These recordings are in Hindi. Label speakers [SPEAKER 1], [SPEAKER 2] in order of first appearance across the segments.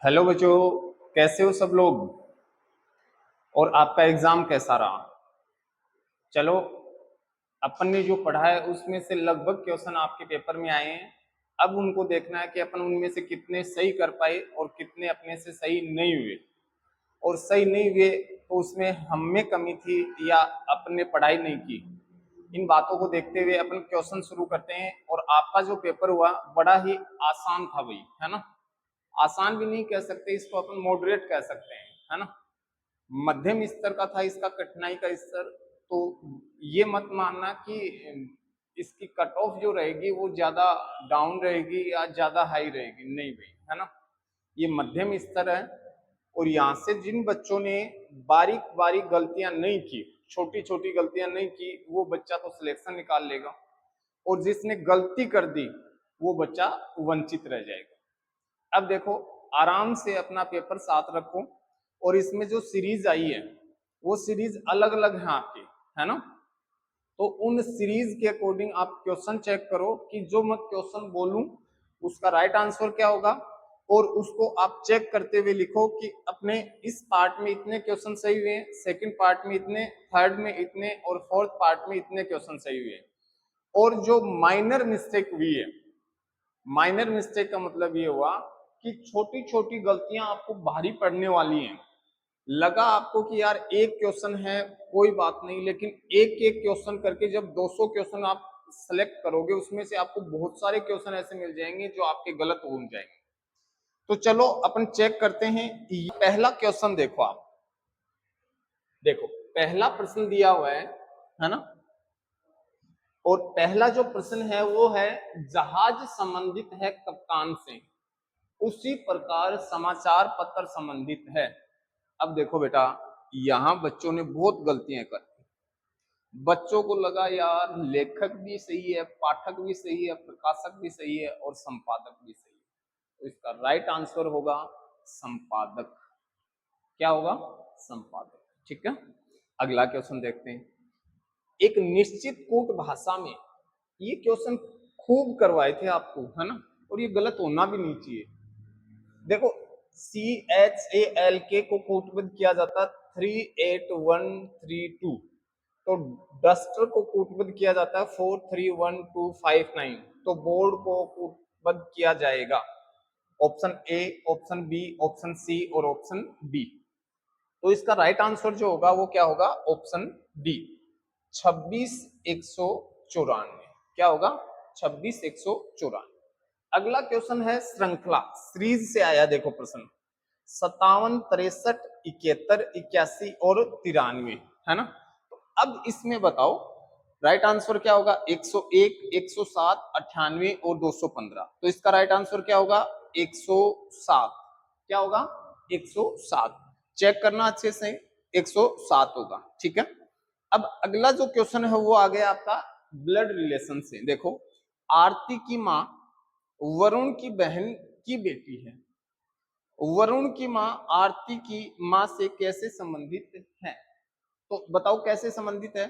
[SPEAKER 1] हेलो बच्चों, कैसे हो सब लोग। और आपका एग्जाम कैसा रहा। चलो, अपन ने जो पढ़ा है उसमें से लगभग क्वेश्चन आपके पेपर में आए हैं। अब उनको देखना है कि अपन उनमें से कितने सही कर पाए और कितने अपने से सही नहीं हुए। और सही नहीं हुए तो उसमें हम में कमी थी या अपने पढ़ाई नहीं की। इन बातों को देखते हुए अपन क्वेश्चन शुरू करते हैं। और आपका जो पेपर हुआ बड़ा ही आसान था भाई, है ना। आसान भी नहीं कह सकते इसको, अपन मॉडरेट कह सकते हैं, है ना। मध्यम स्तर का था इसका कठिनाई का स्तर। तो ये मत मानना कि इसकी कट ऑफ जो रहेगी वो ज्यादा डाउन रहेगी या ज्यादा हाई रहेगी, नहीं भाई, है ना। ये मध्यम स्तर है। और यहाँ से जिन बच्चों ने बारीक बारीक गलतियां नहीं की, छोटी छोटी गलतियां नहीं की, वो बच्चा तो सिलेक्शन निकाल लेगा। और जिसने गलती कर दी वो बच्चा वंचित रह जाएगा। अब देखो, आराम से अपना पेपर साथ रखो। और इसमें जो सीरीज आई है वो सीरीज अलग अलग है आपकी, है ना। तो उन सीरीज के अकॉर्डिंग आप क्वेश्चन चेक करो कि जो मैं क्वेश्चन बोलूं उसका राइट आंसर क्या होगा। और उसको आप चेक करते हुए लिखो कि अपने इस पार्ट में इतने क्वेश्चन सही हुए, सेकंड पार्ट में इतने, थर्ड में इतने और फोर्थ पार्ट में इतने क्वेश्चन सही हुए। और जो माइनर मिस्टेक हुई है, माइनर मिस्टेक का मतलब ये हुआ कि छोटी छोटी गलतियां आपको भारी पड़ने वाली हैं। लगा आपको कि यार एक क्वेश्चन है कोई बात नहीं, लेकिन एक एक क्वेश्चन करके जब 200 क्वेश्चन आप सेलेक्ट करोगे उसमें से आपको बहुत सारे क्वेश्चन ऐसे मिल जाएंगे जो आपके गलत हो जाएंगे। तो चलो अपन चेक करते हैं। पहला क्वेश्चन देखो आप, देखो पहला प्रश्न दिया हुआ है ना। और पहला जो प्रश्न है वो है, जहाज संबंधित है कप्तान से, उसी प्रकार समाचार पत्र संबंधित है। अब देखो बेटा, यहां बच्चों ने बहुत गलतियां कर। बच्चों को लगा यार लेखक भी सही है, पाठक भी सही है, प्रकाशक भी सही है और संपादक भी सही है। तो इसका राइट आंसर होगा संपादक। क्या होगा? संपादक। ठीक है। अगला क्वेश्चन देखते हैं। एक निश्चित कूट भाषा में, ये क्वेश्चन खूब करवाए थे आपको, है ना। और ये गलत होना भी नहीं चाहिए। देखो, CHALK को कूटबद्ध किया जाता 38132। तो डस्टर को कूटबद्ध किया जाता है 431259। तो बोर्ड को कूटबद्ध किया जाएगा option A, option B, option C और ऑप्शन डी। तो इसका राइट आंसर जो होगा वो क्या होगा? Option D, 26,194। क्या होगा? 26,194। अगला क्वेश्चन है श्रृंखला, सीरीज से आया। देखो प्रश्न 57, 63, 71, 81 और 93, है ना। तो अब इसमें बताओ राइट आंसर क्या होगा? 101, 107, 98 और 215। तो इसका राइट आंसर क्या होगा? 107। क्या होगा? 107। चेक करना अच्छे से, 107 होगा। ठीक है। अब अगला जो क्वेश्चन है वो आ गया आपका ब्लड रिलेशन से। देखो, आरती की माँ वरुण की बहन की बेटी है। वरुण की माँ आरती की माँ से कैसे संबंधित है? तो बताओ कैसे संबंधित है?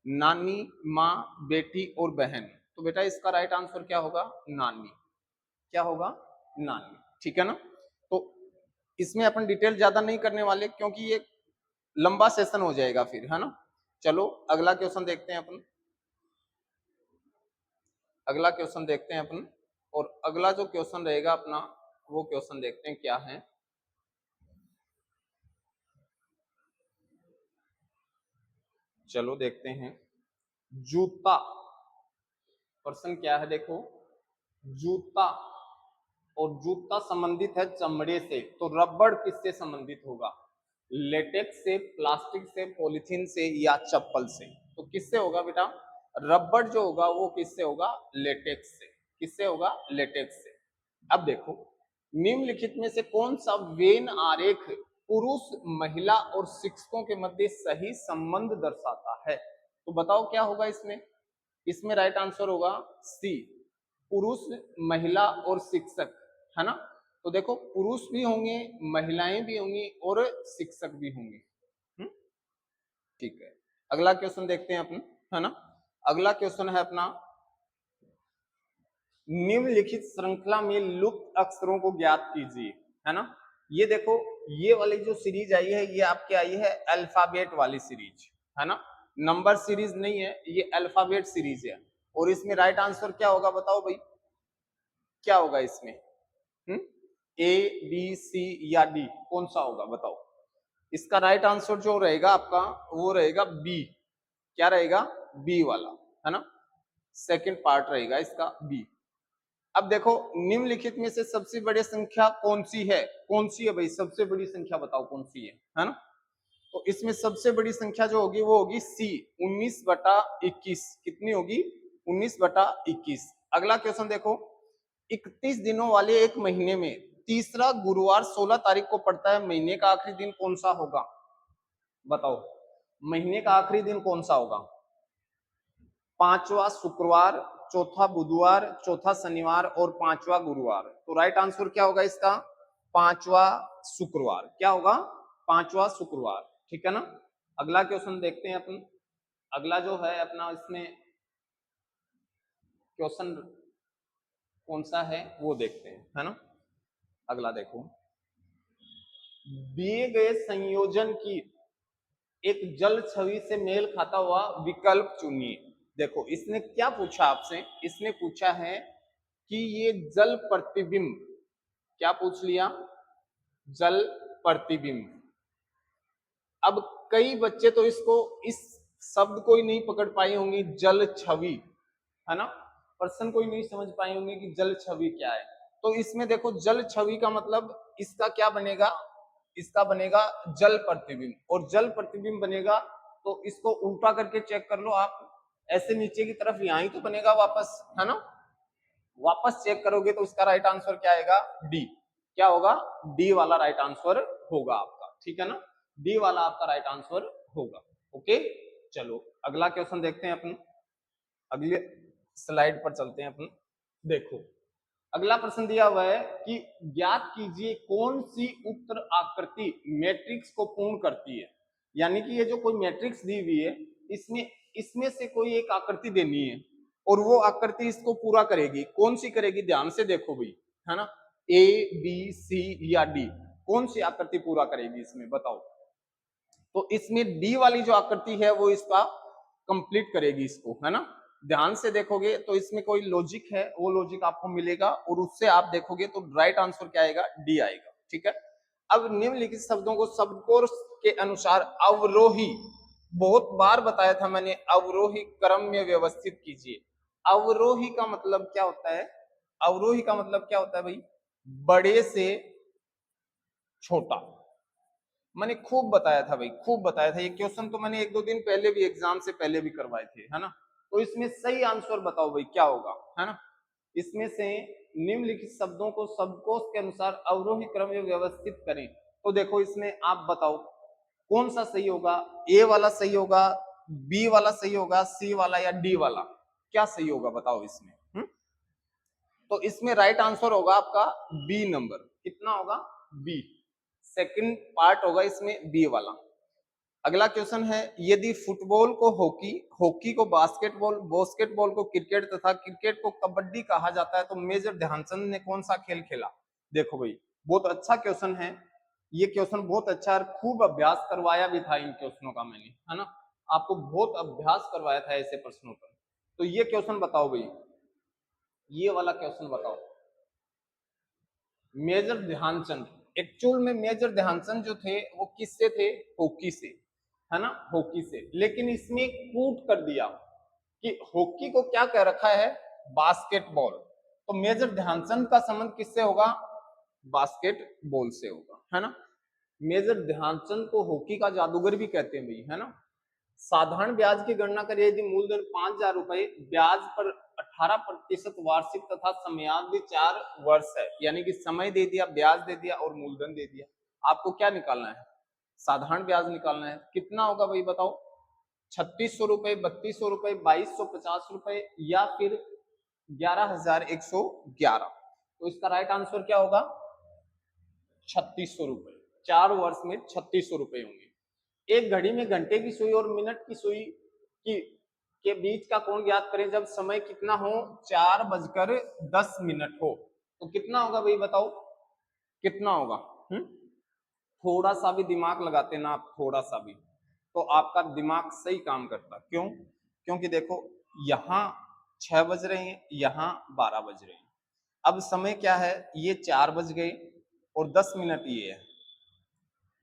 [SPEAKER 1] नानी, माँ, बेटी और बहन। तो बेटा इसका राइट आंसर क्या होगा? नानी। क्या होगा? नानी। ठीक है ना। तो इसमें अपन डिटेल ज्यादा नहीं करने वाले क्योंकि ये लंबा सेशन हो जाएगा फिर, है ना। चलो अगला क्वेश्चन देखते हैं अपन। अगला क्वेश्चन देखते हैं अपन। और अगला जो क्वेश्चन रहेगा अपना, वो क्वेश्चन देखते हैं क्या है। चलो देखते हैं। जूता, प्रश्न क्या है देखो। जूता, और जूता संबंधित है चमड़े से, तो रबड़ किससे संबंधित होगा? लेटेक्स से, प्लास्टिक से, पॉलिथीन से या चप्पल से? तो किससे होगा बेटा? रबड़ जो होगा वो किससे होगा? लेटेक्स से। किससे होगा? लेटेक्स से। अब देखो, निम्नलिखित में से कौन सा वेन आरेख पुरुष, महिला और शिक्षकों के मध्य सही संबंध दर्शाता है? तो बताओ क्या होगा इसमें? इसमें राइट आंसर होगा सी, पुरुष, महिला और शिक्षक, है ना। तो देखो, पुरुष भी होंगे, महिलाएं भी होंगी और शिक्षक भी होंगे। ठीक है। अगला क्वेश्चन देखते हैं अपन, है ना। अगला क्वेश्चन है अपना, निम्नलिखित श्रृंखला में लुप्त अक्षरों को ज्ञात कीजिए, है ना। ये देखो, ये वाली जो सीरीज आई है ये आपकी आई है अल्फाबेट वाली सीरीज, है ना, नंबर सीरीज नहीं है, ये अल्फाबेट सीरीज है। और इसमें राइट आंसर क्या होगा बताओ भाई, क्या होगा इसमें? ए बी सी या डी, कौन सा होगा बताओ? इसका राइट आंसर जो रहेगा आपका वो रहेगा बी। क्या रहेगा? बी वाला, है ना, सेकंड पार्ट रहेगा इसका बी। अब देखो, निम्नलिखित में से सबसे बड़ी संख्या कौन सी है? कौन सी है भाई सबसे बड़ी संख्या, बताओ कौन सी है ना? तो इसमें सबसे बड़ी संख्या जो होगी वो होगी सी, 19/21। कितनी होगी? 19/21। अगला क्वेश्चन देखो, 31 दिनों वाले एक महीने में तीसरा गुरुवार 16 तारीख को पड़ता है, महीने का आखिरी दिन कौन सा होगा? बताओ, महीने का आखिरी दिन कौन सा होगा? पांचवा शुक्रवार, चौथा बुधवार, चौथा शनिवार और पांचवा गुरुवार। तो राइट आंसर क्या होगा इसका? पांचवा शुक्रवार। क्या होगा? पांचवा शुक्रवार। ठीक है ना। अगला क्वेश्चन देखते हैं अपन। अगला जो है अपना इसमें क्वेश्चन कौन सा है वो देखते हैं, है ना। अगला देखो, दिए गए संयोजन की एक जल छवि से मेल खाता हुआ विकल्प चुनिए। देखो इसने क्या पूछा आपसे, इसने पूछा है कि ये जल प्रतिबिंब, क्या पूछ लिया? जल प्रतिबिंब। अब कई बच्चे तो इसको, इस शब्द को ही नहीं पकड़ पाए होंगे, जल छवि, है ना, पर्सन को ही नहीं समझ पाए होंगे कि जल छवि क्या है। तो इसमें देखो, जल छवि का मतलब इसका क्या बनेगा? इसका बनेगा जल प्रतिबिंब। और जल प्रतिबिंब बनेगा तो इसको उल्टा करके चेक कर लो आप, ऐसे नीचे की तरफ यहां ही तो बनेगा वापस, है ना। वापस चेक करोगे तो इसका राइट आंसर क्या आएगा? डी। क्या होगा? डी वाला राइट आंसर होगा आपका। ठीक है ना, डी वाला आपका राइट आंसर होगा। ओके, चलो अगला क्वेश्चन देखते हैं अपन, अगले स्लाइड पर चलते हैं अपन। देखो अगला प्रश्न दिया हुआ है कि ज्ञात कीजिए कौन सी उत्तर आकृति मैट्रिक्स को पूर्ण करती है। यानी कि ये जो कोई मैट्रिक्स दी हुई है, इसमें इसमें से कोई एक आकृति देनी है और वो आकृति इसको पूरा करेगी। कौन सी करेगी? ध्यान से देखो भाई, है ना, ए बी सी या डी, कौन सी आकृति पूरा करेगी इसमें बताओ? तो इसमें डी वाली जो आकृति है वो इसका कंप्लीट करेगी इसको, है ना। ध्यान से देखोगे तो इसमें कोई लॉजिक है, वो लॉजिक आपको मिलेगा और उससे आप देखोगे तो राइट आंसर क्या आएगा? डी आएगा। ठीक है। अब निम्नलिखित शब्दों को सबकोर्स के अनुसार अवरोही, बहुत बार बताया था मैंने, अवरोही क्रम में व्यवस्थित कीजिए। अवरोही का मतलब क्या होता है? अवरोही का मतलब क्या होता है भाई? बड़े से छोटा। मैंने खूब बताया था भाई, खूब बताया था। ये क्वेश्चन तो मैंने 1-2 दिन पहले भी, एग्जाम से पहले भी करवाए थे, है ना। तो इसमें सही आंसर बताओ भाई क्या होगा, है ना। इसमें से निम्नलिखित शब्दों को शब्दकोश के अनुसार अवरोही क्रम में व्यवस्थित करें। तो देखो इसमें आप बताओ कौन सा सही होगा? ए वाला सही होगा, बी वाला सही होगा, सी वाला या डी वाला? क्या सही होगा बताओ इसमें? तो इसमें राइट आंसर होगा आपका बी नंबर। कितना होगा? बी। सेकंड पार्ट होगा इसमें बी वाला। अगला क्वेश्चन है, यदि फुटबॉल को हॉकी, हॉकी को बास्केटबॉल, बास्केटबॉल को क्रिकेट तथा क्रिकेट को कबड्डी कहा जाता है तो मेजर ध्यानचंद ने कौन सा खेल खेला? देखो भाई, बहुत अच्छा क्वेश्चन है ये। क्वेश्चन बहुत अच्छा है, खूब अभ्यास करवाया भी था इन क्वेश्चनों का मैंने, है ना। आपको बहुत अभ्यास करवाया था ऐसे प्रश्नों का। तो ये क्वेश्चन बताओ भाई, ये वाला क्वेश्चन बताओ। मेजर ध्यानचंद, एक्चुअल में मेजर ध्यानचंद जो थे वो किससे थे? हॉकी से, है ना, हॉकी से। लेकिन इसमें कूट कर दिया कि हॉकी को क्या कह रखा है? बास्केटबॉल। तो मेजर ध्यानचंद का संबंध किससे होगा? बास्केटबॉल से होगा, है ना। मेजर ध्यानचंद को हॉकी का जादूगर भी कहते हैं भाई, है ना। साधारण ब्याज की गणना करिए। यदि मूलधन 5,000 रुपए, ब्याज पर 18% वार्षिक तथा समयावधि 4 वर्ष है, यानी कि समय दे दिया, ब्याज दे दिया और मूलधन दे दिया। आपको क्या निकालना है? साधारण ब्याज निकालना है। कितना होगा भाई बताओ? 3600 रुपए, 3200 रुपए, 2250 रुपए या फिर 11,111? तो इसका राइट आंसर क्या होगा? 3600 रुपए। 4 वर्ष में 3600 रुपए होंगे। एक घड़ी में घंटे की सुई और मिनट की सुई की के बीच का कोण ज्ञात करें जब समय कितना हो? 4:10 हो। तो कितना होगा भाई बताओ? कितना होगा? थोड़ा सा भी दिमाग लगाते ना आप, थोड़ा सा भी, तो आपका दिमाग सही काम करता। क्यों? क्योंकि देखो यहाँ 6 बज रहे हैं, यहाँ 12 बज रहे हैं। अब समय क्या है, ये 4 बज गए और 10 मिनट ये है,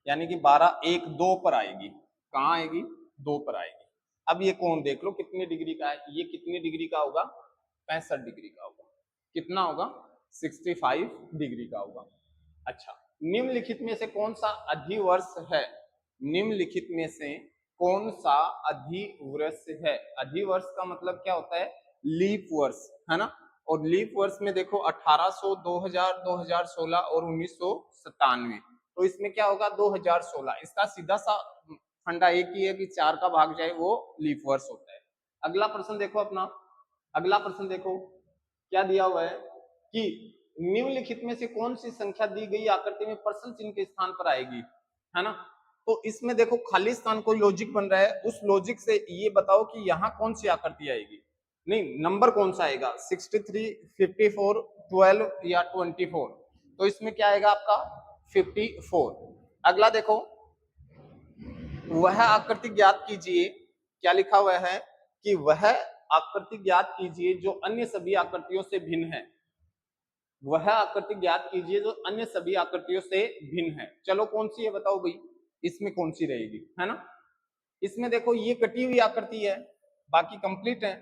[SPEAKER 1] यानी कि 12 1 2 पर आएगी। कहाँ आएगी? 2 पर आएगी। अब ये कोण देख लो कितने डिग्री का है, ये कितने डिग्री का होगा? 65 डिग्री का होगा। कितना होगा? 65 डिग्री का होगा। अच्छा, निम्नलिखित में से कौन सा अधिवर्ष है? निम्नलिखित में से कौन सा अधिवर्ष है? अधिवर्ष का मतलब क्या होता है? लीप वर्ष, है ना। और लीप वर्ष में देखो 1800, 2000, 2016 और 1997। तो इसमें क्या होगा? 2016। इसका सीधा सा फंडा एक ही है कि 4 का भाग जाए वो लीप वर्ष होता है। अगला प्रश्न देखो अपना, अगला प्रश्न देखो क्या दिया हुआ है कि निम्नलिखित में से कौन सी संख्या दी गई आकृति में प्रश्न चिन्ह के स्थान पर आएगी, है ना। तो इसमें देखो खाली स्थान कोई लॉजिक बन रहा है, उस लॉजिक से ये बताओ कि यहाँ कौन सी आकृति आएगी, नहीं नंबर कौन सा आएगा, 63, 54, 12 या 24। तो इसमें क्या आएगा आपका? 54। अगला देखो, वह आकृति ज्ञात कीजिए, क्या लिखा हुआ है कि वह आकृति ज्ञात कीजिए जो अन्य सभी आकृतियों से भिन्न है। वह आकृति ज्ञात कीजिए जो अन्य सभी आकृतियों से भिन्न है। चलो कौन सी है बताओ भाई, इसमें कौन सी रहेगी, है ना। इसमें देखो ये कटी हुई आकृति है, बाकी कंप्लीट है,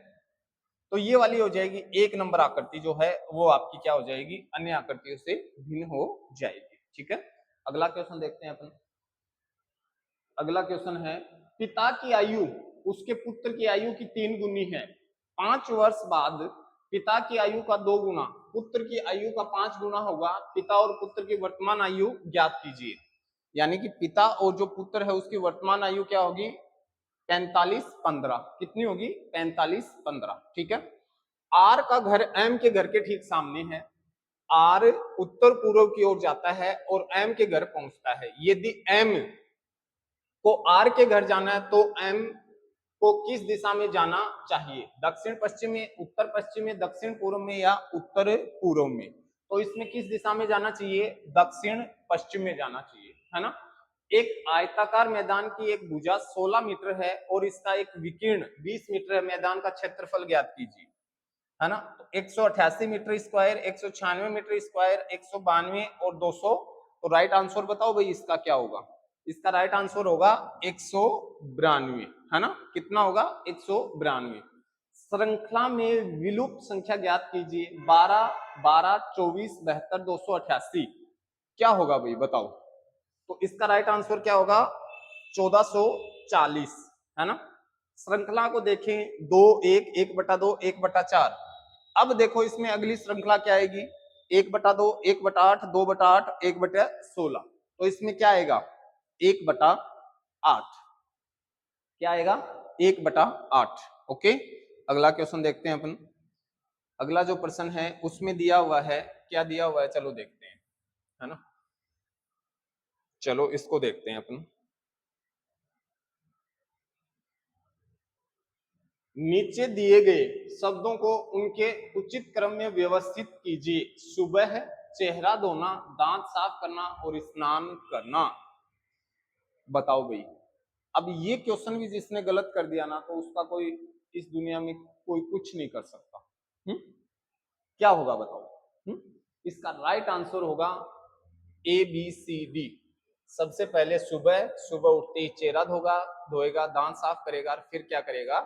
[SPEAKER 1] तो ये वाली हो जाएगी 1 नंबर आकृति जो है वो आपकी क्या हो जाएगी? अन्य आकृतियों से भिन्न हो जाएगी। ठीक है, अगला क्वेश्चन देखते हैं अपन। अगला क्वेश्चन है, पिता की आयु उसके पुत्र की आयु की 3 गुनी है। 5 वर्ष बाद पिता की आयु का 2 गुना पुत्र की आयु का 5 गुना होगा। पिता और पुत्र की वर्तमान आयु ज्ञात कीजिए। यानी कि पिता और जो पुत्र है उसकी वर्तमान आयु क्या होगी? 45-15। कितनी होगी? 45-15। ठीक है, आर का घर एम के घर के ठीक सामने है। आर उत्तर पूर्व की ओर जाता है और एम के घर पहुंचता है। यदि एम को आर के घर जाना है तो एम को किस दिशा में जाना चाहिए? दक्षिण पश्चिम में, उत्तर पश्चिम में, दक्षिण पूर्व में या उत्तर पूर्व में? तो इसमें किस दिशा में जाना चाहिए? दक्षिण पश्चिम में जाना चाहिए, है ना। एक आयताकार मैदान की एक भुजा 16 मीटर है और इसका एक विकीर्ण 20 मीटर है। मैदान का क्षेत्रफल ज्ञात कीजिए, है ना। तो 188 मीटर स्क्वायर, 196 मीटर स्क्वायर, 192 और 200। तो राइट आंसर बताओ भाई इसका क्या होगा? इसका राइट आंसर होगा 192, है ना। कितना होगा? 192। श्रृंखला में विलुप्त संख्या ज्ञात कीजिए। 12, 12, 24, 72, 288। क्या होगा भाई बताओ? तो इसका राइट आंसर क्या होगा? 1440, है ना। श्रृंखला को देखें, 2, 1, 1/2, 1/4। अब देखो इसमें अगली श्रृंखला क्या आएगी? 1/2, 1/8, 2/8, 1/16। तो इसमें क्या आएगा? 1/8। क्या आएगा? 1/8। ओके, अगला क्वेश्चन देखते हैं अपन। अगला जो प्रश्न है उसमें दिया हुआ है, क्या दिया हुआ है चलो देखते हैं, है ना। चलो इसको देखते हैं अपन। नीचे दिए गए शब्दों को उनके उचित क्रम में व्यवस्थित कीजिए। सुबह, चेहरा धोना, दांत साफ करना और स्नान करना। बताओ भाई, अब ये क्वेश्चन भी जिसने गलत कर दिया ना तो उसका कोई इस दुनिया में कोई कुछ नहीं कर सकता। क्या होगा बताओ? इसका राइट आंसर होगा ABCD। सबसे पहले सुबह, सुबह उठते ही चेहरा धोएगा, दांत साफ करेगा, फिर क्या करेगा?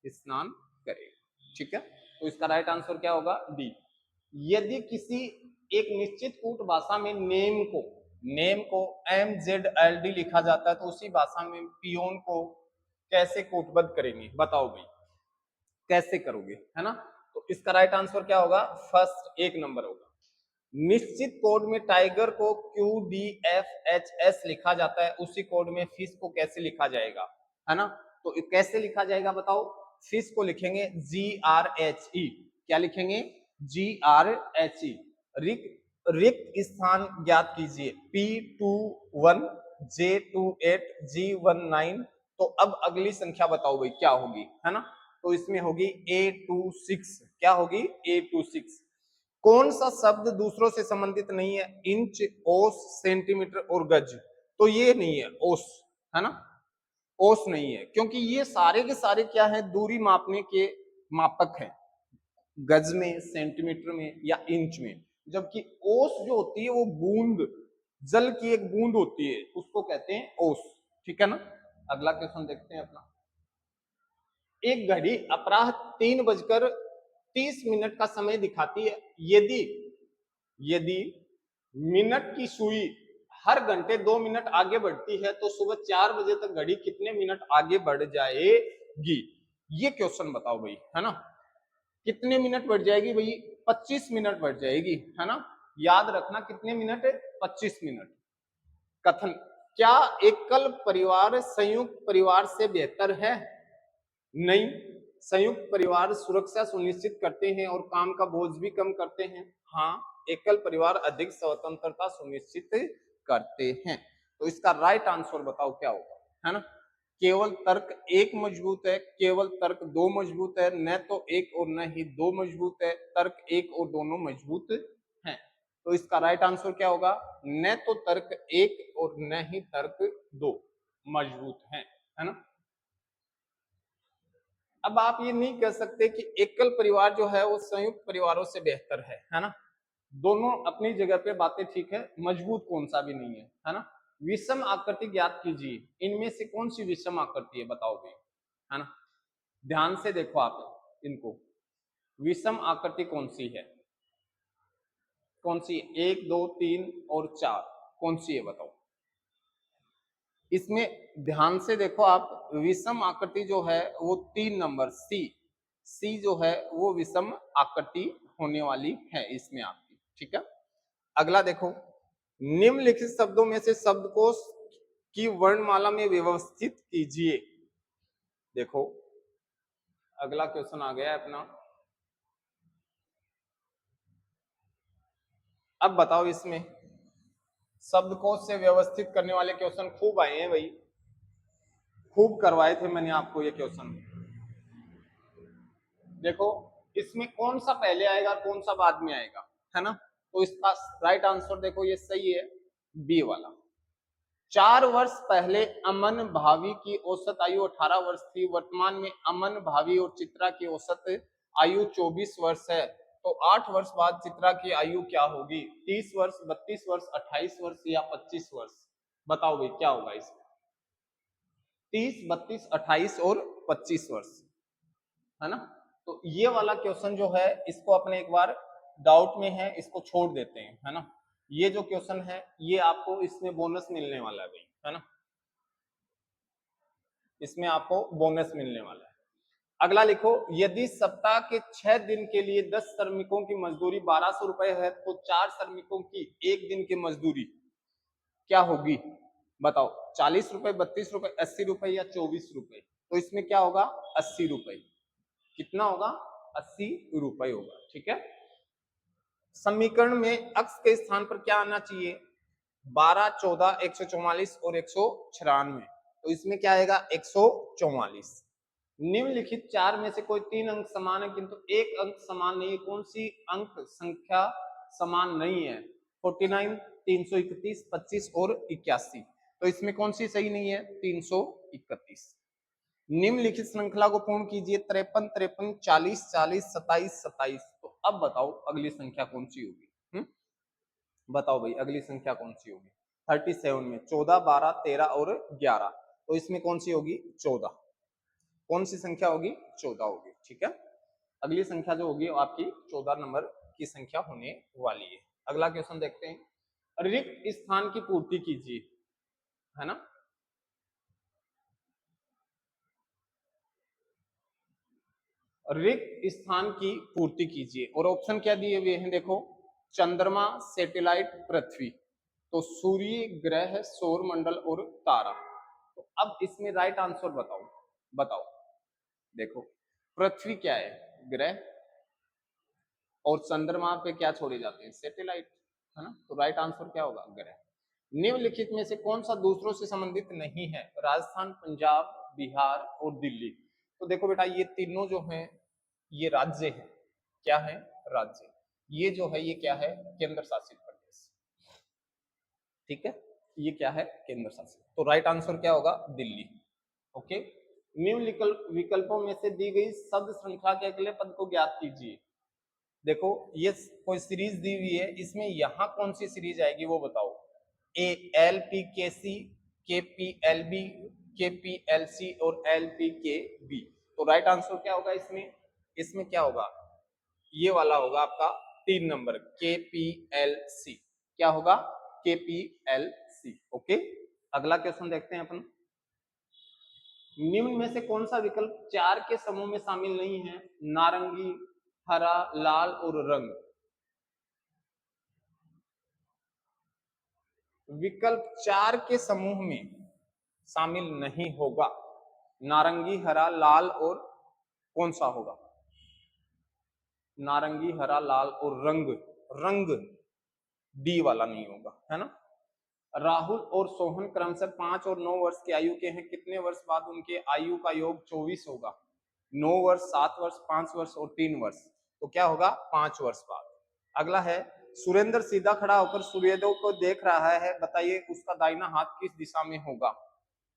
[SPEAKER 1] स्नान करेगा। ठीक है, तो इसका राइट आंसर क्या होगा? डी। यदि किसी एक निश्चित कूट भाषा में नेम को MZLD लिखा जाता है तो उसी भाषा में पियोन को कैसे कूटबद्ध करेंगे? बताओ भाई कैसे करोगे, है ना। तो इसका राइट आंसर क्या होगा? फर्स्ट 1 नंबर होगा। निश्चित कोड में टाइगर को QDFHS लिखा जाता है, उसी कोड में फिश को कैसे लिखा जाएगा, है ना। तो कैसे लिखा जाएगा बताओ? फिश को लिखेंगे GRHE। क्या लिखेंगे? GRHE। रिक्त स्थान ज्ञात कीजिए। P21, J28, G19। तो अब अगली संख्या बताओ भाई क्या होगी, है ना। तो इसमें होगी A26। क्या होगी? A26। कौन सा शब्द दूसरों से संबंधित नहीं है? इंच, ओस, सेंटीमीटर और गज। तो ये नहीं है ओस, है ना, ओस नहीं है, क्योंकि ये सारे के सारे क्या है, दूरी मापने के मापक है, गज में, सेंटीमीटर में या इंच में। जबकि ओस जो होती है वो बूंद, जल की एक बूंद होती है, उसको कहते हैं ओस। ठीक है ना। अगला क्वेश्चन देखते हैं अपना। एक घड़ी अपराह 3:30 का समय दिखाती है। यदि यदि मिनट की सुई हर घंटे 2 मिनट आगे बढ़ती है तो सुबह 4 बजे तक घड़ी कितने मिनट आगे बढ़ जाएगी? ये क्वेश्चन बताओ भाई, है ना। कितने मिनट बढ़ जाएगी भाई? 25 मिनट बढ़ जाएगी, है ना। याद रखना कितने मिनट है? 25 मिनट। कथन, क्या एकल परिवार संयुक्त परिवार से बेहतर है? नहीं, संयुक्त परिवार सुरक्षा सुनिश्चित करते हैं और काम का बोझ भी कम करते हैं। हाँ, एकल परिवार अधिक स्वतंत्रता सुनिश्चित करते हैं। तो इसका राइट आंसर बताओ क्या होगा, है ना। केवल तर्क एक मजबूत है, केवल तर्क दो मजबूत है, न तो एक और न ही दो मजबूत है, तर्क एक और दोनों मजबूत हैं। तो इसका राइट आंसर क्या होगा? न तो तर्क एक और न ही तर्क दो मजबूत है ना। अब आप ये नहीं कह सकते कि एकल परिवार जो है वो संयुक्त परिवारों से बेहतर है ना। दोनों अपनी जगह पे बातें ठीक है, मजबूत कौन सा भी नहीं है ना। विषम आकृति ज्ञात कीजिए, इनमें से कौन सी विषम आकृति है बताओ भाई, है ना। ध्यान से देखो आप इनको, विषम आकृति कौन सी है? कौन सी? 1, 2, 3 और 4, कौन सी है बताओ। इसमें ध्यान से देखो आप, विषम आकृति जो है वो 3 नंबर सी जो है वो विषम आकृति होने वाली है इसमें आपकी। ठीक है। अगला देखो, निम्नलिखित शब्दों में से शब्दकोश की वर्णमाला में व्यवस्थित कीजिए। देखो अगला क्वेश्चन आ गया है अपना। अब बताओ, इसमें शब्दकोश से व्यवस्थित करने वाले क्वेश्चन खूब आए हैं भाई, खूब करवाए थे मैंने आपको ये क्वेश्चन। देखो इसमें कौन सा पहले आएगा कौन सा बाद में आएगा, है ना। तो इसका राइट आंसर देखो ये सही है, बी वाला। 4 वर्ष पहले अमन भावी की औसत आयु 18 वर्ष थी, वर्तमान में अमन भावी और चित्रा की औसत आयु 24 वर्ष है। तो 8 वर्ष बाद चित्रा की आयु क्या होगी? 30 वर्ष, 32 वर्ष, 28 वर्ष या 25 वर्ष? बताओ भाई क्या होगा इसमें? 30, 32, 28 और 25 वर्ष, है ना। तो ये वाला क्वेश्चन जो है इसको अपने एक बार डाउट में है, इसको छोड़ देते हैं, है ना। ये जो क्वेश्चन है ये आपको इसमें बोनस मिलने वाला है भाई, है ना। इसमें आपको बोनस मिलने वाला है। अगला लिखो, यदि सप्ताह के 6 दिन के लिए 10 श्रमिकों की मजदूरी 1200 रुपए है तो 4 श्रमिकों की एक दिन की मजदूरी क्या होगी? बताओ, 40 रुपए, 32 रुपए, 80 रुपए या 24 रुपए? तो इसमें क्या होगा? 80 रुपए। कितना होगा? 80 रुपए होगा। ठीक है। समीकरण में अक्स के स्थान पर क्या आना चाहिए? 12, 14, 144 और 196। तो इसमें क्या आएगा? 144। निम्नलिखित 4 में से कोई 3 अंक समान है किंतु एक अंक समान नहीं है, कौन सी अंक संख्या समान नहीं है? 49, 331, 25 और 81। तो इसमें कौन सी सही नहीं है? 331। निम्नलिखित श्रृंखला को पूर्ण कीजिए, 53, 53, 40, 40, 27, 27। तो अब बताओ अगली संख्या कौन सी होगी? बताओ भाई अगली संख्या कौन सी होगी? 37 में 14, 12, 13 और 11। तो इसमें कौन सी होगी? 14। कौन सी संख्या होगी? 14 होगी। ठीक है। अगली संख्या जो होगी वो आपकी 14 नंबर की संख्या होने वाली है। अगला क्वेश्चन देखते हैं, रिक्त स्थान की पूर्ति कीजिए, है ना। रिक्त स्थान की पूर्ति कीजिए और ऑप्शन क्या दिए हुए हैं देखो, चंद्रमा, सैटेलाइट, पृथ्वी। तो सूर्य, ग्रह, सौर मंडल और तारा। तो अब इसमें राइट आंसर बताओ, बताओ। देखो पृथ्वी क्या है? ग्रह। और चंद्रमा पे क्या छोड़े जाते हैं? सैटेलाइट, है ना। तो राइट आंसर क्या होगा? ग्रह। निम्नलिखित में से कौन सा दूसरों से संबंधित नहीं है? राजस्थान, पंजाब, बिहार और दिल्ली। तो देखो बेटा ये तीनों जो हैं ये राज्य हैं। क्या है? राज्य। ये जो है ये क्या है, केंद्र शासित प्रदेश। ठीक है, ये क्या है, केंद्र शासित। तो राइट आंसर क्या होगा, दिल्ली। ओके, निम्न विकल्पों में से दी गई शब्द श्रृंखला के अगले पद को ज्ञात कीजिए। देखो ये कोई सीरीज दी हुई है, इसमें यहां कौन सी सीरीज आएगी वो बताओ। ए एल पी के सी, के पी एल बी, के पी एल सी और एल पी के बी। तो राइट आंसर क्या होगा इसमें, इसमें क्या होगा, ये वाला होगा आपका 3 नंबर, के पी एल सी। क्या होगा, के पी एल सी। ओके, अगला क्वेश्चन देखते हैं अपन। निम्न में से कौन सा विकल्प 4 के समूह में शामिल नहीं है, नारंगी, हरा, लाल और रंग। विकल्प 4 के समूह में शामिल नहीं होगा, नारंगी, हरा, लाल और कौन सा होगा, नारंगी, हरा, लाल और रंग, रंग डी वाला नहीं होगा, है ना। राहुल और सोहन क्रमशः 5 और 9 वर्ष की आयु के हैं, कितने वर्ष बाद उनके आयु का योग 24 होगा, 9 वर्ष, 7 वर्ष, 5 वर्ष और 3 वर्ष। तो क्या होगा, 5 वर्ष बाद। अगला है, सुरेंद्र सीधा खड़ा होकर सूर्योदय को देख रहा है, बताइए उसका दाहिना हाथ किस दिशा में होगा।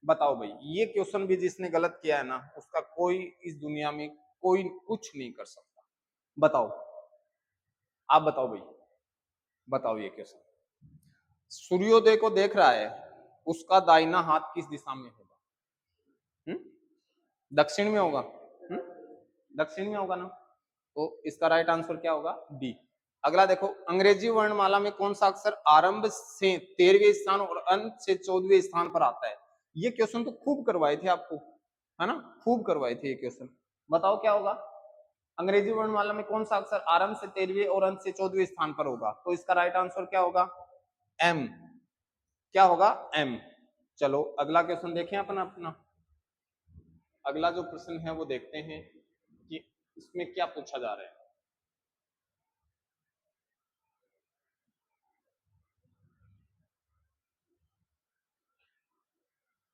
[SPEAKER 1] बताओ भाई, ये क्वेश्चन भी जिसने गलत किया है ना, उसका कोई इस दुनिया में कोई कुछ नहीं कर सकता। बताओ, आप बताओ भाई, बताओ ये क्वेश्चन। सूर्योदय को देख रहा है, उसका दाहिना हाथ किस दिशा में होगा, दक्षिण में होगा, दक्षिण में होगा ना। तो इसका राइट आंसर क्या होगा, डी। अगला देखो, अंग्रेजी वर्णमाला में कौन सा अक्षर आरंभ से 13वें स्थान और अंत से 14वें स्थान पर आता है। ये क्वेश्चन तो खूब करवाए थे आपको, है ना, खूब करवाए थे ये क्वेश्चन। बताओ क्या होगा, अंग्रेजी वर्णमाला में कौन सा अक्षर आरंभ से 13वें और अंत से 14वें स्थान पर होगा। तो इसका राइट आंसर क्या होगा, एम। क्या होगा, एम। चलो अगला क्वेश्चन देखें अपन अपना। अगला जो प्रश्न है वो देखते हैं कि इसमें क्या पूछा जा रहा है।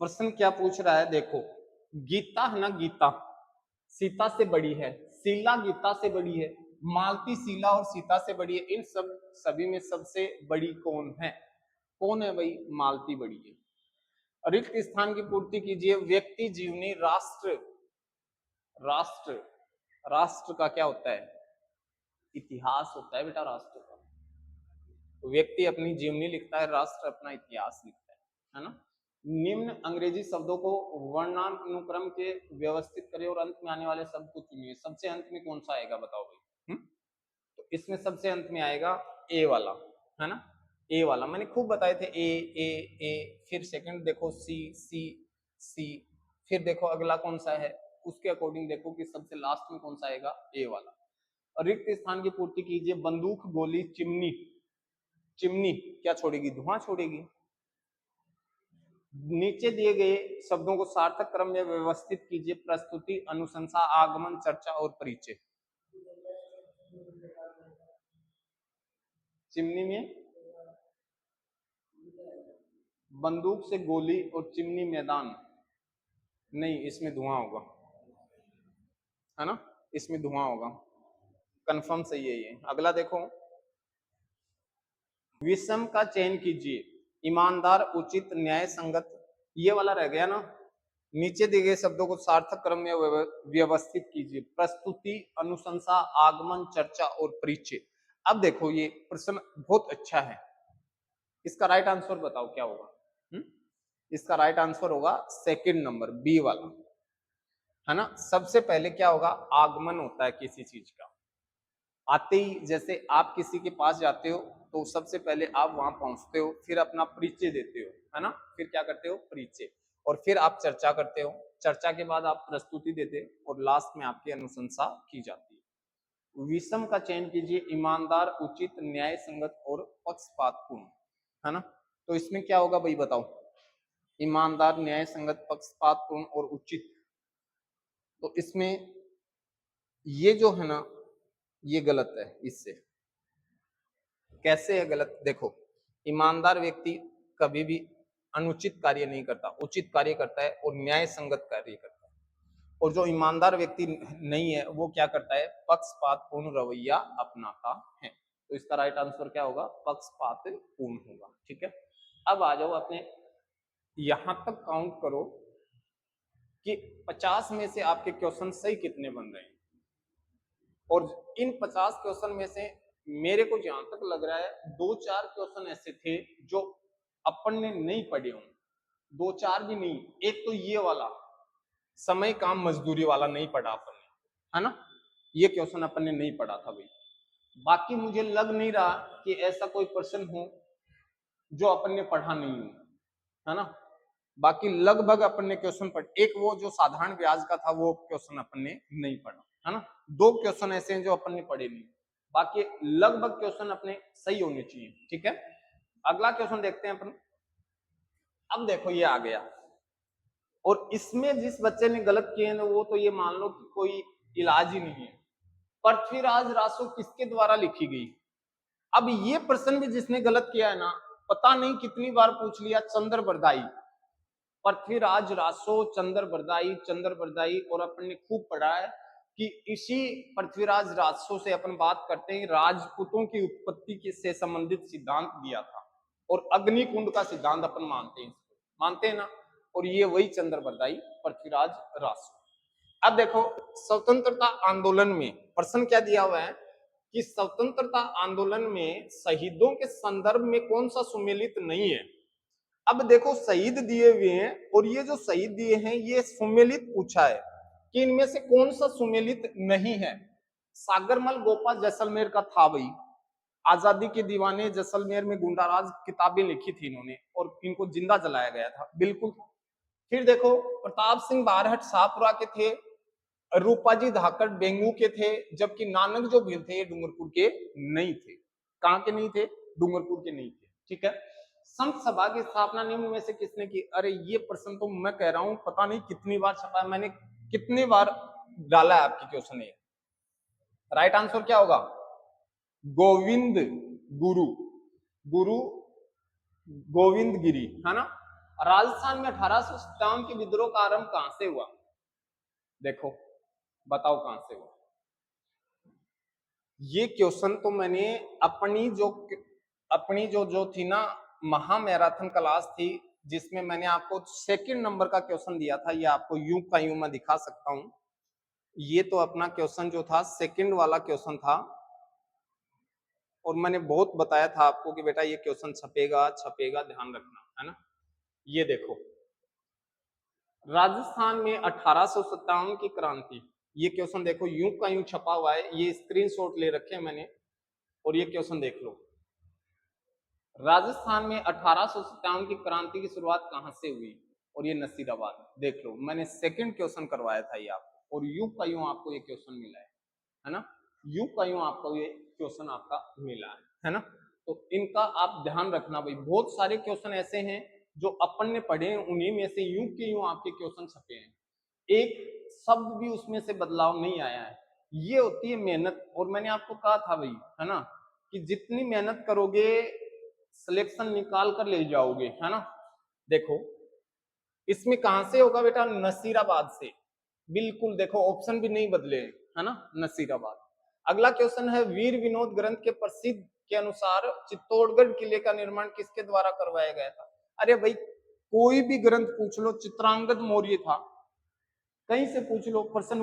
[SPEAKER 1] प्रश्न क्या पूछ रहा है, देखो, गीता है ना, गीता सीता से बड़ी है, शीला गीता से बड़ी है, मालती शीला और सीता से बड़ी है, इन सब सभी में सबसे बड़ी कौन है। कौन है भाई, मालती बड़ी है। रिक्त स्थान की पूर्ति कीजिए, व्यक्ति, जीवनी, राष्ट्र। राष्ट्र, राष्ट्र का क्या होता है, इतिहास होता है बेटा राष्ट्र का। तो व्यक्ति अपनी जीवनी लिखता है, राष्ट्र अपना इतिहास लिखता है ना। निम्न अंग्रेजी शब्दों को वर्णानुक्रम के व्यवस्थित करें और अंत में आने वाले शब्द को चुनिए। सबसे अंत में कौन सा आएगा बताओ भाई। तो इसमें सबसे अंत में आएगा ए वाला, है ना, ए वाला मैंने खूब बताए थे, ए ए ए। फिर सेकंड देखो सी सी सी, फिर देखो अगला कौन सा है, उसके अकॉर्डिंग देखो कि सबसे लास्ट में कौन सा आएगा, ए वाला। रिक्त स्थान की पूर्ति कीजिए, बंदूक, गोली, चिमनी। चिमनी क्या छोड़ेगी, धुआं छोड़ेगी। नीचे दिए गए शब्दों को सार्थक क्रम में व्यवस्थित कीजिए, प्रस्तुति, अनुशंसा, आगमन, चर्चा और परिचय। चिमनी में बंदूक से गोली और चिमनी मैदान, नहीं इसमें धुआं होगा, है ना, इसमें धुआं होगा, कंफर्म सही है ये। अगला देखो, विषम का चयन कीजिए, ईमानदार, उचित, न्याय संगत, ये वाला रह गया ना। नीचे दिए गए शब्दों को सार्थक क्रम में व्यवस्थित कीजिए, प्रस्तुति, अनुशंसा, आगमन, चर्चा और परिचय। अब देखो ये प्रश्न बहुत अच्छा है, इसका राइट आंसर बताओ क्या होगा। इसका राइट आंसर होगा सेकंड नंबर, बी वाला, है ना। सबसे पहले क्या होगा, आगमन होता है किसी चीज का। आते ही जैसे आप किसी के पास जाते हो तो सबसे पहले आप वहां पहुंचते हो, फिर अपना परिचय देते हो, है ना, फिर क्या करते हो, परिचय, और फिर आप चर्चा करते हो, चर्चा के बाद आप प्रस्तुति देते हो और लास्ट में आपकी अनुशंसा की जाती है। विषम का चयन कीजिए, ईमानदार, उचित, न्याय संगत और पक्षपातपूर्ण, है ना। तो इसमें क्या होगा भाई बताओ, ईमानदार, न्याय संगत, पक्षपातपूर्ण और उचित। तो इसमें ये जो है ना, ये गलत है। इससे कैसे है गलत, देखो, ईमानदार व्यक्ति कभी भी अनुचित कार्य नहीं करता, उचित कार्य करता है और न्याय संगत कार्य करता है। और जो ईमानदार व्यक्ति नहीं है वो क्या करता है, पक्षपातपूर्ण रवैया अपनाता है। तो इसका राइट आंसर क्या होगा, पक्षपात पूर्ण होगा। ठीक है, अब आ जाओ अपने यहां तक काउंट करो कि 50 में से आपके क्वेश्चन सही कितने बन रहे हैं, और इन 50 क्वेश्चन में से मेरे को जहां तक लग रहा है 2-4 क्वेश्चन ऐसे थे जो अपन ने नहीं पढ़े हों, 2-4 भी नहीं, एक तो ये वाला समय काम मजदूरी वाला नहीं पढ़ा अपन ने, है ना, ये क्वेश्चन अपन ने नहीं पढ़ा था भाई। बाकी मुझे लग नहीं रहा कि ऐसा कोई प्रश्न हो जो अपन ने पढ़ा नहीं हो, है ना, बाकी लगभग अपन ने क्वेश्चन पढ़, एक वो जो साधारण ब्याज का था वो क्वेश्चन अपन ने नहीं पढ़ा, है ना, 2 क्वेश्चन ऐसे हैं जो अपन ने पढ़े नहीं, बाकी लगभग क्वेश्चन अपने सही होने चाहिए। ठीक है, अगला क्वेश्चन देखते हैं अपन। अब देखो ये आ गया, और इसमें जिस बच्चे ने गलत किए हैं वो तो ये मान लो कि कोई इलाज ही नहीं है। पृथ्वीराज रासो किसके द्वारा लिखी गई? अब ये प्रश्न भी जिसने गलत किया है ना, पता नहीं कितनी बार पूछ लिया, चंद्र बरदाई, पृथ्वीराज रासो, चंद्र बरदाई, और अपन ने खूब पढ़ा है कि इसी पृथ्वीराज रासो से अपन बात करते हैं, राजपूतों की उत्पत्ति से संबंधित सिद्धांत दिया था, और अग्निकुंड का सिद्धांत अपन मानते हैं ना, और ये वही चंद्र बरदाई पृथ्वीराज रासो। अब देखो स्वतंत्रता आंदोलन में प्रश्न क्या दिया हुआ है कि स्वतंत्रता आंदोलन में शहीदों के संदर्भ में कौन सा सुमेलित नहीं है। अब देखो शहीद दिए हुए हैं, और ये जो शहीद दिए हैं ये सुमेलित पूछा है कि इनमें से कौन सा सुमेलित नहीं है। सागरमल गोपा जैसलमेर का था भाई, आजादी के दीवाने जैसलमेर में गुंडाराज किताबें लिखी थी इन्होंने, और इनको जिंदा जलाया गया था, बिल्कुल। फिर देखो प्रताप सिंह बारहट शाहपुरा के थे, रूपाजी धाकड़ बेंगू के थे, जबकि नानक जो भील थे ये डूंगरपुर के नहीं थे। कहां के नहीं थे? डूंगरपुर के नहीं थे। ठीक है, संत सभा की स्थापना निम्न में से किसने की? अरे ये प्रश्न तो मैं कह रहा हूं पता नहीं कितनी बार छपा है, मैंने कितनी बार डाला है आपके क्वेश्चन में। राइट आंसर क्या होगा? गोविंद गुरु, गुरु गोविंद गिरी, है ना। राजस्थान में 1857 के विद्रोह का आरंभ कहां से हुआ? देखो बताओ कहां से हुआ। ये क्वेश्चन तो मैंने अपनी जो थी ना महा मैराथन क्लास थी, जिसमें मैंने आपको सेकंड नंबर का क्वेश्चन दिया था, ये आपको यूं का यूं मैं दिखा सकता हूं। ये तो अपना क्वेश्चन जो था सेकंड वाला क्वेश्चन था, और मैंने बहुत बताया था आपको कि बेटा ये क्वेश्चन छपेगा, ध्यान रखना, है ना। ये देखो राजस्थान में 1857 की क्रांति, ये क्वेश्चन देखो यूं का यूं छपा हुआ है, ये स्क्रीनशॉट ले रखे हैं मैंने, और ये क्वेश्चन देख लो। राजस्थान में 1857 की क्रांति की शुरुआत कहां से हुई? और ये नसीराबाद, देख लो मैंने सेकंड क्वेश्चन करवाया था ये आपको, और यूं का यूं आपको ये क्वेश्चन मिला है ना, यूं का यूं आपको ये क्वेश्चन आपका मिला है ना। तो इनका आप ध्यान रखना भाई, बहुत सारे क्वेश्चन ऐसे हैं जो अपन ने पढ़े हैं, उन्हीं में से यूं के यूं आपके क्वेश्चन छपे हैं, एक शब्द भी उसमें से बदलाव नहीं आया है। ये होती है मेहनत, और मैंने आपको कहा था भाई, है ना, कि जितनी मेहनत करोगे सिलेक्शन निकाल कर ले जाओगे, है ना। देखो इसमें कहां से होगा बेटा? नसीराबाद से, बिल्कुल। देखो ऑप्शन भी नहीं बदले, है ना, नसीराबाद। अगला क्वेश्चन है वीर विनोद ग्रंथ के प्रसिद्ध के अनुसार चित्तौड़गढ़ किले का निर्माण किसके द्वारा करवाया गया था? अरे भाई कोई भी ग्रंथ पूछ लो, चित्रांगद मौर्य था, कहीं से पूछ लो, प्रश्न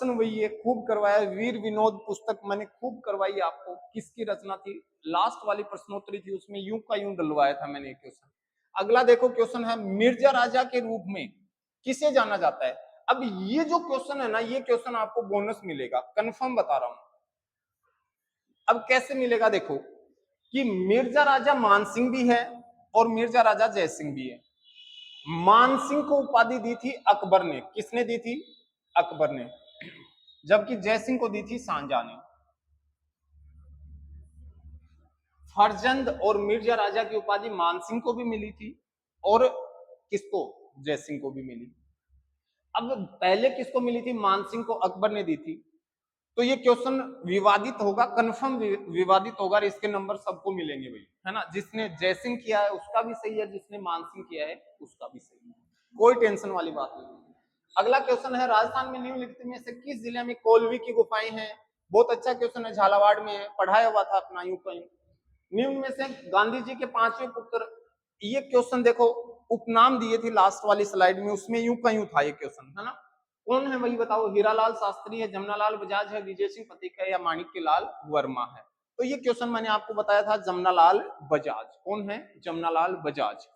[SPEAKER 1] वही है, खूब करवाया। वीर विनोद पुस्तक मैंने खूब करवाई आपको, किसकी रचना थी? लास्ट वाली प्रश्नोत्तरी थी, उसमें यूं का यूं डलवाया था मैंने क्वेश्चन। अगला देखो क्वेश्चन है मिर्जा राजा के रूप में किसे जाना जाता है? अब ये जो क्वेश्चन है ना, ये क्वेश्चन आपको बोनस मिलेगा, कंफर्म बता रहा हूं। अब कैसे मिलेगा? देखो कि मिर्जा राजा मानसिंह भी है और मिर्जा राजा जयसिंह भी है। मानसिंह को उपाधि दी थी अकबर ने, किसने दी थी? अकबर ने, जबकि जयसिंह को दी थी शाहजहां ने। फरजंद और मिर्जा राजा की उपाधि मानसिंह को भी मिली थी, और किसको? जयसिंह को भी मिली। अब पहले किसको मिली थी? मानसिंह को अकबर ने दी थी। तो ये क्वेश्चन विवादित होगा, कंफर्म विवादित होगा, और इसके नंबर सबको मिलेंगे भाई, है ना। जिसने जयसिंह किया है उसका भी सही है, जिसने मानसिंह किया है उसका भी सही है, कोई टेंशन वाली बात नहीं। अगला क्वेश्चन है राजस्थान में निम्नलिखित में से किस जिले में कोलवी की गुफाएं हैं? बहुत अच्छा क्वेश्चन है, झालावाड़ में है, पढ़ाया हुआ था अपना यूं कहीं। निम्न में से गांधी जी के पांचवें पुत्र, ये क्वेश्चन देखो उपनाम दिए थे लास्ट वाली स्लाइड में, उसमें यूं का यूं था ये क्वेश्चन, है ना। कौन है वही बताओ, हीरालाल शास्त्री है, जमनालाल बजाज है, विजय सिंह पथिक है, या माणिक्यलाल वर्मा है। तो ये क्वेश्चन मैंने आपको बताया था जमनालाल बजाज। कौन है? जमनालाल बजाज।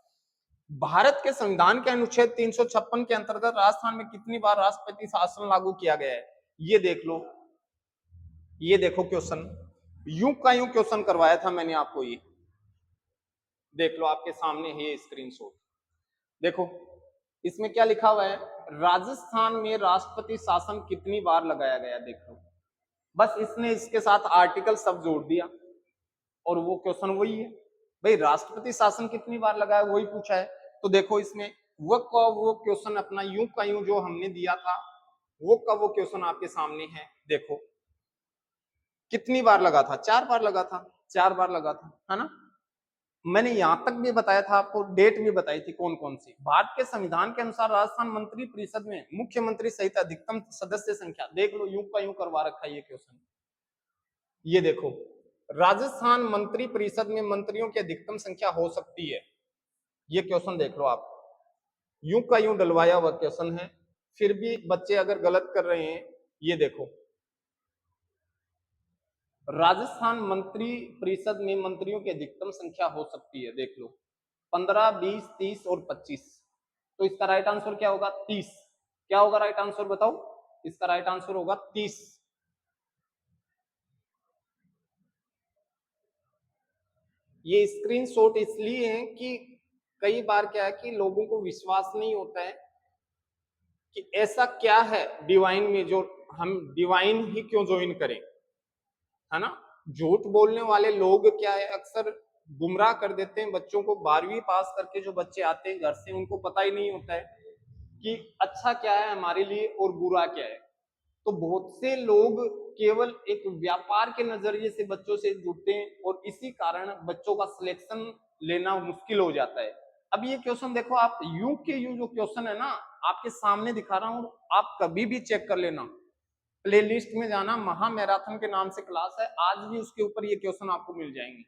[SPEAKER 1] भारत के संविधान के अनुच्छेद 356 के अंतर्गत राजस्थान में कितनी बार राष्ट्रपति शासन लागू किया गया है? ये देख लो, ये देखो क्वेश्चन, यूं का यूं क्वेश्चन करवाया था मैंने आपको, ये देख लो आपके सामने है ये स्क्रीनशॉट। देखो इसमें क्या लिखा हुआ है, राजस्थान में राष्ट्रपति शासन कितनी बार लगाया गया, देख लो। बस इसने इसके साथ आर्टिकल सब जोड़ दिया और वो क्वेश्चन वही है। भाई राष्ट्रपति शासन कितनी बार लगाया वही पूछा है। तो देखो इसमें वो क्वेश्चन अपना यूं का यूं जो हमने दिया था वो का वो क्वेश्चन आपके सामने है। देखो कितनी बार लगा था, 4 बार लगा था, 4 बार लगा था, है ना। मैंने यहां तक भी बताया था आपको, डेट भी बताई थी कौन कौन सी। भारत के संविधान के अनुसार राजस्थान मंत्री परिषद में मुख्यमंत्री सहित अधिकतम सदस्य संख्या, देख लो यूं का यूं करवा रखा है ये क्वेश्चन। ये देखो राजस्थान मंत्री परिषद में मंत्रियों की अधिकतम संख्या हो सकती है, ये क्वेश्चन देख लो आप, यूं का यूं डलवाया हुआ क्वेश्चन है। फिर भी बच्चे अगर गलत कर रहे हैं, ये देखो राजस्थान मंत्री परिषद में मंत्रियों की अधिकतम संख्या हो सकती है, देख लो 15, 20, 30 और 25। तो इसका राइट आंसर क्या होगा? 30। क्या होगा राइट आंसर बताओ? इसका राइट आंसर होगा 30। ये स्क्रीनशॉट इसलिए है कि कई बार क्या है कि लोगों को विश्वास नहीं होता है कि ऐसा क्या है डिवाइन में जो हम डिवाइन ही क्यों ज्वाइन करें, है ना। झूठ बोलने वाले लोग क्या है अक्सर गुमराह कर देते हैं बच्चों को। 12वीं पास करके जो बच्चे आते हैं घर से, उनको पता ही नहीं होता है कि अच्छा क्या है हमारे लिए और बुरा क्या है। तो बहुत से लोग केवल एक व्यापार के नजरिए से बच्चों से जुड़ते हैं और इसी कारण बच्चों का सिलेक्शन लेना मुश्किल हो जाता है। अब ये क्वेश्चन देखो आप, यू के यू जो क्वेश्चन है ना आपके सामने दिखा रहा हूं, आप कभी भी चेक कर लेना, प्लेलिस्ट में जाना, महा मैराथन के नाम से क्लास है, आज भी उसके ऊपर ये क्वेश्चन आपको मिल जाएंगे।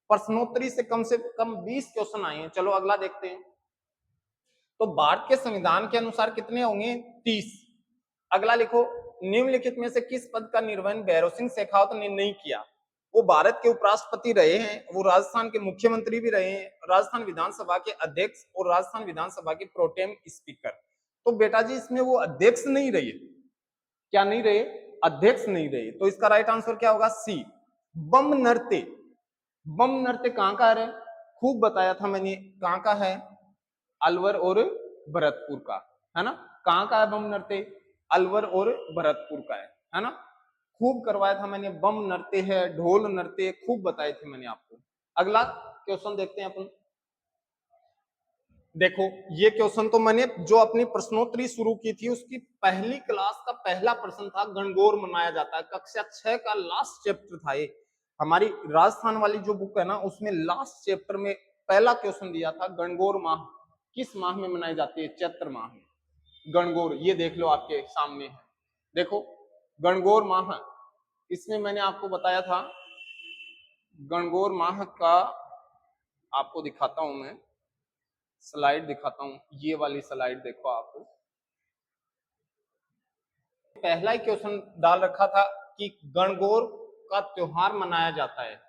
[SPEAKER 1] प्रश्नोत्तरी से कम 20 क्वेश्चन आए हैं। चलो अगला देखते हैं। तो भारत के संविधान के अनुसार कितने होंगे? 30। अगला लिखो, निम्नलिखित में से किस पद का निर्वहन भैरव सिंह शेखावत ने नहीं किया? वो भारत के उपराष्ट्रपति रहे हैं, वो राजस्थान के मुख्यमंत्री भी रहे हैं, राजस्थान विधानसभा के अध्यक्ष और राजस्थान विधानसभा के प्रोटेम स्पीकर। तो बेटा जी इसमें वो अध्यक्ष नहीं रहे, क्या नहीं रहे? अध्यक्ष नहीं रहे। तो इसका राइट आंसर क्या होगा? सी, बम नृत्य। बम नृत्य कहां का है? खूब बताया था मैंने, कहां का है? अलवर और भरतपुर का, है ना। कहां का है बम नृत्य? अलवर और भरतपुर का है ना। खूब करवाया था मैंने, बम नृत्य है, ढोल नृत्य, खूब बताए थे मैंने आपको। अगला क्वेश्चन देखते हैं अपन। देखो ये क्वेश्चन तो मैंने जो अपनी प्रश्नोत्तरी शुरू की थी उसकी पहली क्लास का पहला प्रश्न था, गणगौर मनाया जाता है, कक्षा 6 का लास्ट चैप्टर था ये। हमारी राजस्थान वाली जो बुक है ना उसमें लास्ट चैप्टर में पहला क्वेश्चन दिया था, गणगौर माह किस माह में मनाई जाती है? चैत्र माह में। गणगौर ये देख लो आपके सामने है, देखो गणगौर माह, इसमें मैंने आपको बताया था गणगौर माह का, आपको दिखाता हूं मैं स्लाइड दिखाता हूं, ये वाली स्लाइड देखो आप। पहला ही क्वेश्चन डाल रखा था कि गणगौर का त्योहार मनाया जाता है,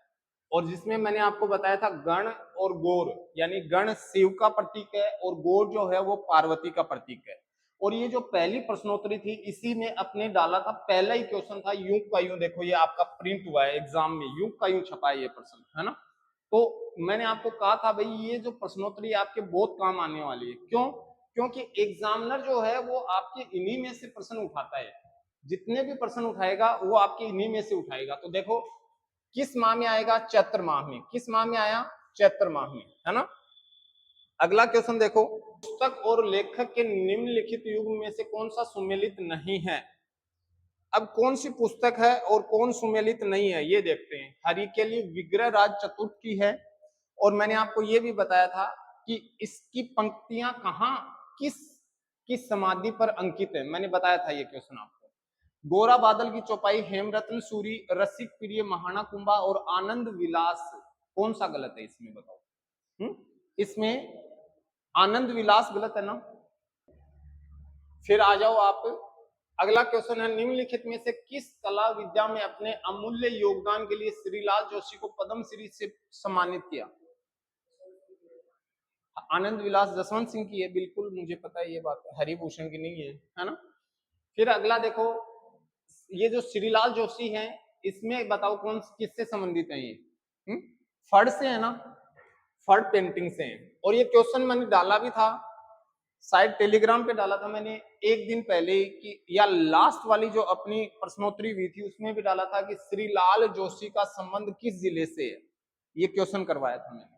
[SPEAKER 1] और जिसमें मैंने आपको बताया था गण और गौर, यानी गण शिव का प्रतीक है और गौर जो है वो पार्वती का प्रतीक है। और ये जो पहली प्रश्नोत्तरी थी इसी में अपने डाला था, पहला ही क्वेश्चन था यूं का यूं, देखो ये आपका प्रिंट हुआ है एग्जाम में, यूं का यूं छपा है ये प्रश्न, है ना। तो मैंने आपको कहा था भाई ये जो प्रश्नोत्तरी आपके बहुत काम आने वाली है। क्यों? क्योंकि एग्जामिनर जो है वो आपके इन्हीं में से प्रश्न उठाता है, जितने भी प्रश्न उठाएगा वो आपके इन्हीं में से उठाएगा। तो देखो किस माह में आएगा? चैत्र माह में। किस माह में आया? चैत्र माह में, है ना। अगला क्वेश्चन देखो, पुस्तक और लेखक के निम्नलिखित युग में से कौन सा सुमेलित नहीं है? अब कौन सी पुस्तक है और कौन सुमेलित नहीं है ये देखते हैं। हरिकेली विग्रह राज चतुर्थ की है, और मैंने आपको ये भी बताया था कि इसकी पंक्तियां कहां किस किस समाधि पर अंकित है, मैंने बताया था ये क्वेश्चन आपको। गोरा बादल की चौपाई, हेमरत्न सूरी, रसिक प्रिय, महाना कुंभा और आनंद विलास, कौन सा गलत है इसमें बताओ? इसमें आनंद विलास गलत है ना। फिर आ जाओ आप, अगला क्वेश्चन है, निम्नलिखित में से किस कला विद्या में अपने अमूल्य योगदान के लिए श्रीलाल जोशी को पद्म श्री से सम्मानित किया? आनंद विलास जसवंत सिंह की है, बिल्कुल मुझे पता है ये बात, हरिभूषण की नहीं है ना। फिर अगला देखो, ये जो श्रीलाल जोशी हैं, इसमें बताओ कौन किससे संबंधित है ये? फड़ से है ना, फड़ पेंटिंग से है। और ये क्वेश्चन मैंने डाला भी था, शायद टेलीग्राम पे डाला था मैंने एक दिन पहले कि, या लास्ट वाली जो अपनी प्रश्नोत्तरी हुई थी उसमें भी डाला था कि श्रीलाल जोशी का संबंध किस जिले से है, ये क्वेश्चन करवाया था मैंने।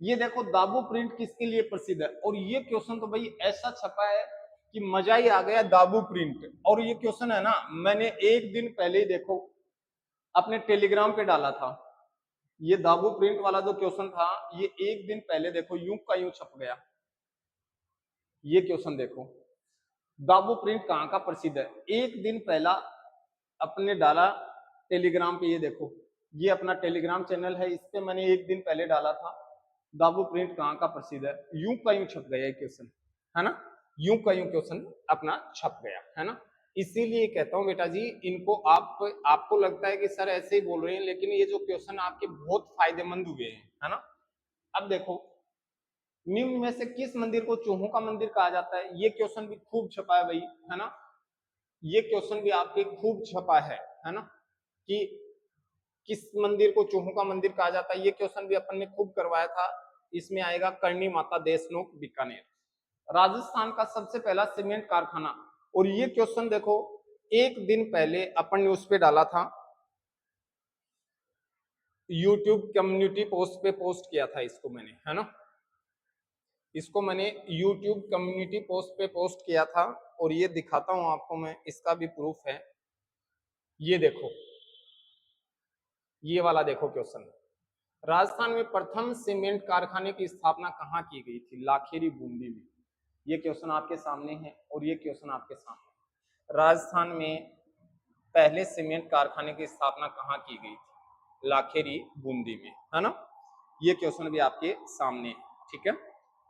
[SPEAKER 1] ये देखो, दाबू प्रिंट किसके लिए प्रसिद्ध है, और ये क्वेश्चन तो भाई ऐसा छपा है कि मजा ही आ गया, दाबू प्रिंट। और ये क्वेश्चन है ना, मैंने एक दिन पहले ही देखो अपने टेलीग्राम पे डाला था, ये दाबू प्रिंट वाला जो क्वेश्चन था, ये एक दिन पहले देखो यूं का यूं छप गया। ये क्वेश्चन देखो, दाबू प्रिंट कहाँ का प्रसिद्ध है, एक दिन पहला अपने डाला टेलीग्राम पे। ये देखो, ये अपना टेलीग्राम चैनल है, इस पे मैंने एक दिन पहले डाला था, दाबू प्रिंट कहाँ का प्रसिद्ध है, यूं का यूं छप गया क्वेश्चन, है ना, यूं का यूं क्वेश्चन अपना छप गया, है ना। इसीलिए कहता हूं बेटा जी, इनको आपको लगता है कि सर ऐसे ही बोल रहे हैं, लेकिन ये जो क्वेश्चन आपके बहुत फायदेमंद हुए हैं, है ना। अब देखो, निम्न में से किस मंदिर को चूहों का मंदिर कहा जाता है, ये क्वेश्चन भी खूब छपा है भाई, है ना। ये क्वेश्चन भी आपके खूब छपा है ना, कि किस मंदिर को चूहों का मंदिर कहा जाता है, ये क्वेश्चन भी अपन ने खूब करवाया था। इसमें आएगा करणी माता देशनोक बीकानेर। राजस्थान का सबसे पहला सीमेंट कारखाना, और ये क्वेश्चन देखो एक दिन पहले अपन ने उस पे डाला था, यूट्यूब कम्युनिटी पोस्ट पे पोस्ट किया था इसको मैंने, है ना, इसको मैंने यूट्यूब कम्युनिटी पोस्ट पे पोस्ट किया था। और ये दिखाता हूं आपको मैं, इसका भी प्रूफ है, ये देखो, ये वाला देखो क्वेश्चन, राजस्थान में प्रथम सीमेंट कारखाने की स्थापना कहाँ की गई थी, लाखेरी बूंदी में। ये क्वेश्चन आपके सामने है, और ये क्वेश्चन आपके सामने है, राजस्थान में पहले सीमेंट कारखाने की स्थापना कहाँ की गई थी, लाखेरी बूंदी में, है ना। ये क्वेश्चन भी आपके सामने है, ठीक है।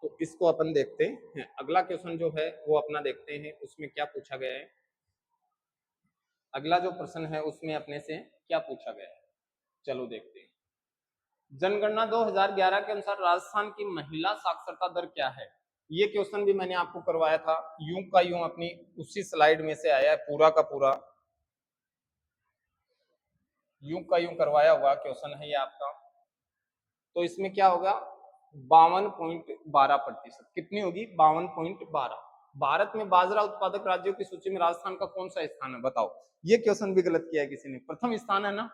[SPEAKER 1] तो इसको अपन देखते हैं, अगला क्वेश्चन जो है वो अपना देखते हैं, उसमें क्या पूछा गया है। अगला जो प्रश्न है उसमें अपने से क्या पूछा गया है, चलो देखते हैं। जनगणना 2011 के अनुसार राजस्थान की महिला साक्षरता दर क्या है, ये क्वेश्चन भी मैंने आपको करवाया था, यूं का यूं अपनी उसी स्लाइड में से आया है, पूरा का पूरा यूं का यूं करवाया हुआ क्वेश्चन है ये आपका। तो इसमें क्या होगा, 52.12%, कितनी होगी, 52.12। भारत में बाजरा उत्पादक राज्यों की सूची में राजस्थान का कौन सा स्थान है, बताओ। ये क्वेश्चन भी गलत किया है किसी ने, प्रथम स्थान है ना,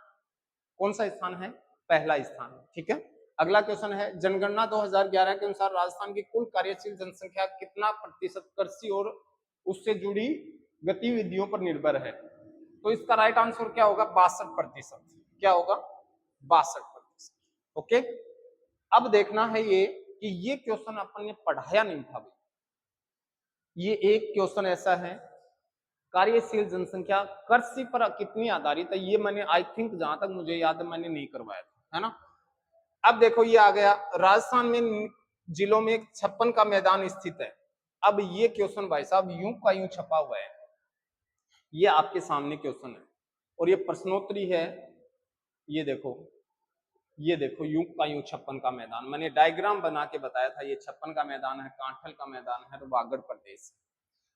[SPEAKER 1] कौन सा स्थान है, पहला स्थान है, ठीक है। अगला क्वेश्चन है, जनगणना 2011 के अनुसार राजस्थान की कुल कार्यशील जनसंख्या कितना प्रतिशत कृषि और उससे जुड़ी गतिविधियों पर निर्भर है, तो इसका राइट आंसर क्या होगा, 62%। क्या होगा, 62%। ओके। अब देखना है ये कि ये क्वेश्चन अपन ने पढ़ाया नहीं था भाई, ये एक क्वेश्चन ऐसा है, कार्यशील जनसंख्या कृषि पर कितनी आधारित है, ये मैंने आई थिंक जहां तक मुझे याद है मैंने नहीं करवाया था, है ना। अब देखो ये आ गया, राजस्थान में जिलों में 56 का मैदान स्थित है। अब ये क्वेश्चन भाई साहब यूं का यूं छपा हुआ है, ये आपके सामने क्वेश्चन है, और ये प्रश्नोत्तरी है। ये देखो, ये देखो, यूं का यूं 56 का मैदान, मैंने डायग्राम बना के बताया था, ये 56 का मैदान है, कांठल का मैदान है, वागड़ प्रदेश।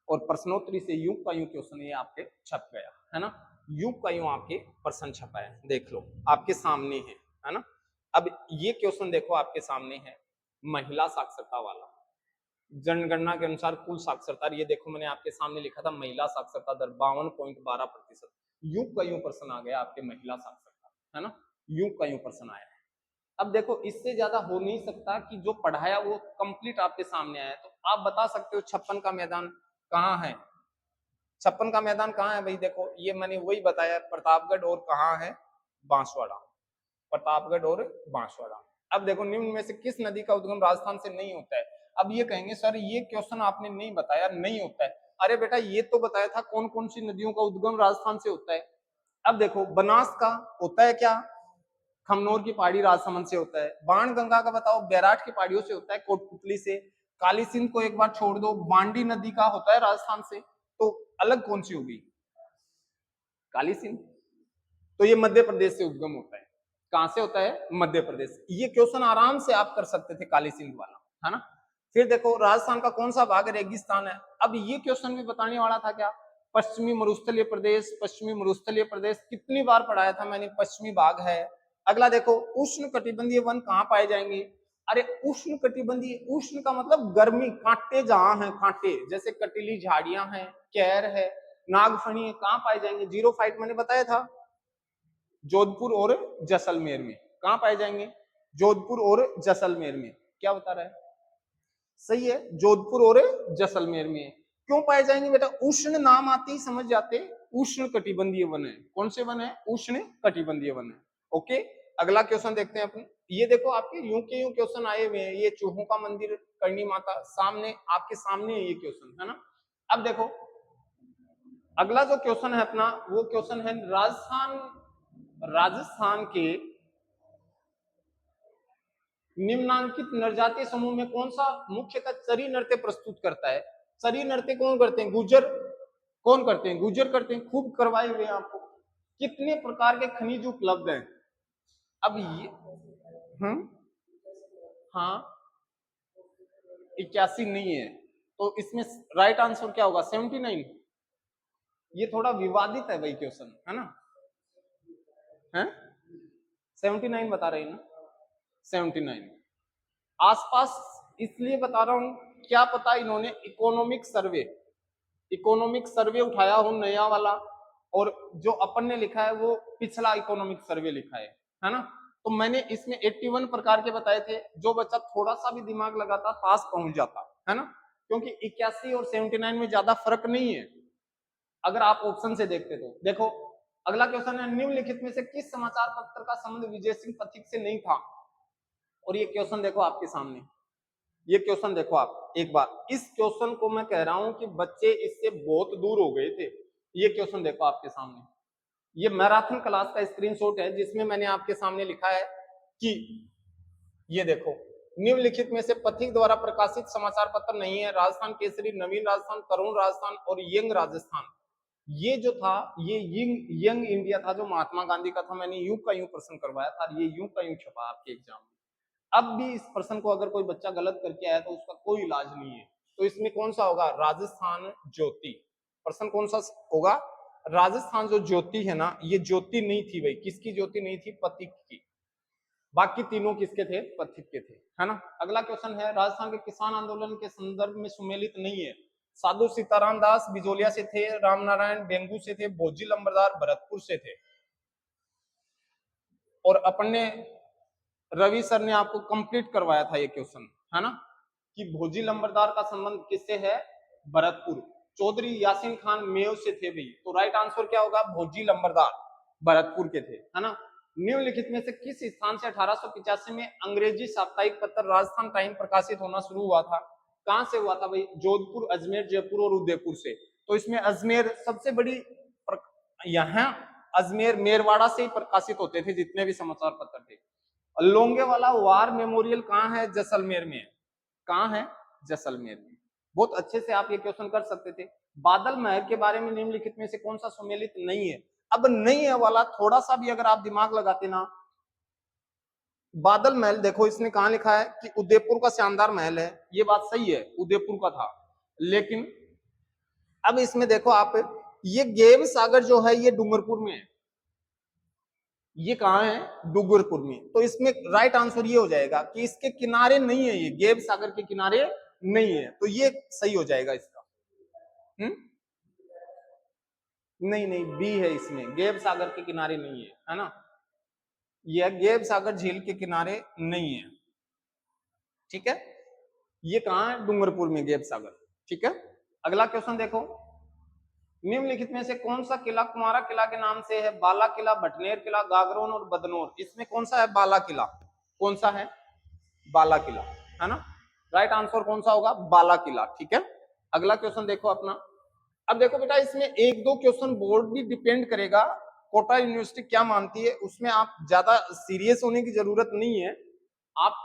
[SPEAKER 1] और प्रश्नोत्तरी से यूं का यूं क्वेश्चन ये आपके छप गया, है ना, यूं का यूं आपके प्रश्न छपा है, देख लो आपके सामने है ना। अब ये क्वेश्चन देखो आपके सामने है, महिला साक्षरता वाला, जनगणना के अनुसार कुल साक्षरता, ये देखो मैंने आपके सामने लिखा था महिला साक्षरता दर 52.12%, यूं का यूं प्रश्न आ गया आपके महिला साक्षरता, है ना, यूं का यूं प्रश्न आया है। अब देखो इससे ज्यादा हो नहीं सकता कि जो पढ़ाया वो कंप्लीट आपके सामने आया, तो आप बता सकते हो 56 का मैदान कहाँ है, 56 का मैदान कहाँ है भाई, देखो ये मैंने वही बताया, प्रतापगढ़ और कहाँ है, बांसवाड़ा, प्रतापगढ़ और बांसवाड़ा। अब देखो, निम्न में से किस नदी का उद्गम राजस्थान से नहीं होता है, अब ये कहेंगे सर ये क्वेश्चन आपने नहीं बताया, नहीं होता है, अरे बेटा ये तो बताया था कौन कौन सी नदियों का उद्गम राजस्थान से होता है। अब देखो बनास का होता है क्या, खमनोर की पहाड़ी राजसमंद से होता है। बाण गंगा का बताओ, बैराट की पहाड़ियों से होता है, कोटपुतली से। काली सिंध को एक बार छोड़ दो, बांडी नदी का होता है राजस्थान से। तो अलग कौन सी होगी, काली सिंध। तो ये मध्य प्रदेश से उद्गम होता है। कहां से होता है, मध्य प्रदेश। ये क्वेश्चन आराम से आप कर सकते थे काली सिंध वाला, है ना। फिर देखो राजस्थान का कौन सा भाग रेगिस्तान है। अब ये क्वेश्चन भी बताने वाला था क्या, पश्चिमी मरुस्थलीय प्रदेश, पश्चिमी मरुस्थलीय प्रदेश कितनी बार पढ़ाया था मैंने, पश्चिमी भाग है। अगला देखो उष्ण कटिबंधीय वन कहाँ पाए जाएंगे। अरे उष्ण कटिबंधीय, उष्ण का मतलब गर्मी, कांटे जहां हैं, कांटे जैसे कटीली झाड़ियां हैं, कैर है, नागफनी है, कहाँ पाए जाएंगे, जीरो फाइट मैंने बताया था, जोधपुर और जैसलमेर में। कहां पाए जाएंगे, जोधपुर और जैसलमेर में। क्या बता रहा है, सही है, जोधपुर और जैसलमेर में। क्यों पाए जाएंगे बेटा, उष्ण नाम आते ही समझ जाते, उष्ण कटिबंधीय वन है। कौन से वन है, उष्ण कटिबंधीय वन है। ओके, अगला क्वेश्चन देखते हैं अपन। ये देखो आपके यूं के यूं क्वेश्चन आए हुए हैं। ये चूहों का मंदिर, करणी माता सामने आपके सामने है ये क्वेश्चन, है ना। अब देखो अगला जो क्वेश्चन है अपना, वो क्वेश्चन है राजस्थान के निम्नांकित नरजातीय समूह में कौन सा मुख्यतः चरी नृत्य प्रस्तुत करता है। चरी नृत्य कौन करते हैं, गुर्जर। कौन करते हैं, गुर्जर करते हैं। खूब करवाए हुए आपको। कितने प्रकार के खनिज उपलब्ध हैं। अब ये हाँ 81 नहीं है, तो इसमें राइट आंसर क्या होगा, 79। ये थोड़ा विवादित है भाई क्वेश्चन, है ना, है 79 बता रहे हैं ना, 79 आसपास। इसलिए बता रहा हूं, क्या पता इन्होंने इकोनॉमिक सर्वे उठाया हो नया वाला, और जो अपन ने लिखा है वो पिछला इकोनॉमिक सर्वे लिखा है ना। तो मैंने इसमें 81 प्रकार के बताए थे। जो बच्चा थोड़ा सा भी दिमाग लगाता पास पहुंच जाता, है ना, क्योंकि 81 और 79 में ज्यादा फर्क नहीं है अगर आप ऑप्शन से देखते तो। देखो अगला क्वेश्चन है, निम्नलिखित में से किस समाचार पत्र का संबंध विजय सिंह पथिक से नहीं था। और ये क्वेश्चन देखो आपके सामने, ये क्वेश्चन देखो आप एक बार। इस क्वेश्चन को मैं कह रहा हूं कि बच्चे इससे बहुत दूर हो गए थे। ये क्वेश्चन देखो आपके सामने, ये मैराथन क्लास का स्क्रीनशॉट है जिसमें मैंने आपके सामने लिखा है कि ये देखो, निम्नलिखित में से पथिक द्वारा प्रकाशित समाचार पत्र नहीं है। राजस्थान केसरी, नवीन राजस्थान, तरुण राजस्थान और यंग राजस्थान। ये जो था ये यंग इंडिया था जो महात्मा गांधी का था। मैंने यूं का यूं प्रश्न करवाया था, ये यूं का यूं छपा आपके एग्जाम में। अब भी इस प्रश्न को अगर कोई बच्चा गलत करके आया तो उसका कोई इलाज नहीं है। तो इसमें कौन सा होगा, राजस्थान ज्योति। प्रश्न कौन सा होगा, राजस्थान जो ज्योति है ना, ये ज्योति नहीं थी भाई। किसकी ज्योति नहीं थी, पथिक की। बाकी तीनों किसके थे, पथिक के थे, है ना। अगला क्वेश्चन है, राजस्थान के किसान आंदोलन के संदर्भ में सुमेलित नहीं है। साधु सीताराम दास बिजोलिया से थे, रामनारायण डेंगू से थे, भोजी लंबरदार भरतपुर से थे। और अपन ने रवि सर ने आपको कंप्लीट करवाया था ये क्वेश्चन, है ना, कि भोजी लंबरदार का संबंध किससे है, भरतपुर। चौधरी यासीन खान मेव से थे भी। तो राइट आंसर क्या होगा, भोजी लंबरदार भरतपुर के थे, है ना। निम्नलिखित में से किस स्थान से 1885 में अंग्रेजी साप्ताहिक पत्र राजस्थान टाइम प्रकाशित होना शुरू हुआ था। कहां से हुआ था भाई, जोधपुर, अजमेर, जयपुर और उदयपुर से। तो इसमें अजमेर सबसे बड़ी, यहाँ अजमेर मेरवाड़ा से ही प्रकाशित होते थे जितने भी समाचार पत्र थे। लोंगे वाला वार मेमोरियल कहाँ है, जैसलमेर में। कहाँ है, जैसलमेर में। बहुत अच्छे से आप ये क्वेश्चन कर सकते थे। बादल महल के बारे में निम्नलिखित में से कौन सा सुमेलित नहीं है। अब नहीं है वाला थोड़ा सा भी अगर आप दिमाग लगाते ना, बादल महल देखो इसने कहा लिखा है कि उदयपुर का शानदार महल है। ये बात सही है, उदयपुर का था। लेकिन अब इसमें देखो आप, ये गेम सागर जो है ये डूंगरपुर में है। ये कहाँ है, डूंगरपुर में। तो इसमें राइट आंसर ये हो जाएगा कि इसके किनारे नहीं है, ये गेब सागर के किनारे नहीं है। तो ये सही हो जाएगा इसका। नहीं नहीं, बी है इसमें, गेब सागर के किनारे नहीं है ना। यह गेब सागर झील के किनारे नहीं है, ठीक है। ये कहाँ है, डूंगरपुर में गेब सागर, ठीक है। अगला क्वेश्चन देखो, निम्नलिखित में से कौन सा किला कुमारा किला के नाम से है। बाला किला, भटनेर किला, गागरोन और बदनोर। इसमें कौन सा है, बाला किला। कौन सा है, बाला किला, है ना। राइट आंसर कौन सा होगा, बाला किला, ठीक है। अगला क्वेश्चन देखो अपना, अब देखो बेटा, इसमें एक दो क्वेश्चन बोर्ड भी डिपेंड करेगा कोटा यूनिवर्सिटी क्या मानती है, उसमें आप ज्यादा सीरियस होने की जरूरत नहीं है, आप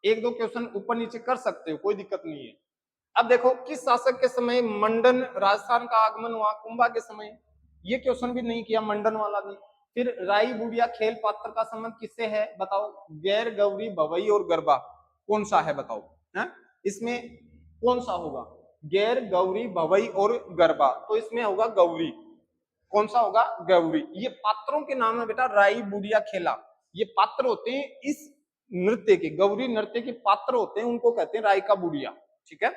[SPEAKER 1] एक दो क्वेश्चन ऊपर नीचे कर सकते हो, कोई दिक्कत नहीं है। अब देखो, किस शासक के समय मंडन राजस्थान का आगमन हुआ? कुंभा के समय। ये क्वेश्चन भी नहीं किया, मंडन वाला भी। फिर राई बुढ़िया खेल पात्र का संबंध किससे है? बताओ। गैर गौरी भवई और गरबा कौन सा है? बताओ है इसमें कौन सा होगा? गैर गौरी भवई और गरबा, तो इसमें होगा गौरी। कौन सा होगा? गौरी। ये पात्रों के नाम है बेटा, राई बुढ़िया खेला, ये पात्र होते हैं इस नृत्य के, गौरी नृत्य के पात्र होते हैं, उनको कहते हैं राई का बुढ़िया। ठीक है।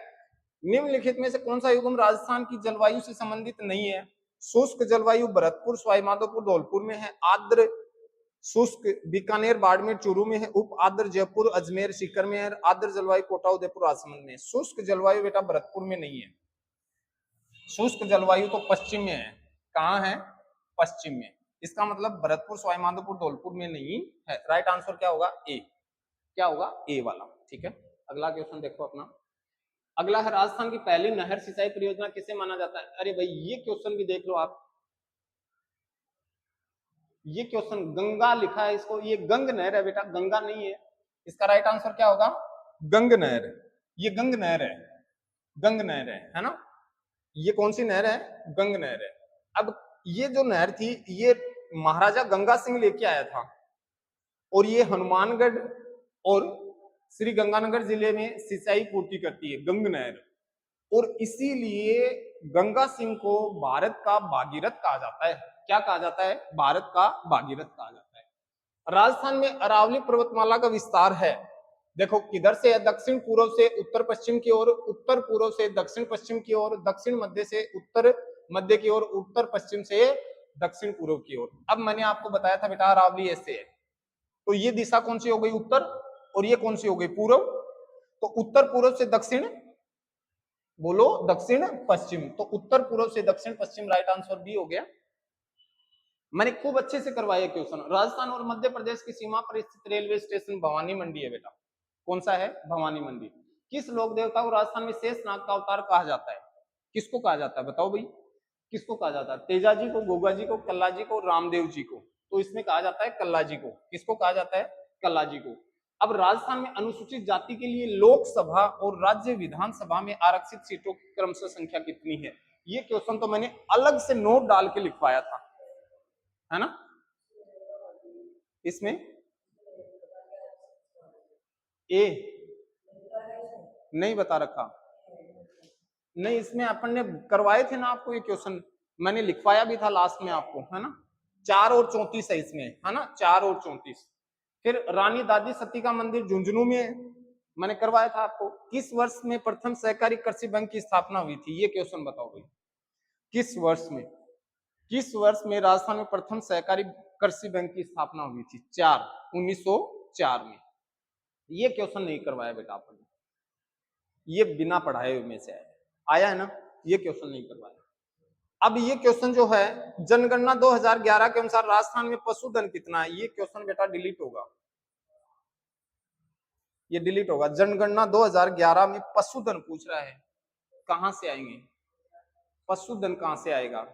[SPEAKER 1] निम्नलिखित में से कौन सा युग्म राजस्थान की जलवायु से संबंधित नहीं है? शुष्क जलवायु भरतपुर सवाईमाधोपुर धौलपुर में है, आर्द्र शुष्क बीकानेर बाड़मेर चूरू में है, उप आर्द्र जयपुर अजमेर सीकर में है, आर्द्र जलवायु कोटा उदयपुर राजसमंद में है। शुष्क जलवायु बेटा भरतपुर में नहीं है, शुष्क जलवायु तो पश्चिम में है। कहाँ है? पश्चिम में। इसका मतलब भरतपुर सवाईमाधोपुर धौलपुर में नहीं है। राइट आंसर क्या होगा? ए। क्या होगा? ए वाला। ठीक है। अगला क्वेश्चन देखो अपना। अगला है, राजस्थान की पहली नहर सिंचाई परियोजना किसे माना जाता है? अरे भाई, ये क्वेश्चन भी देख लो आप। ये क्वेश्चन गंगा लिखा है इसको, ये गंग नहर है बेटा, गंगा नहीं है। इसका राइट आंसर क्या होगा? गंग नहर। ये गंग नहर है, गंग नहर है ना। ये कौन सी नहर है? गंग नहर है। अब ये जो नहर थी, ये महाराजा गंगा सिंह लेके आया था, और ये हनुमानगढ़ और श्री गंगानगर जिले में सिंचाई पूर्ति करती है, गंग नहर। और इसीलिए गंगा सिंह को भारत का भागीरथ कहा जाता है। क्या कहा जाता है? भारत का भागीरथ कहा जाता है। राजस्थान में अरावली पर्वतमाला का विस्तार है, देखो किधर से है? दक्षिण पूर्व से उत्तर पश्चिम की ओर, उत्तर पूर्व से दक्षिण पश्चिम की ओर, दक्षिण मध्य से उत्तर मध्य की ओर, उत्तर पश्चिम से दक्षिण पूर्व की ओर। अब मैंने आपको बताया था बेटा, अरावली ऐसे है, तो ये दिशा कौन सी हो गई? उत्तर। और ये कौन सी हो गई? पूर्व। तो उत्तर पूर्व से दक्षिण, बोलो दक्षिण पश्चिम, तो उत्तर पूर्व से दक्षिण पश्चिम राइट आंसर बी हो गया। मैंने खूब अच्छे से करवाया क्वेश्चन। राजस्थान और मध्य प्रदेश की सीमा पर स्थित रेलवे स्टेशन भवानी मंडी है बेटा। कौन सा है? भवानी मंडी। किस लोक देवता को राजस्थान में शेषनाग का अवतार कहा जाता है? किसको कहा जाता है? बताओ भाई, किसको कहा जाता है? तेजा जी को, गोगा जी को, कल्ला जी को, रामदेव जी को? तो इसमें कहा जाता है कल्ला जी को। किसको कहा जाता है? कल्ला जी को। अब राजस्थान में अनुसूचित जाति के लिए लोकसभा और राज्य विधानसभा में आरक्षित सीटों की क्रमशः संख्या कितनी है? ये क्वेश्चन तो मैंने अलग से नोट डाल के लिखवाया था, है ना। इसमें ए नहीं बता रखा, नहीं इसमें अपन ने करवाए थे ना आपको ये क्वेश्चन, मैंने लिखवाया भी था लास्ट में आपको, है ना। 4 और 34 है इसमें, है ना, 4 और 34। फिर रानी दादी सती का मंदिर झुंझुनू में है, मैंने करवाया था आपको। किस वर्ष में प्रथम सहकारी कृषि बैंक की स्थापना हुई थी? ये क्वेश्चन बताओ भाई, किस वर्ष में, किस वर्ष में राजस्थान में प्रथम सहकारी कृषि बैंक की स्थापना हुई थी? 1904 में। ये क्वेश्चन नहीं करवाया बेटा आपने, ये बिना पढ़ाए में से आया है ना, ये क्वेश्चन नहीं करवाया। अब ये क्वेश्चन जो है, जनगणना 2011 के अनुसार राजस्थान में पशुधन कितना है? ये क्वेश्चन बेटा डिलीट होगा, ये डिलीट होगा। जनगणना 2011 में पशुधन पूछ रहा है, कहां से आएंगे पशुधन? कहां से आएगा?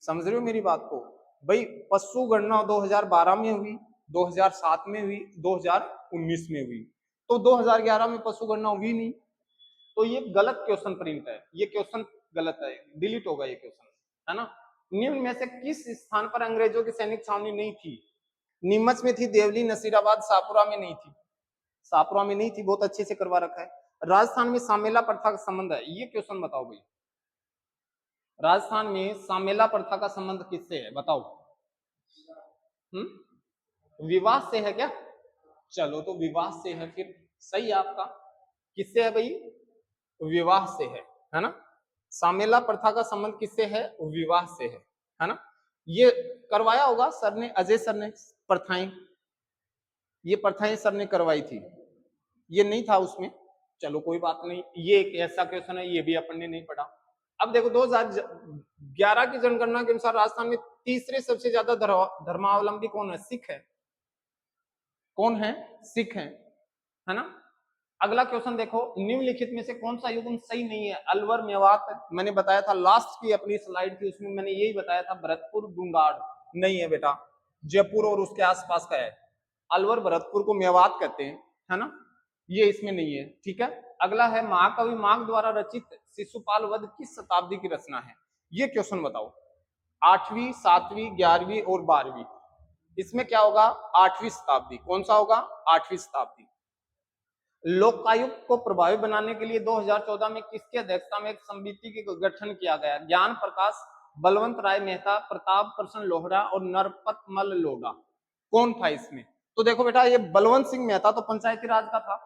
[SPEAKER 1] समझ रहे हो मेरी बात को भाई? पशु गणना 2012 में हुई, 2007 में हुई, 2019 में हुई, तो 2011 में पशु गणना हुई नहीं, तो ये गलत क्वेश्चन प्रिंट है, ये क्वेश्चन गलत है, डिलीट होगा ये क्वेश्चन, है ना। निम्न में से किस स्थान पर अंग्रेजों की सैनिक छावनी नहीं थी? नीमच में थी, देवली, नसीराबाद, शाहपुरा में नहीं थी। शाहपुरा में नहीं थी, बहुत अच्छे से करवा रखा है। राजस्थान में सामेला प्रथा का संबंध है, ये क्वेश्चन बताओ भाई। राजस्थान में सामेला प्रथा का संबंध किससे है? बताओ। विवाह से है क्या? चलो तो विवाह से है, फिर सही है आपका। किससे है भाई? विवाह से है ना। सामेला प्रथा का संबंध किससे है? विवाह से है ना। ये करवाया होगा सर ने, अजय सर ने, प्रथाएं, ये प्रथाएं सर ने करवाई थी, ये नहीं था उसमें। चलो कोई बात नहीं, ये एक ऐसा क्वेश्चन है, ये भी अपन ने नहीं पढ़ा। अब देखो 2011 की जनगणना के अनुसार राजस्थान में तीसरे सबसे ज्यादा धर्मावलंबी कौन है? सिख है। कौन है? सिख है ना। अगला क्वेश्चन देखो, निम्नलिखित में से कौन सा युग्म सही नहीं है? अलवर मेवात, मैंने बताया था लास्ट की अपनी स्लाइड थी उसमें मैंने यही बताया था, भरतपुर गुंगाड़ नहीं है बेटा, जयपुर और उसके आसपास का है। अलवर भरतपुर को मेवात कहते हैं, है ना, ये इसमें नहीं है, ठीक है। अगला है, महाकवि माघ द्वारा रचित शिशुपाल वध किस शताब्दी की रचना है? ये क्वेश्चन बताओ, 8वीं, 7वीं, 11वीं और 12वीं, इसमें क्या होगा? 8वीं शताब्दी। कौन सा होगा? 8वीं शताब्दी। लोकायुक्त को प्रभावी बनाने के लिए 2014 में किसकी अध्यक्षता में एक समिति का गठन किया गया? ज्ञान प्रकाश, बलवंत राय मेहता, प्रताप कृष्ण लोहरा और नरपतमल लोढ़ा। कौन था इसमें? तो देखो बेटा, ये बलवंत सिंह मेहता तो पंचायती राज का था,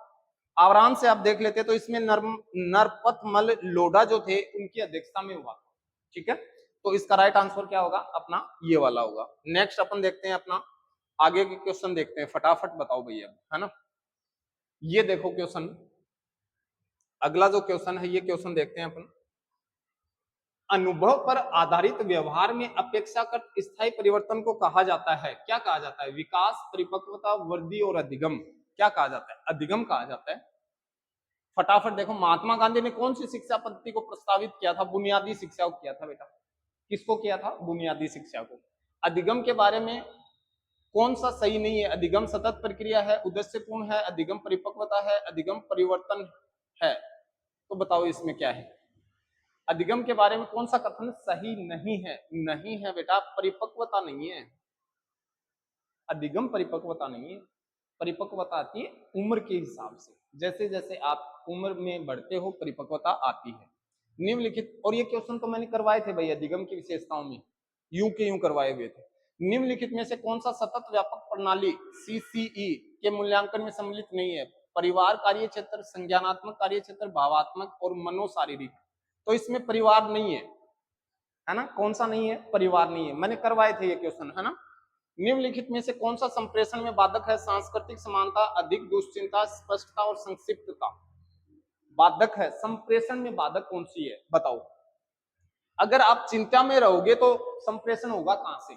[SPEAKER 1] आराम से आप देख लेते, तो इसमें नरपतमल लोढ़ा जो थे उनकी अध्यक्षता में हुआ, ठीक है। तो इसका राइट आंसर क्या होगा? अपना ये वाला होगा। नेक्स्ट अपन देखते हैं, अपना आगे के क्वेश्चन देखते हैं, फटाफट बताओ भैया, है ना। ये देखो क्वेश्चन, अगला जो क्वेश्चन है ये क्वेश्चन देखते हैं अपन। अनुभव पर आधारित व्यवहार में अपेक्षाकृत स्थायी परिवर्तन को कहा जाता है, क्या कहा जाता है? विकास, परिपक्वता, वृद्धि और अधिगम। क्या कहा जाता है? अधिगम कहा जाता है। फटाफट देखो, महात्मा गांधी ने कौन सी शिक्षा पद्धति को प्रस्तावित किया था? बुनियादी शिक्षा को किया था बेटा। किसको किया था? बुनियादी शिक्षा को। अधिगम के बारे में कौन सा सही नहीं है? अधिगम सतत प्रक्रिया है, उद्देश्यपूर्ण है, अधिगम परिपक्वता है, अधिगम परिवर्तन है। तो बताओ इसमें क्या है? अधिगम के बारे में कौन सा कथन सही नहीं है? नहीं है बेटा, परिपक्वता नहीं है। अधिगम परिपक्वता नहीं है, परिपक्वता आती है उम्र के हिसाब से, जैसे जैसे आप उम्र में बढ़ते हो परिपक्वता आती है। निम्नलिखित, और ये क्वेश्चन तो मैंने करवाए थे भाई अधिगम की विशेषताओं में, यूं के यूं करवाए हुए थे। निम्नलिखित में से कौन सा सतत व्यापक प्रणाली सीसीई के मूल्यांकन में सम्मिलित नहीं है? परिवार कार्य क्षेत्र, संज्ञानात्मक कार्य क्षेत्र, भावात्मक और मनोशारीरिक। तो इसमें परिवार नहीं है ना, कौन सा नहीं है? परिवार नहीं है, मैंने करवाए थे ये क्वेश्चन, है ना। निम्नलिखित में से कौन सा संप्रेषण में बाधक है? सांस्कृतिक समानता, अधिक दुश्चिंता, स्पष्टता और संक्षिप्तता। बाधक है, संप्रेषण में बाधक कौन सी है बताओ? अगर आप चिंता में रहोगे तो संप्रेषण होगा कहां से?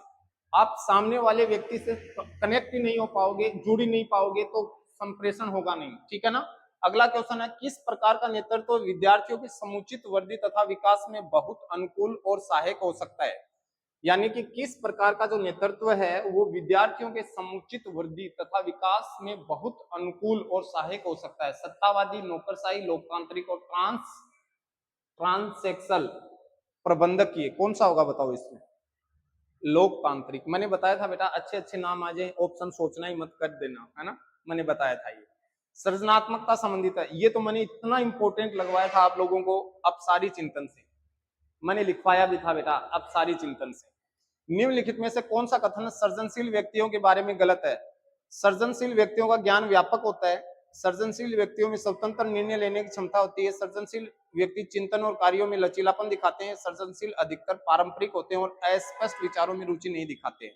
[SPEAKER 1] आप सामने वाले व्यक्ति से कनेक्ट ही नहीं हो पाओगे, जुड़ ही नहीं पाओगे, तो संप्रेषण होगा नहीं, ठीक है ना। अगला क्वेश्चन है, किस प्रकार का नेतृत्व विद्यार्थियों की समुचित वृद्धि तथा विकास में बहुत अनुकूल और सहायक हो सकता है? यानी कि किस प्रकार का जो नेतृत्व है वो विद्यार्थियों के समुचित वृद्धि तथा विकास में बहुत अनुकूल और सहायक हो सकता है? सत्तावादी, नौकरशाही, लोकतांत्रिक और ट्रांससेक्सल प्रबंधकीय। कौन सा होगा बताओ इसमें? लोकतांत्रिक। मैंने बताया था बेटा, अच्छे अच्छे नाम आ जाए ऑप्शन सोचना ही मत कर देना, है ना, मैंने बताया था ये। सृजनात्मकता संबंधित है, ये तो मैंने इतना इंपॉर्टेंट लगवाया था आप लोगों को, अब सारी चिंतन से मैंने लिखवाया भी था बेटा, अब सारी चिंतन से। निम्नलिखित में से कौन सा कथन सृजनशील व्यक्तियों के बारे में गलत है? सृजनशील व्यक्तियों का ज्ञान व्यापक होता है, सृजनशील व्यक्तियों में स्वतंत्र निर्णय लेने की क्षमता होती है, सृजनशील व्यक्ति चिंतन और कार्यों में लचीलापन दिखाते हैं, सृजनशील अधिकतर पारंपरिक होते हैं और अस्पष्ट विचारों में रुचि नहीं दिखाते हैं।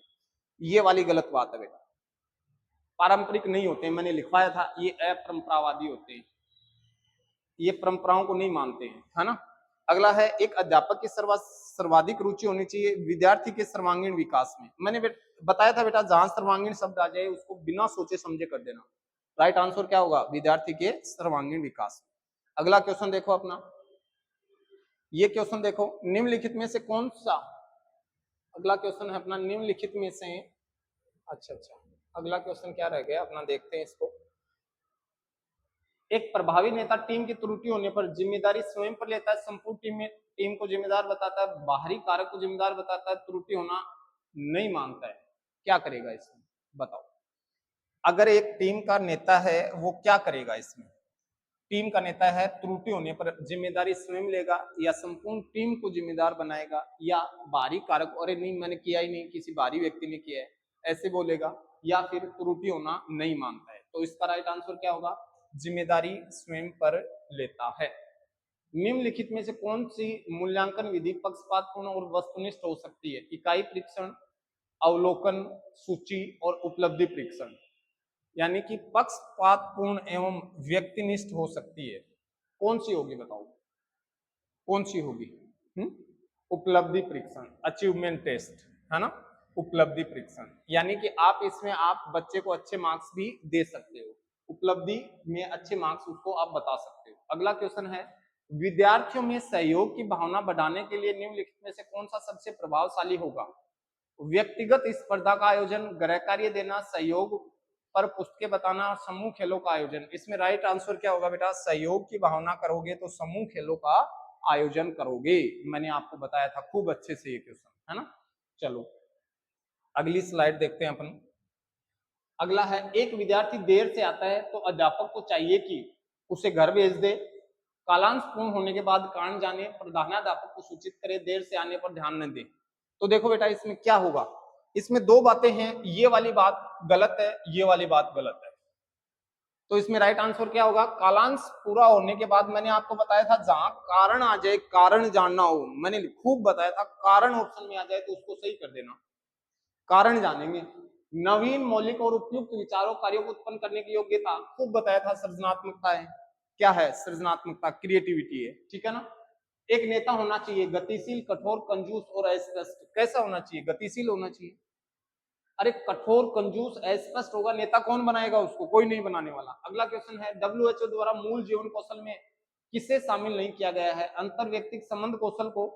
[SPEAKER 1] ये वाली गलत बात है बेटा, पारंपरिक नहीं होते हैं, मैंने लिखवाया था, ये अपरंपरावादी होते हैं, ये परंपराओं को नहीं मानते हैं, है ना। अगला है, एक अध्यापक की सर्वाधिक रुचि होनी चाहिए विद्यार्थी के सर्वांगीण विकास में। मैंने बताया था बेटा, जहां सर्वांगीण शब्द आ जाए उसको बिना सोचे समझे कर देना। राइट आंसर क्या होगा? विद्यार्थी के सर्वांगीण विकास। अगला क्वेश्चन देखो अपना, ये क्वेश्चन देखो, निम्नलिखित में से कौन सा, अगला क्वेश्चन है अपना, निम्नलिखित में से, अच्छा अगला क्वेश्चन क्या रह गया अपना, देखते हैं इसको। एक प्रभावी नेता टीम की त्रुटि होने पर जिम्मेदारी स्वयं पर लेता है, संपूर्ण टीम को जिम्मेदार बताता है, बाहरी कारक को जिम्मेदार बताता है, त्रुटि होना नहीं मानता है। क्या करेगा इसमें बताओ? अगर एक टीम का नेता है वो क्या करेगा इसमें? टीम का नेता है, त्रुटि होने पर जिम्मेदारी स्वयं लेगा या संपूर्ण टीम को जिम्मेदार बनाएगा या बाहरी कारक, अरे नहीं मैंने किया ही नहीं, किसी बाहरी व्यक्ति ने किया है, ऐसे बोलेगा, या फिर त्रुटि होना नहीं मानता है। तो इसका राइट आंसर क्या होगा? जिम्मेदारी स्वयं पर लेता है। निम्नलिखित में से कौन सी मूल्यांकन विधि पक्षपातपूर्ण और वस्तुनिष्ठ हो सकती है? इकाई परीक्षण, अवलोकन, सूची और उपलब्धि परीक्षण। यानी कि पक्षपातपूर्ण एवं व्यक्तिनिष्ठ हो सकती है, कौन सी होगी बताओ? कौन सी होगी? उपलब्धि परीक्षण, अचीवमेंट टेस्ट, है ना, उपलब्धि परीक्षण। यानी कि आप इसमें आप बच्चे को अच्छे मार्क्स भी दे सकते हो, उपलब्धि में अच्छे मार्क्स, उसको आप बता सकते हो। अगला क्वेश्चन है, विद्यार्थियों में सहयोग की भावना बढ़ाने के लिए निम्नलिखित में से कौन सा सबसे प्रभावशाली होगा? व्यक्तिगत स्पर्धा का आयोजन, गृह कार्य देना, सहयोग पर पुस्तकें बताना और समूह खेलों का आयोजन। इसमें राइट आंसर क्या होगा बेटा? सहयोग की भावना करोगे तो समूह खेलों का आयोजन करोगे। मैंने आपको बताया था खूब अच्छे से ये क्वेश्चन, है ना। चलो अगली स्लाइड देखते हैं अपन। अगला है, एक विद्यार्थी देर से आता है तो अध्यापक को चाहिए कि उसे घर भेज दे, कालांश पूर्ण होने के बाद कारण जाने, प्रधानाध्यापक को सूचित करे, देर से आने पर ध्यान न दे। तो देखो बेटा इसमें क्या होगा, इसमें दो बातें हैं, ये वाली बात गलत है, ये वाली बात गलत है। तो इसमें राइट आंसर क्या होगा? कालांश पूरा होने के बाद, मैंने आपको बताया था जहां कारण आ जाए, कारण जानना हो, मैंने खूब बताया था, कारण ऑप्शन में आ जाए तो उसको सही कर देना। कारण जानेंगे। नवीन, मौलिक और उपयुक्त विचारों, कार्यों को उत्पन्न करने की योग्यता, खूब बताया था, सृजनात्मकता है। क्या है? सृजनात्मकता, क्रिएटिविटी है, ठीक है ना। एक नेता होना चाहिए गतिशील, कठोर, कंजूस और अस्पष्ट। कैसा होना चाहिए? गतिशील होना चाहिए। अरे कठोर, कंजूस, अस्पष्ट होगा, नेता कौन बनाएगा उसको? कोई नहीं बनाने वाला। अगला क्वेश्चन है, WHO द्वारा मूल जीवन कौशल में किसे शामिल नहीं किया गया है? अंतर व्यक्तिक संबंध कौशल को,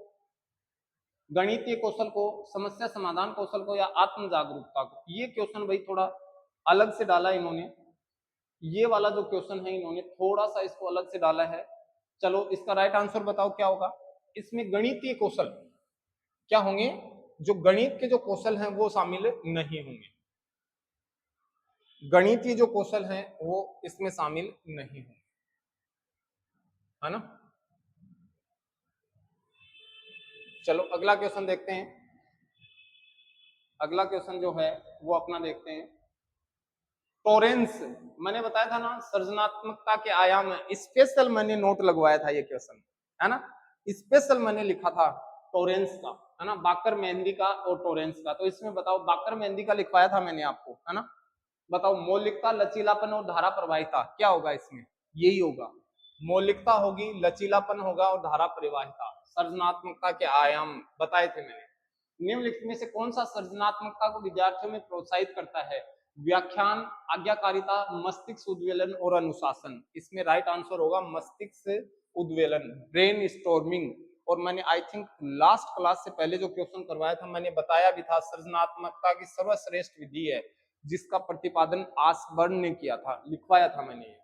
[SPEAKER 1] गणितीय कौशल को, समस्या समाधान कौशल को, या आत्म जागरूकता को? ये क्वेश्चन भाई थोड़ा अलग से डाला इन्होंने, ये वाला जो क्वेश्चन है इन्होंने थोड़ा सा इसको अलग से डाला है। चलो इसका राइट आंसर बताओ क्या होगा? इसमें गणितीय कौशल क्या होंगे? जो गणित के जो कौशल हैं वो शामिल नहीं होंगे। गणितीय जो कौशल हैं वो इसमें शामिल नहीं होंगे, है ना। चलो अगला क्वेश्चन देखते हैं। अगला क्वेश्चन जो है वो अपना देखते हैं। टॉरेंस, मैंने बताया था ना सृजनात्मकता के आयाम है, स्पेशल मैंने नोट लगवाया था ये क्वेश्चन, है ना। स्पेशल मैंने लिखा था टॉरेंस का, है ना, बाकर मेहंदी का और टॉरेंस का। तो इसमें बताओ, बाकर मेहंदी का लिखवाया था मैंने आपको, है ना। बताओ मौलिकता, लचीलापन और धारा प्रवाहिता, क्या होगा इसमें? यही होगा, मौलिकता होगी, लचीलापन होगा और धारा प्रवाहिता। सृजनात्मकता के आयाम बताए थे मैंने। निम्नलिखित में से कौन सा सृजनात्मकता को विद्यार्थियों में प्रोत्साहित करता है? व्याख्यान, आज्ञाकारिता, मस्तिष्क उद्वेलन और अनुशासन। इसमें राइट आंसर होगा मस्तिष्क उद्वेलन, ब्रेन स्टॉर्मिंग। और मैंने आई थिंक लास्ट क्लास से पहले जो क्वेश्चन करवाया था मैंने बताया भी था, सृजनात्मकता की सर्वश्रेष्ठ विधि है जिसका प्रतिपादन आसबर्न ने किया था, लिखवाया था मैंने।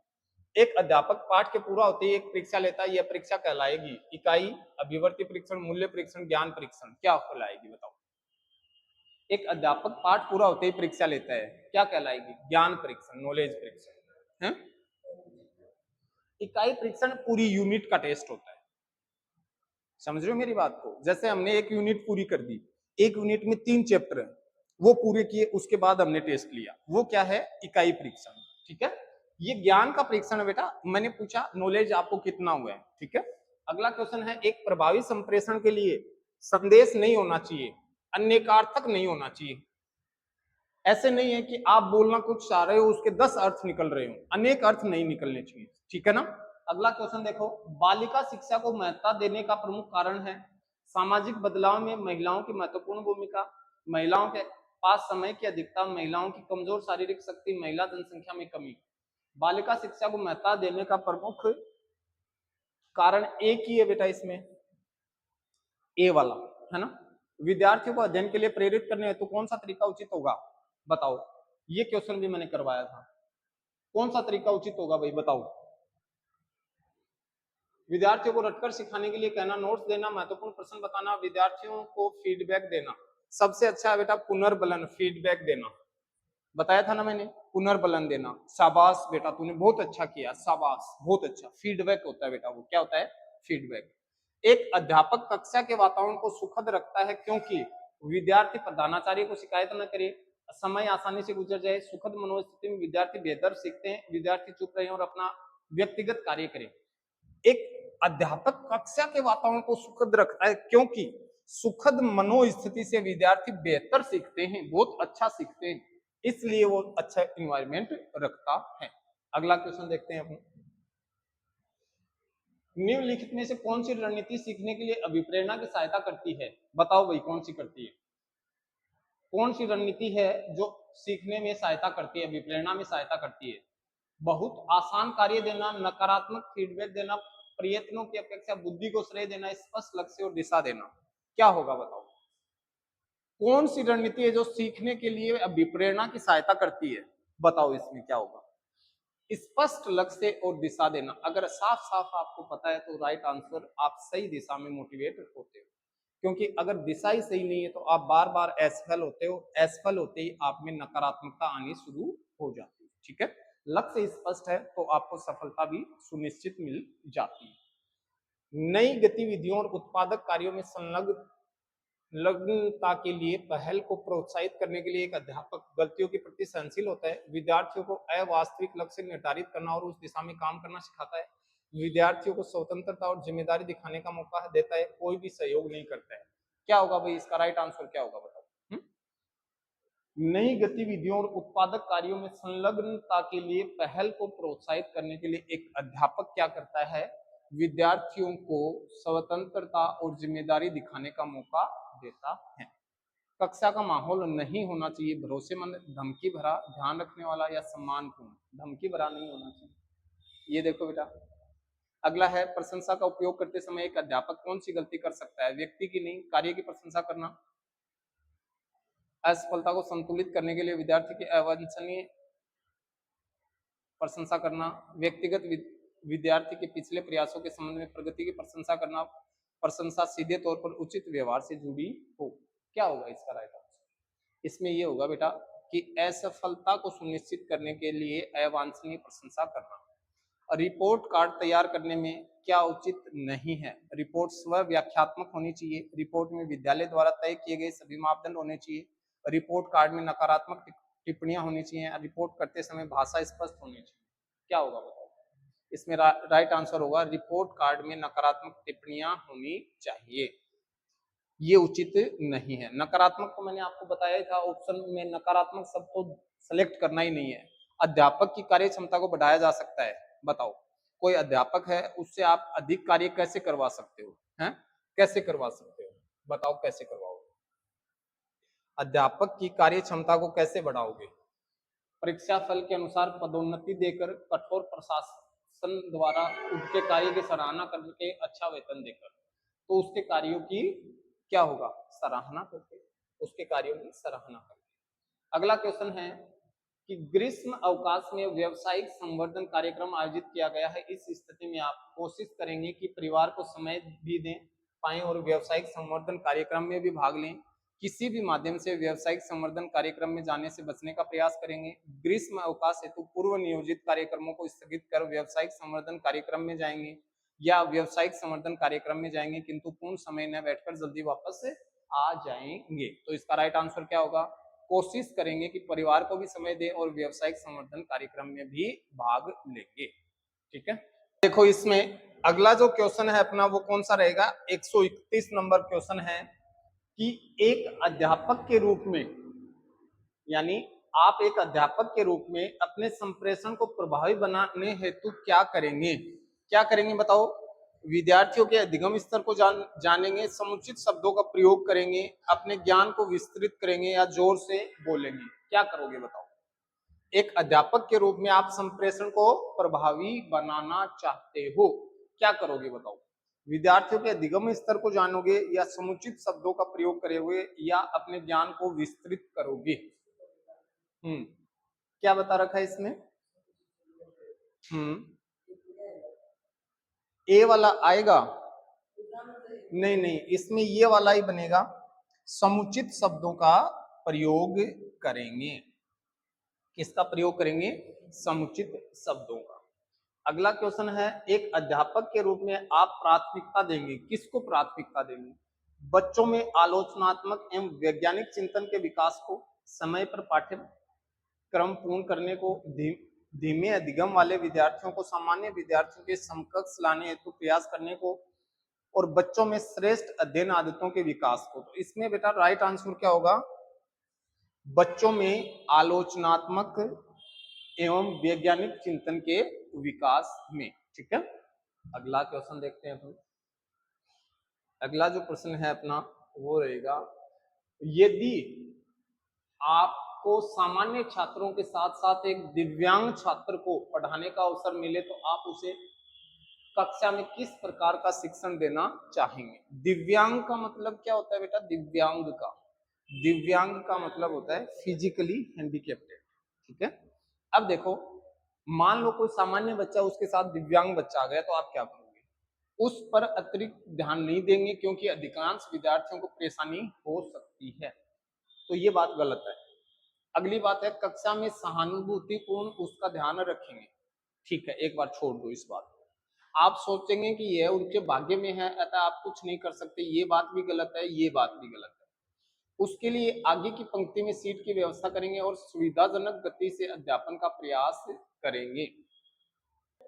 [SPEAKER 1] एक अध्यापक पाठ के पूरा होते ही एक परीक्षा लेता है, यह परीक्षा कहलाएगी इकाई, अभिवर्ती परीक्षण, मूल्य परीक्षण, ज्ञान परीक्षण। क्या कहलाएगी बताओ? एक अध्यापक पाठ पूरा होते ही परीक्षा लेता है, क्या कहलाएगी? ज्ञान परीक्षण, नॉलेज परीक्षण है। इकाई परीक्षण पूरी यूनिट का टेस्ट होता है, समझ रहे हो मेरी बात को? जैसे हमने एक यूनिट पूरी कर दी, एक यूनिट में 3 चैप्टर है, वो पूरे किए, उसके बाद हमने टेस्ट लिया, वो क्या है? इकाई परीक्षण, ठीक है। ये ज्ञान का परीक्षण है बेटा। मैंने पूछा नॉलेज आपको कितना हुआ है, ठीक है। अगला क्वेश्चन है, एक प्रभावी संप्रेषण के लिए संदेश नहीं होना चाहिए, अनेकार्थक नहीं होना चाहिए। ऐसे नहीं है कि आप बोलना कुछ चाह रहे हो उसके 10 अर्थ निकल रहे हो, अनेक अर्थ नहीं निकलने चाहिए, ठीक है ना। अगला क्वेश्चन देखो, बालिका शिक्षा को महत्ता देने का प्रमुख कारण है सामाजिक बदलाव में महिलाओं की महत्वपूर्ण भूमिका, महिलाओं के पास समय की अधिकता, महिलाओं की कमजोर शारीरिक शक्ति, महिला जनसंख्या में कमी। बालिका शिक्षा को महत्ता देने का प्रमुख कारण एक ही है बेटा इसमें, ए वाला, है ना। विद्यार्थियों को अध्ययन के लिए प्रेरित करने हेतु कौन सा तरीका उचित होगा? बताओ, ये क्वेश्चन भी मैंने करवाया था, कौन सा तरीका उचित होगा भाई बताओ? विद्यार्थियों को रटकर सिखाने के लिए कहना, नोट्स देना, महत्वपूर्ण प्रश्न बताना, विद्यार्थियों को फीडबैक देना। सबसे अच्छा है बेटा पुनर्बलन, फीडबैक देना, बताया था ना मैंने, पुनर्बलन देना। शाबाश बेटा तूने बहुत अच्छा किया, शाबाश, बहुत अच्छा। फीडबैक होता है बेटा, वो क्या होता है? फीडबैक। एक अध्यापक कक्षा के वातावरण को सुखद रखता है क्योंकि विद्यार्थी प्रधानाचार्य को शिकायत न करे, समय आसानी से गुजर जाए, सुखद मनोस्थिति में विद्यार्थी बेहतर सीखते हैं, विद्यार्थी चुप रहे और अपना व्यक्तिगत कार्य करें। एक अध्यापक कक्षा के वातावरण को सुखद रखता है क्योंकि सुखद मनोस्थिति से विद्यार्थी बेहतर सीखते हैं, बहुत अच्छा सीखते हैं, इसलिए वो अच्छा इन्वायरमेंट रखता है। अगला क्वेश्चन देखते हैं अपन। निम्नलिखित में से कौन सी रणनीति सीखने के लिए अभिप्रेरणा की सहायता करती है? बताओ भाई कौन सी करती है? कौन सी रणनीति है जो सीखने में सहायता करती है, अभिप्रेरणा में सहायता करती है? बहुत आसान कार्य देना, नकारात्मक फीडबैक देना, प्रयत्नों की अपेक्षा बुद्धि को श्रेय देना, स्पष्ट लक्ष्य और दिशा देना। क्या होगा बताओ? कौन सी रणनीति है जो सीखने के लिए अभिप्रेरणा की सहायता करती है? बताओ इसमें क्या होगा? स्पष्ट लक्ष्य और दिशा देना। अगर साफ साफ आपको पता है तो राइट आंसर, आप सही दिशा में मोटिवेट होते हो। क्योंकि अगर दिशा ही सही नहीं है तो आप बार बार असफल होते हो, असफल होते ही आप में नकारात्मकता आनी शुरू हो जाती है। ठीक है, लक्ष्य स्पष्ट है तो आपको सफलता भी सुनिश्चित मिल जाती है। नई गतिविधियों और उत्पादक कार्यों में संलग्नता के लिए पहल को प्रोत्साहित करने के लिए एक अध्यापक गलतियों के प्रति सहनशील होता है, विद्यार्थियों को अवास्तविक लक्ष्य निर्धारित करना और उस दिशा में काम करना सिखाता है, विद्यार्थियों को स्वतंत्रता और जिम्मेदारी दिखाने का मौका देता है, कोई भी सहयोग नहीं करता है। क्या होगा भाई इसका राइट आंसर क्या होगा बताओ? नई गतिविधियों और उत्पादक कार्यों में संलग्नता के लिए पहल को प्रोत्साहित करने के लिए एक अध्यापक क्या करता है? विद्यार्थियों को स्वतंत्रता और जिम्मेदारी दिखाने का मौका देता है। कक्षा का माहौल नहीं होना चाहिए भरोसेमंद, धमकी भरा, ध्यान रखने वाला या सम्मानपूर्ण। धमकी भरा नहीं होना चाहिए। ये देखो बेटा, अगला है प्रशंसा का उपयोग करते समय एक अध्यापक कौन सी गलती कर सकता है? व्यक्ति की नहीं, कार्य की प्रशंसा करना। असफलता को संतुलित करने के लिए विद्यार्थी की अवांछनीय प्रशंसा करना, व्यक्तिगत विद्यार्थी के पिछले प्रयासों के संबंध में प्रगति की प्रशंसा करना, प्रशंसा सीधे तौर पर उचित व्यवहार से जुड़ी हो। क्या होगा इसका राइट आंसर? इसमें ये होगा बेटा कि असफलता को सुनिश्चित करने के लिए अवांछनीय प्रशंसा करना। रिपोर्ट कार्ड तैयार करने में क्या उचित नहीं है? रिपोर्ट स्व व्याख्यात्मक होनी चाहिए, रिपोर्ट में विद्यालय द्वारा तय किए गए सभी मापदंड होने चाहिए, रिपोर्ट कार्ड में नकारात्मक टिप्पणियां होनी चाहिए, रिपोर्ट करते समय भाषा स्पष्ट होनी चाहिए। क्या होगा बताओ? इसमें राइट आंसर होगा रिपोर्ट कार्ड में नकारात्मक टिप्पणियां होनी चाहिए। ये उचित नहीं है। नकारात्मक तो मैंने आपको बताया था ऑप्शन में, नकारात्मक शब्द तो सेलेक्ट करना ही नहीं है। अध्यापक की कार्य क्षमता को बढ़ाया जा सकता है। बताओ, कोई अध्यापक है उससे आप अधिक कार्य कैसे करवा सकते हो? हैं, कैसे करवा सकते हो? बताओ कैसे करवाओगे? अध्यापक की कार्य क्षमता को कैसे बढ़ाओगे? परीक्षा फल के अनुसार पदोन्नति देकर, कठोर प्रशासन द्वारा उनके कार्य की सराहना करके, अच्छा वेतन देकर। तो उसके कार्यों की क्या होगा? सराहना करके, उसके कार्यों की सराहना करके। अगला क्वेश्चन है कि ग्रीष्म अवकाश में व्यावसायिक संवर्धन कार्यक्रम आयोजित किया गया है। इस स्थिति में आप कोशिश करेंगे कि परिवार को समय भी दें पाएं और व्यावसायिक संवर्धन कार्यक्रम में भी भाग लें। किसी भी माध्यम से व्यावसायिक संवर्धन कार्यक्रम में जाने से बचने का प्रयास करेंगे। ग्रीष्म अवकाश हेतु पूर्व नियोजित कार्यक्रमों को स्थगित कर व्यावसायिक संवर्धन कार्यक्रम में जाएंगे, या व्यावसायिक संवर्धन कार्यक्रम में जाएंगे किंतु पूर्ण समय न बैठकर जल्दी वापस आ जाएंगे। तो इसका राइट आंसर क्या होगा? कोशिश करेंगे कि परिवार को भी समय दें और व्यावसायिक संवर्धन कार्यक्रम में भी भाग लेंगे। ठीक है, देखो इसमें अगला जो क्वेश्चन है अपना वो कौन सा रहेगा? 131 नंबर क्वेश्चन है कि एक अध्यापक के रूप में, यानी आप एक अध्यापक के रूप में अपने संप्रेषण को प्रभावी बनाने हेतु क्या करेंगे? क्या करेंगे बताओ? विद्यार्थियों के अधिगम स्तर को जानेंगे, समुचित शब्दों का प्रयोग करेंगे, अपने ज्ञान को विस्तृत करेंगे, या जोर से बोलेंगे। क्या करोगे बताओ? एक अध्यापक के रूप में आप संप्रेषण को प्रभावी बनाना चाहते हो, क्या करोगे बताओ? विद्यार्थियों के अधिगम स्तर को जानोगे, या समुचित शब्दों का प्रयोग करोगे, या अपने ज्ञान को विस्तृत करोगे? क्या बता रखा है इसमें? ए वाला आएगा? नहीं नहीं, इसमें ये वाला ही बनेगा, समुचित शब्दों का प्रयोग करेंगे। किसका प्रयोग करेंगे? समुचित शब्दों का। अगला क्वेश्चन है, एक अध्यापक के रूप में आप प्राथमिकता देंगे, किसको प्राथमिकता देंगे? बच्चों में आलोचनात्मक एवं वैज्ञानिक चिंतन के विकास को, समय पर पाठ्यक्रम पूर्ण करने को, धीमे अधिगम वाले विद्यार्थियों को सामान्य विद्यार्थियों के समकक्ष लाने हेतु प्रयास करने को, और बच्चों में श्रेष्ठ अध्ययन आदतों के विकास को। तो इसमें बेटा राइट आंसर क्या होगा? बच्चों में आलोचनात्मक एवं वैज्ञानिक चिंतन के विकास में। ठीक है, अगला क्वेश्चन देखते हैं अपन। अगला जो प्रश्न है अपना वो रहेगा, यदि आप आपको सामान्य छात्रों के साथ साथ एक दिव्यांग छात्र को पढ़ाने का अवसर मिले तो आप उसे कक्षा में किस प्रकार का शिक्षण देना चाहेंगे? दिव्यांग का मतलब क्या होता है बेटा? दिव्यांग का मतलब होता है फिजिकली हैंडीकेप्टेड। ठीक है, अब देखो, मान लो कोई सामान्य बच्चा उसके साथ दिव्यांग बच्चा आ गया तो आप क्या करोगे? उस पर अतिरिक्त ध्यान नहीं देंगे क्योंकि अधिकांश विद्यार्थियों को परेशानी हो सकती है, तो ये बात गलत है। अगली बात है, कक्षा में सहानुभूतिपूर्ण उसका ध्यान रखेंगे। ठीक है, एक बार छोड़ दो इस बात को। आप सोचेंगे कि यह उनके भाग्य में है, अतः आप कुछ नहीं कर सकते, ये बात भी गलत है, ये बात भी गलत है। उसके लिए आगे की पंक्ति में सीट की व्यवस्था करेंगे और सुविधाजनक गति से अध्यापन का प्रयास करेंगे।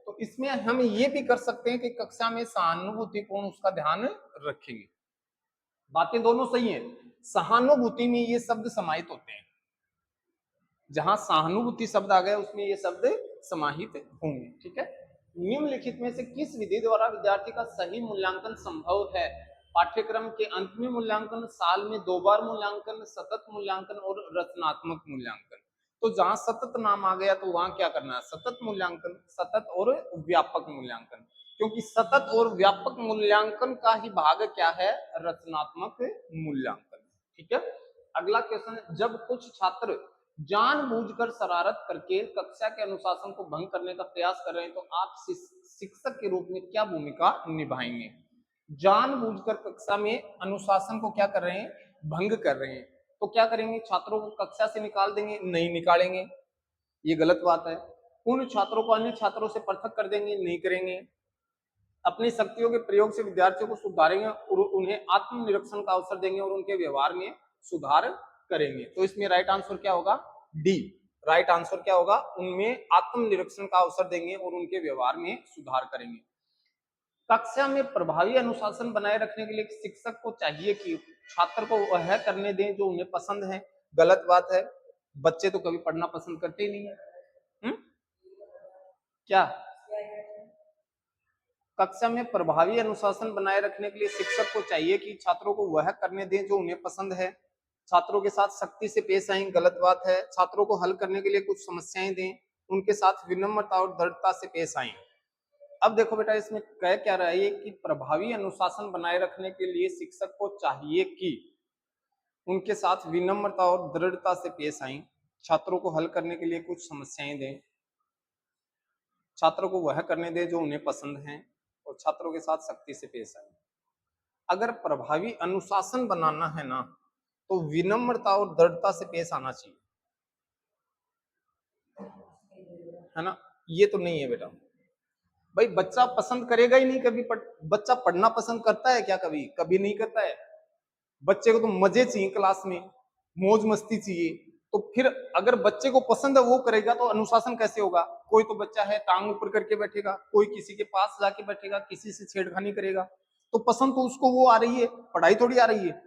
[SPEAKER 1] तो इसमें हम ये भी कर सकते हैं कि कक्षा में सहानुभूतिपूर्ण उसका ध्यान रखेंगे। बातें दोनों सही हैं। सहानुभूति में ये शब्द समाहित होते हैं, जहां सहानुभूति शब्द आ गया उसमें ये शब्द समाहित होंगे। ठीक है, निम्नलिखित में से किस विधि द्वारा विद्यार्थी का सही मूल्यांकन संभव है? पाठ्यक्रम के अंत में मूल्यांकन, साल में 2 बार मूल्यांकन, सतत मूल्यांकन और रचनात्मक मूल्यांकन। तो जहां सतत नाम आ गया तो वहां क्या करना है? सतत मूल्यांकन, सतत और व्यापक मूल्यांकन, क्योंकि सतत और व्यापक मूल्यांकन का ही भाग क्या है? रचनात्मक मूल्यांकन। ठीक है, अगला क्वेश्चन, जब कुछ छात्र जानबूझकर शरारत करके कक्षा के अनुशासन को भंग करने का प्रयास कर रहे हैं तो आप शिक्षक के रूप में क्या भूमिका निभाएंगे? जानबूझकर कक्षा में अनुशासन को क्या कर रहे हैं? भंग कर रहे हैं, तो क्या करेंगे? छात्रों को कक्षा से निकाल देंगे? नहीं निकालेंगे, ये गलत बात है। उन छात्रों को अन्य छात्रों से पृथक कर देंगे? नहीं करेंगे। अपनी शक्तियों के प्रयोग से विद्यार्थियों को सुधारेंगे और उन्हें आत्मनिरीक्षण का अवसर देंगे और उनके व्यवहार में सुधार करेंगे। तो इसमें राइट आंसर क्या होगा? डी। राइट आंसर क्या होगा? उनमें आत्मनिरीक्षण का अवसर देंगे और उनके व्यवहार में सुधार करेंगे। कक्षा में प्रभावी अनुशासन बनाए रखने के लिए शिक्षक को चाहिए कि छात्र को वह करने दें जो उन्हें पसंद है। गलत बात है, बच्चे तो कभी पढ़ना पसंद करते ही नहीं है। क्या कक्षा में प्रभावी अनुशासन बनाए रखने के लिए शिक्षक को चाहिए कि छात्रों को वह करने दें जो उन्हें पसंद है। छात्रों के साथ सख्ती से पेश आएं? गलत बात है। छात्रों को हल करने के लिए कुछ समस्याएं दें, उनके साथ विनम्रता और दृढ़ता से पेश आएं। अब देखो बेटा, इसमें कह क्या रहा है कि प्रभावी अनुशासन बनाए रखने के लिए शिक्षक को चाहिए कि उनके साथ विनम्रता और दृढ़ता से पेश आएं, छात्रों को हल करने के लिए कुछ समस्याएं दें, छात्रों को वह करने दें जो उन्हें पसंद है और छात्रों के साथ सख्ती से पेश आए। अगर प्रभावी अनुशासन बनाना है ना तो विनम्रता और दृढ़ता से पेश आना चाहिए, है ना? ये तो नहीं है बेटा। भाई बच्चा पसंद करेगा ही नहीं कभी बच्चा पढ़ना पसंद करता है क्या? कभी कभी नहीं करता है। बच्चे को तो मजे चाहिए, क्लास में मौज मस्ती चाहिए। तो फिर अगर बच्चे को पसंद है वो करेगा तो अनुशासन कैसे होगा? कोई तो बच्चा है टांग ऊपर करके बैठेगा, कोई किसी के पास जाके बैठेगा, किसी से छेड़खानी करेगा, तो पसंद तो उसको वो आ रही है, पढ़ाई थोड़ी आ रही है।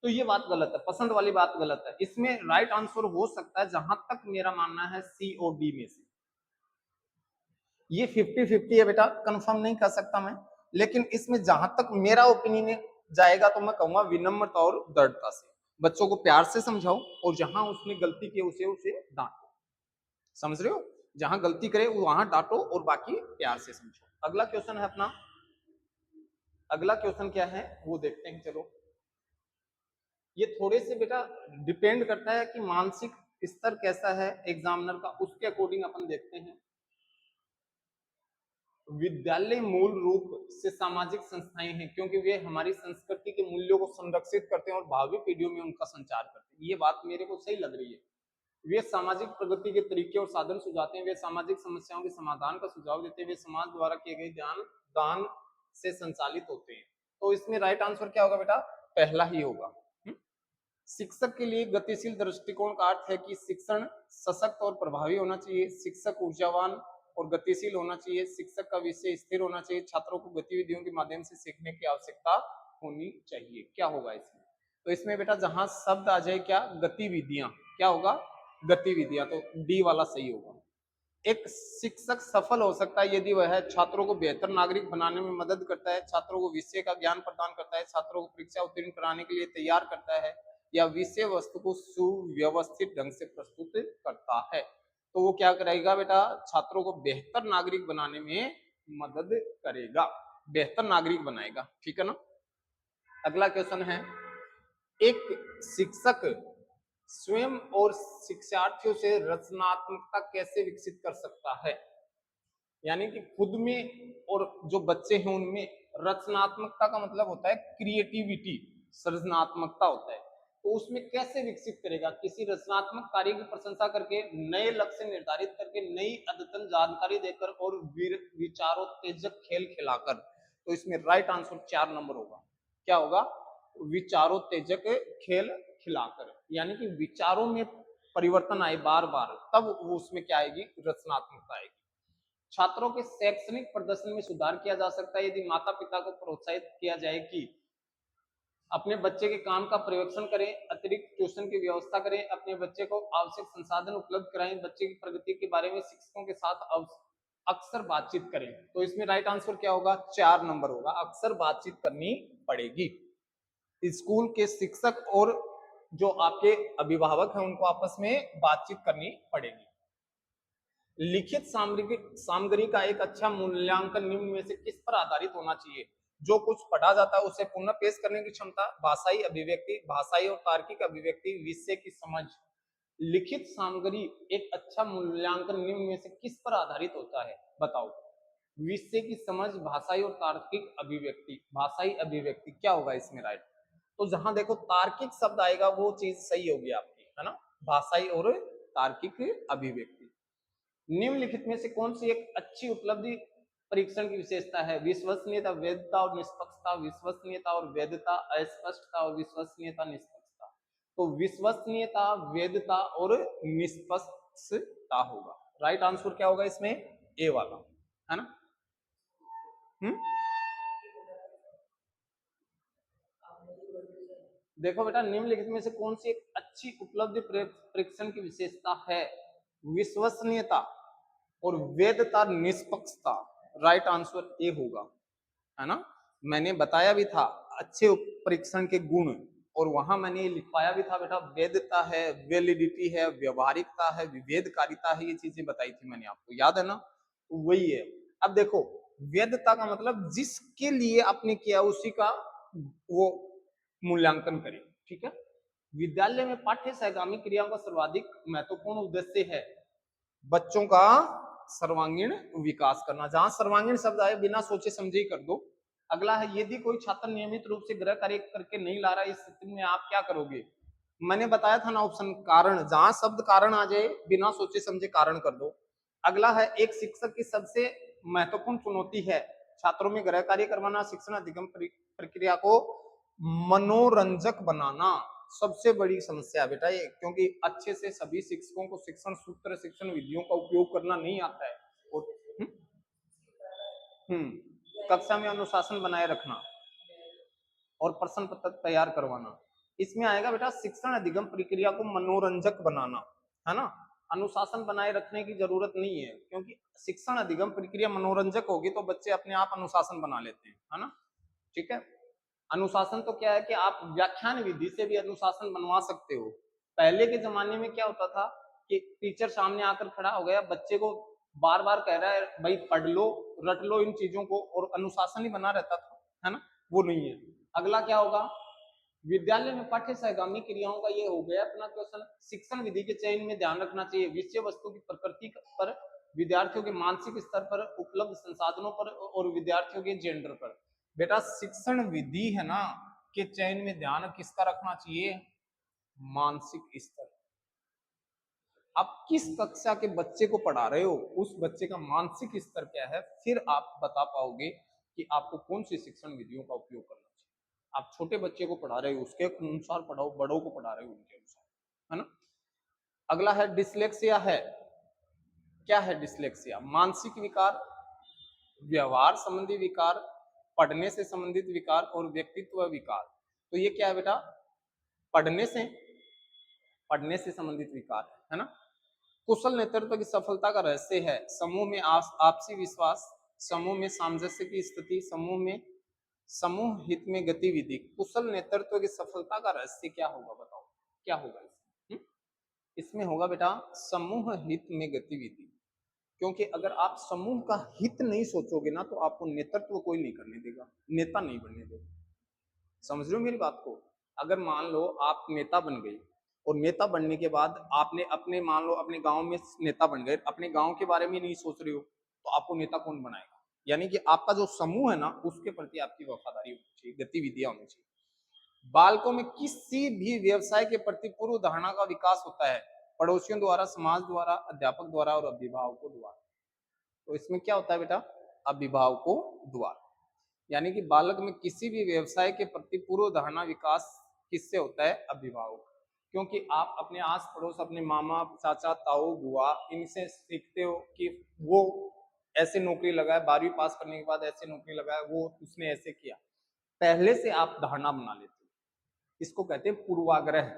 [SPEAKER 1] तो ये बात गलत है, पसंद वाली बात गलत है। इसमें राइट आंसर हो सकता है, जहां तक मेरा मानना है, सी और डी में से। ये 50-50 है बेटा, कंफर्म नहीं कर सकता मैं, लेकिन इसमें जहां तक मेरा ओपिनियन जाएगा तो मैं कहूंगा विनम्रता और दृढ़ता से। बच्चों को प्यार से समझाओ और जहां उसने गलती की उसे उसे डांटो। समझ रहे हो? जहां गलती करे वहां डांटो और बाकी प्यार से समझो। अगला क्वेश्चन है अपना, अगला क्वेश्चन क्या है वो देखते हैं। चलो, ये थोड़े से बेटा डिपेंड करता है कि मानसिक स्तर कैसा है एग्जामिनर का, उसके अकॉर्डिंग अपन देखते हैं। विद्यालय मूल रूप से सामाजिक संस्थाएं हैं क्योंकि वे हमारी संस्कृति के मूल्यों को संरक्षित करते हैं और भावी पीढ़ियों में उनका संचार करते हैं। ये बात मेरे को सही लग रही है। वे सामाजिक प्रगति के तरीके और साधन सुझाते हैं, वे सामाजिक समस्याओं के समाधान का सुझाव देते हैं, वे समाज द्वारा किए गए दान से संचालित होते हैं। तो इसमें राइट आंसर क्या होगा बेटा? पहला ही होगा। शिक्षक के लिए गतिशील दृष्टिकोण का अर्थ है कि शिक्षण सशक्त और प्रभावी होना चाहिए, शिक्षक ऊर्जावान और गतिशील होना चाहिए, शिक्षक का विषय स्थिर होना चाहिए, छात्रों को गतिविधियों के माध्यम से सीखने की आवश्यकता होनी चाहिए। क्या होगा इसमें? तो इसमें बेटा जहां शब्द आ जाए क्या? गतिविधियां। क्या होगा? गतिविधियां। तो डी वाला सही होगा। एक शिक्षक सफल हो सकता है यदि वह छात्रों को बेहतर नागरिक बनाने में मदद करता है, छात्रों को विषय का ज्ञान प्रदान करता है, छात्रों को परीक्षा उत्तीर्ण कराने के लिए तैयार करता है, या विषय वस्तु को सुव्यवस्थित ढंग से प्रस्तुत करता है। तो वो क्या करेगा बेटा, छात्रों को बेहतर नागरिक बनाने में मदद करेगा, बेहतर नागरिक बनाएगा। ठीक है ना। अगला क्वेश्चन है, एक शिक्षक स्वयं और शिक्षार्थियों से रचनात्मकता कैसे विकसित कर सकता है? यानी कि खुद में और जो बच्चे हैं उनमें रचनात्मकता का मतलब होता है क्रिएटिविटी, सृजनात्मकता होता है। तो उसमें कैसे विकसित करेगा? किसी रचनात्मक कार्य की प्रशंसा करके, नए लक्ष्य निर्धारित करके, नई अद्यतन जानकारी देकर और विचारोत्तेजक खेल खिलाकर। तो इसमें राइट आंसर 4 नंबर होगा। क्या होगा? विचारोत्तेजक खेल खिलाकर, यानी कि विचारों में परिवर्तन आए बार बार, तब वो उसमें क्या आएगी? रचनात्मकता आएगी। छात्रों के शैक्षणिक प्रदर्शन में सुधार किया जा सकता है यदि माता पिता को प्रोत्साहित किया जाए कि अपने बच्चे के काम का पर्यवेक्षण करें, अतिरिक्त ट्यूशन की व्यवस्था करें, अपने बच्चे को आवश्यक संसाधन उपलब्ध कराएं, बच्चे की प्रगति के बारे में शिक्षकों के साथ अक्सर बातचीत करें। तो इसमें राइट आंसर क्या होगा? 4 नंबर होगा, अक्सर बातचीत करनी पड़ेगी। स्कूल के शिक्षक और जो आपके अभिभावक हैं उनको आपस में बातचीत करनी पड़ेगी। लिखित सामग्री का एक अच्छा मूल्यांकन निम्न में से किस पर आधारित होना चाहिए? जो कुछ पढ़ा जाता है उसे पुनः पेश करने की क्षमता, भाषाई अभिव्यक्ति, भाषाई और तार्किक अभिव्यक्ति, विषय की समझ। लिखित सामग्री एक अच्छा मूल्यांकन निम्न में से किस पर आधारित होता है? बताओ। विषय की समझ, भाषाई और तार्किक अभिव्यक्ति। भाषाई अभिव्यक्ति क्या होगा इसमें राइट? तो जहां देखो तार्किक शब्द आएगा वो चीज सही होगी आपकी, है ना। भाषाई और तार्किक अभिव्यक्ति। निम्नलिखित में से कौन सी एक अच्छी उपलब्धि परीक्षण की विशेषता है? विश्वसनीयता, वैधता और निष्पक्षता। विश्वसनीयता और वैधता, अस्पष्टता और विश्वसनीयता, निष्पक्षता। तो विश्वसनीयता, वैधता और निष्पक्षता होगा। राइट आंसर क्या होगा इसमें? ए वाला, है ना। देखो बेटा, निम्नलिखित में से कौन सी एक अच्छी उपलब्धि परीक्षण की विशेषता है? विश्वसनीयता और वैधता, निष्पक्षता। राइट आंसर ए होगा, है ना। मैंने बताया भी था अच्छे परीक्षण के गुण, और वहां मैंने लिखवाया भी था बेटा, वैधता है, वैलिडिटी है, व्यवहारिकता है, विभेदकारिता है, ये चीजें बताई थी मैंने आपको, याद है ना। तो वही है। अब देखो, वैधता का मतलब जिसके लिए आपने किया उसी का वो मूल्यांकन करें। ठीक है। विद्यालय में पाठ्य सहगामी क्रियाओं का सर्वाधिक महत्वपूर्ण उद्देश्य है बच्चों का सर्वांगीण विकास करना। जहां सर्वांगीण शब्द आए बिना सोचे समझे ही कर दो। अगला है, यदि कोई छात्र नियमित रूप से गृह कार्य करके नहीं ला रहा है, इस स्थिति में आप क्या करोगे? मैंने बताया था ना ऑप्शन कारण, जहां शब्द कारण आ जाए बिना सोचे समझे कारण कर दो। अगला है, एक शिक्षक की सबसे महत्वपूर्ण चुनौती है छात्रों में गृह कार्य करवाना, शिक्षण अधिगम प्रक्रिया को मनोरंजक बनाना। सबसे बड़ी समस्या बेटा ये, क्योंकि अच्छे से सभी शिक्षकों को शिक्षण सूत्र, शिक्षण विधियों का उपयोग करना नहीं आता है। और कक्षा में अनुशासन बनाए रखना और प्रश्न पत्र तैयार करवाना। इसमें आएगा बेटा शिक्षण अधिगम प्रक्रिया को मनोरंजक बनाना, है ना। अनुशासन बनाए रखने की जरूरत नहीं है, क्योंकि शिक्षण अधिगम प्रक्रिया मनोरंजक होगी तो बच्चे अपने आप अनुशासन बना लेते हैं, है ना। ठीक है। अनुशासन तो क्या है कि आप व्याख्यान विधि से भी अनुशासन बनवा सकते हो। पहले के जमाने में क्या होता था कि टीचर सामने आकर खड़ा हो गया, बच्चे को बार बार कह रहा है भाई पढ़ लो, रट लो इन चीजों को, और अनुशासन ही बना रहता था, है ना। वो नहीं है। अगला क्या होगा? विद्यालय में पाठ्य सहगामी क्रियाओं का ये हो गया अपना क्वेश्चन। शिक्षण विधि के चयन में ध्यान रखना चाहिए विषय वस्तु की प्रकृति पर, विद्यार्थियों के मानसिक स्तर पर, उपलब्ध संसाधनों पर और विद्यार्थियों के जेंडर पर। बेटा शिक्षण विधि है ना के चयन में ध्यान किसका रखना चाहिए? मानसिक स्तर। आप किस कक्षा के बच्चे को पढ़ा रहे हो, उस बच्चे का मानसिक स्तर क्या है, फिर आप बता पाओगे कि आपको कौन सी शिक्षण विधियों का उपयोग करना चाहिए। आप छोटे बच्चे को पढ़ा रहे हो उसके अनुसार पढ़ाओ, बड़ों को पढ़ा रहे हो उनके अनुसार, है ना। अगला है डिसलेक्सिया है। क्या है डिसलेक्सिया? मानसिक विकार, व्यवहार संबंधी विकार, पढ़ने से संबंधित विकार और व्यक्तित्व विकार। तो ये क्या है बेटा? पढ़ने से संबंधित विकार है ना। कुशल नेतृत्व की सफलता का रहस्य है समूह में आपसी विश्वास, समूह में सामंजस्य की स्थिति, समूह हित में गतिविधि। कुशल नेतृत्व की सफलता का रहस्य क्या होगा बताओ? क्या होगा इसमें? इसमें होगा बेटा समूह हित में गतिविधि, क्योंकि अगर आप समूह का हित नहीं सोचोगे ना तो आपको नेतृत्व कोई नहीं करने देगा, नेता नहीं बनने देगा। समझ रहे हो मेरी बात को? अगर मान लो आप नेता बन गए और नेता बनने के बाद आपने अपने मान लो अपने गांव में नेता बन गए, अपने गांव के बारे में नहीं सोच रहे हो, तो आपको नेता कौन बनाएगा? यानी कि आपका जो समूह है ना उसके प्रति आपकी वफादारी होनी चाहिए, गतिविधियां होनी चाहिए। बालकों में किसी भी व्यवसाय के प्रति पूर्व धारणा का विकास होता है, पड़ोसियों द्वारा, समाज द्वारा, अध्यापक द्वारा और अभिभावकों द्वारा। तो इसमें क्या होता है बेटा? अभिभावकों द्वारा। यानी कि बालक में किसी भी व्यवसाय के प्रति पूर्व धारणा विकास किससे होता है? अभिभावक। क्योंकि आप अपने आस पड़ोस, अपने मामा, चाचा, ताऊ, बुआ, इनसे सीखते हो कि वो ऐसे नौकरी लगा है, 12वीं पास करने के बाद ऐसे नौकरी लगा है, वो उसने ऐसे किया, पहले से आप धारणा बना लेते हो। इसको कहते हैं पूर्वाग्रह।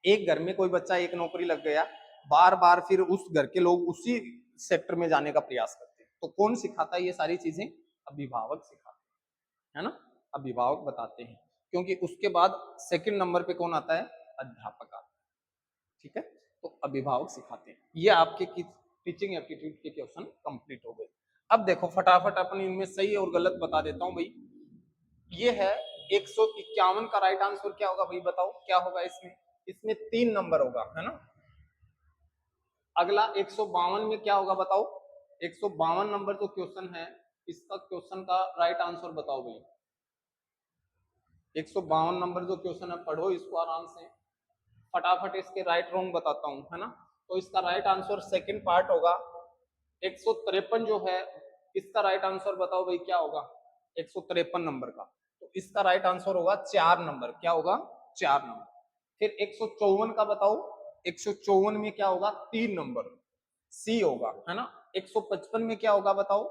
[SPEAKER 1] एक घर में कोई बच्चा एक नौकरी लग गया, बार बार फिर उस घर के लोग उसी सेक्टर में जाने का प्रयास करते हैं, तो कौन सिखाता है ये सारी चीजें? अभिभावक सिखाते हैं, है ना? अभिभावक बताते हैं, क्योंकि उसके बाद सेकंड नंबर पे कौन आता है? अध्यापक आता है। ठीक है, तो अभिभावक सिखाते हैं। ये आपके टीचिंग एप्टीट्यूड के क्वेश्चन कंप्लीट हो गए। अब देखो फटाफट अपन इनमें सही और गलत बता देता हूं भाई। ये है 151 का राइट आंसर क्या होगा भाई? बताओ क्या होगा इसमें? इसमें 3 नंबर होगा, है ना? अगला 152 में क्या होगा बताओ? 152 नंबर जो क्वेश्चन है, इसका क्वेश्चन का राइट आंसर बताओ भाई। 152 नंबर जो क्वेश्चन है, पढ़ो इसको आराम से, फटाफट इसके राइट रॉन्ग बताता हूं, है ना? तो इसका राइट आंसर सेकंड पार्ट होगा। 153 जो है, इसका राइट आंसर बताओ भाई क्या होगा? 153 नंबर का, तो इसका राइट आंसर होगा 4 नंबर। क्या होगा? 4 नंबर। फिर 154 का बताओ, 154 में क्या होगा? 3 नंबर, सी होगा, है ना? 155 में क्या होगा बताओ?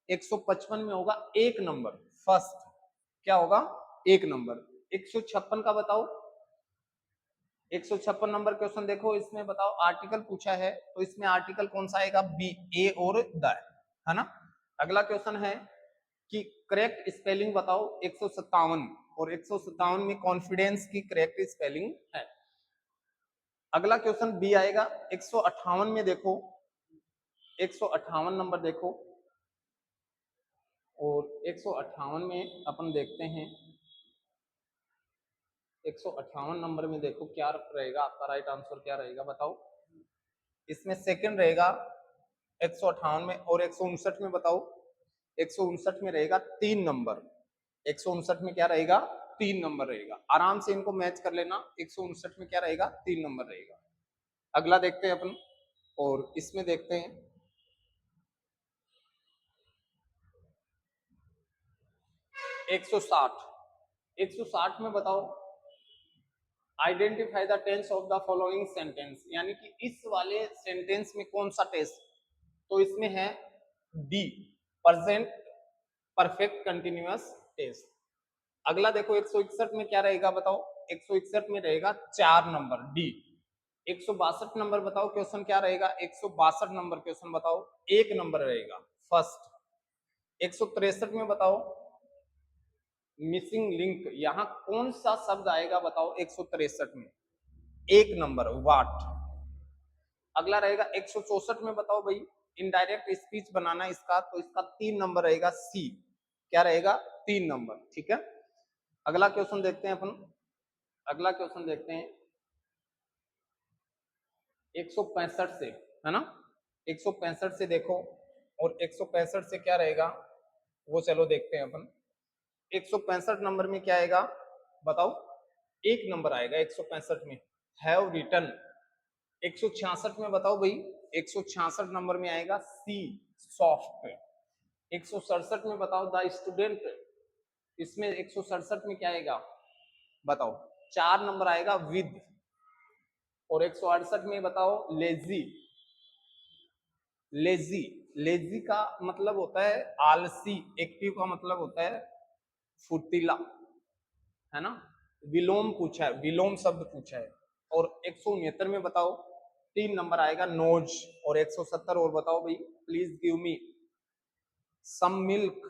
[SPEAKER 1] 155 में होगा 1 नंबर, फर्स्ट। क्या होगा? 1 नंबर। 156 का बताओ, 156 नंबर क्वेश्चन देखो, इसमें बताओ आर्टिकल पूछा है, तो इसमें आर्टिकल कौन सा आएगा? बी, ए और द, है ना? अगला क्वेश्चन है कि करेक्ट स्पेलिंग बताओ 157, और 157 में कॉन्फिडेंस की करेक्ट स्पेलिंग है। अगला क्वेश्चन बी आएगा 158 में, देखो 158 नंबर देखो, और 158 में अपन देखते हैं, 158 नंबर में देखो क्या रहेगा आपका राइट आंसर, क्या रहेगा बताओ? इसमें सेकंड रहेगा 158 में, और 159 में बताओ? 159 में रहेगा 3 नंबर। 159 में क्या रहेगा? 3 नंबर रहेगा। आराम से इनको मैच कर लेना। 159 में क्या रहेगा? 3 नंबर रहेगा। अगला देखते हैं अपन, और इसमें देखते हैं 160। 160 में बताओ identify the tense of the following sentence, यानी कि इस वाले सेंटेंस में कौन सा टेंस? तो इसमें है D, present perfect continuous tense. अगला देखो 161 में क्या रहेगा बताओ? 161 में रहेगा 4 नंबर, डी। 162 नंबर बताओ क्वेश्चन क्या रहेगा? 162 नंबर क्वेश्चन बताओ, 1 नंबर रहेगा, फर्स्ट। 163 में बताओ मिसिंग लिंक, यहां कौन सा शब्द आएगा बताओ? 163 में 1 नंबर, वाट। अगला रहेगा 164 में बताओ भाई इनडायरेक्ट स्पीच बनाना इसका, तो इसका 3 नंबर रहेगा, सी। क्या रहेगा? 3 नंबर, ठीक है। अगला क्वेश्चन देखते हैं अपन, अगला क्वेश्चन देखते हैं 165 से, है ना? 165 से देखो, और 165 से क्या रहेगा वो चलो देखते हैं अपन। 165 नंबर में क्या आएगा बताओ? 1 नंबर आएगा 165 में, हैव रिटन। 166 में बताओ भाई, 166 नंबर में आएगा सी, सॉफ्ट। 167 में बताओ द स्टूडेंट, इसमें 167 में क्या आएगा बताओ? 4 नंबर आएगा, विद। और 168 में बताओ लेजी। लेजी, लेजी का मतलब होता है आलसी, एक्टिव का मतलब होता है फुर्तीला, है ना? विलोम पूछा है, विलोम शब्द पूछा है। और 169 में बताओ 3 नंबर आएगा, नोज। और 170 और बताओ भाई, please give me some milk,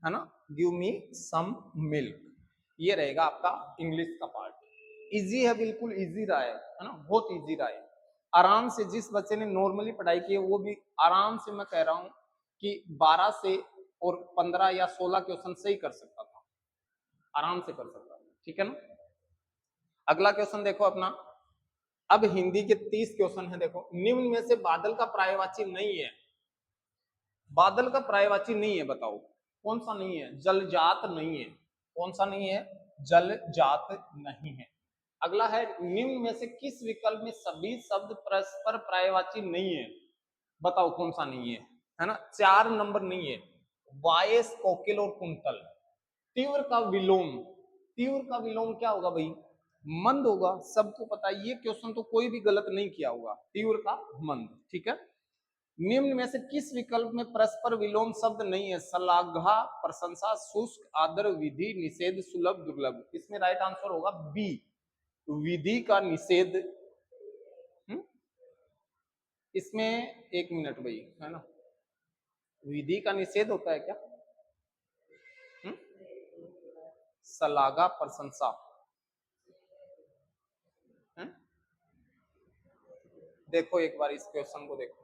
[SPEAKER 1] है ना? Give me some milk. ये रहेगा आपका इंग्लिश का पार्ट। इजी है, बिल्कुल इजी रहा है ना, बहुत इजी रहा है। आराम से जिस बच्चे ने नॉर्मली पढ़ाई की है वो भी आराम से, मैं कह रहा हूं कि 12 से और 15 या 16 क्वेश्चन सही कर सकता था, आराम से कर सकता था, ठीक है ना। अगला क्वेश्चन देखो अपना, अब हिंदी के 30 क्वेश्चन है। देखो, निम्न में से बादल का पर्यायवाची नहीं है, बादल का पर्यायवाची नहीं है, बताओ कौन सा नहीं है। जलजात नहीं है, कौन सा नहीं है, जलजात नहीं है। अगला है, निम्न में से किस विकल्प में सभी शब्द परस्पर पर्यायवाची नहीं है, बताओ कौन सा नहीं है ना। 4 नंबर नहीं है, वायस, कोकिल और कुंतल। तीव्र का विलोम, तीव्र का विलोम क्या होगा भाई, मंद होगा, सबको पता है, ये क्वेश्चन तो कोई भी गलत नहीं किया होगा, तीव्र का मंद, ठीक है। निम्न में से किस विकल्प में परस्पर विलोम शब्द नहीं है, श्लाघा, प्रशंसा, शुष्क, आदर, विधि, निषेध, सुलभ, दुर्लभ। इसमें राइट आंसर होगा बी, विधि का निषेध। इसमें 1 मिनट भाई, है ना, विधि का निषेध होता है क्या, श्लाघा, प्रशंसा, देखो एक बार इस क्वेश्चन को देखो,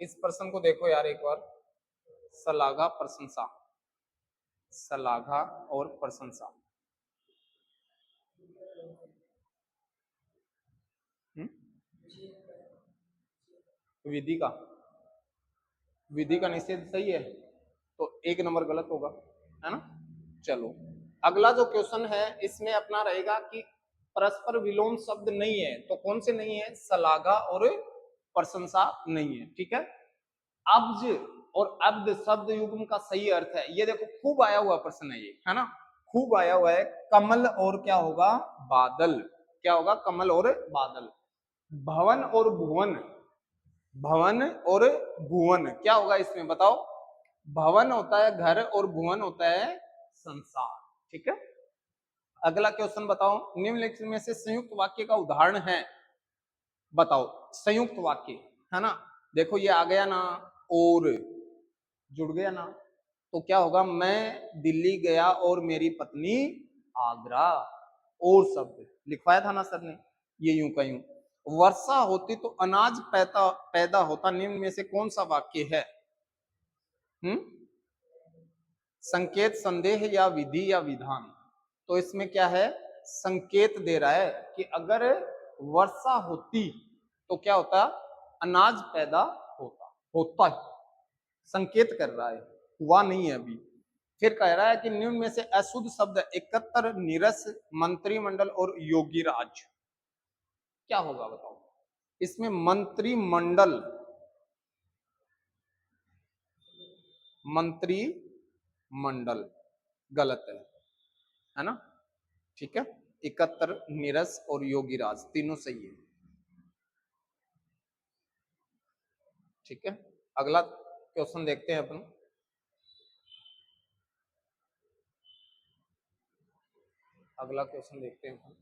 [SPEAKER 1] इस प्रश्न को देखो यार एक बार, श्लाघा, प्रशंसा, श्लाघा और प्रशंसा, विधि का, विधि का निषेध सही है, तो 1 नंबर गलत होगा, है ना। चलो अगला जो क्वेश्चन है इसमें अपना रहेगा कि परस्पर विलोम शब्द नहीं है, तो कौन से नहीं है, श्लाघा और प्रशंसा नहीं है, ठीक है। अब्ज और अब्द शब्द युग्म का सही अर्थ है, ये देखो खूब आया हुआ प्रश्न है ये, है ना, खूब आया हुआ है। कमल और क्या होगा, बादल, क्या होगा, कमल और बादल। भवन और भुवन, भवन और भुवन क्या होगा इसमें, बताओ। भवन होता है घर और भुवन होता है संसार, ठीक है। अगला क्वेश्चन बताओ, निम्नलिखित में से संयुक्त वाक्य का उदाहरण है, बताओ संयुक्त वाक्य, है ना। देखो ये आ गया ना, और जुड़ गया ना, तो क्या होगा, मैं दिल्ली गया और मेरी पत्नी आगरा, और शब्द लिखवाया था ना सर ने, ये यूं का यूं। वर्षा होती तो अनाज पैदा पैदा होता, निम्न में से कौन सा वाक्य है। संकेत, संदेह या विधि या विधान, तो इसमें क्या है, संकेत दे रहा है कि अगर वर्षा होती तो क्या होता, अनाज पैदा होता, होता है, संकेत कर रहा है, हुआ नहीं है अभी। फिर कह रहा है कि निम्न में से अशुद्ध शब्द 71, नीरस, मंत्रिमंडल और योगीराज, क्या होगा बताओ। इसमें मंत्रिमंडल, मंत्रिमंडल गलत है ना, ठीक है। 71, नीरस और योगीराज तीनों सही है, ठीक है। अगला क्वेश्चन देखते हैं अपन, अगला क्वेश्चन देखते हैं अपन।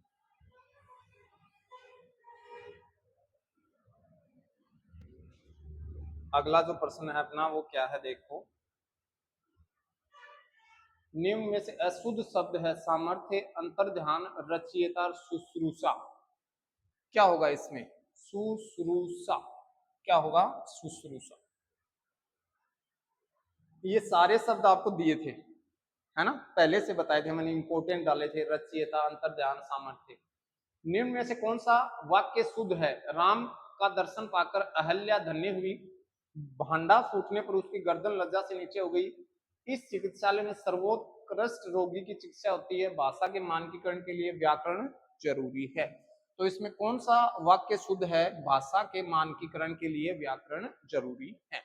[SPEAKER 1] अगला जो प्रश्न है अपना वो क्या है, देखो, निम्न में से अशुद्ध शब्द है, सामर्थ्य, अंतर्ध्यान, रचयिता, शुश्रूषा, क्या होगा इसमें, शुश्रूषा, क्या होगा, शुश्रूषा। ये सारे शब्द आपको दिए थे, है ना, पहले से बताए थे मैंने, इंपोर्टेंट डाले थे, रचयिता, अंतर्ध्यान, सामर्थ्य। निम्न में से कौन सा वाक्य शुद्ध है, राम का दर्शन पाकर अहल्या धन्य हुई, भांडा फूटने पर उसकी गर्दन लज्जा से नीचे हो गई, इस चिकित्सालय में सर्वोत्कृष्ट रोगी की चिकित्सा होती है, भाषा के मानकीकरण के लिए व्याकरण जरूरी है। तो इसमें कौन सा वाक्य शुद्ध है, भाषा के मानकीकरण के लिए व्याकरण जरूरी है।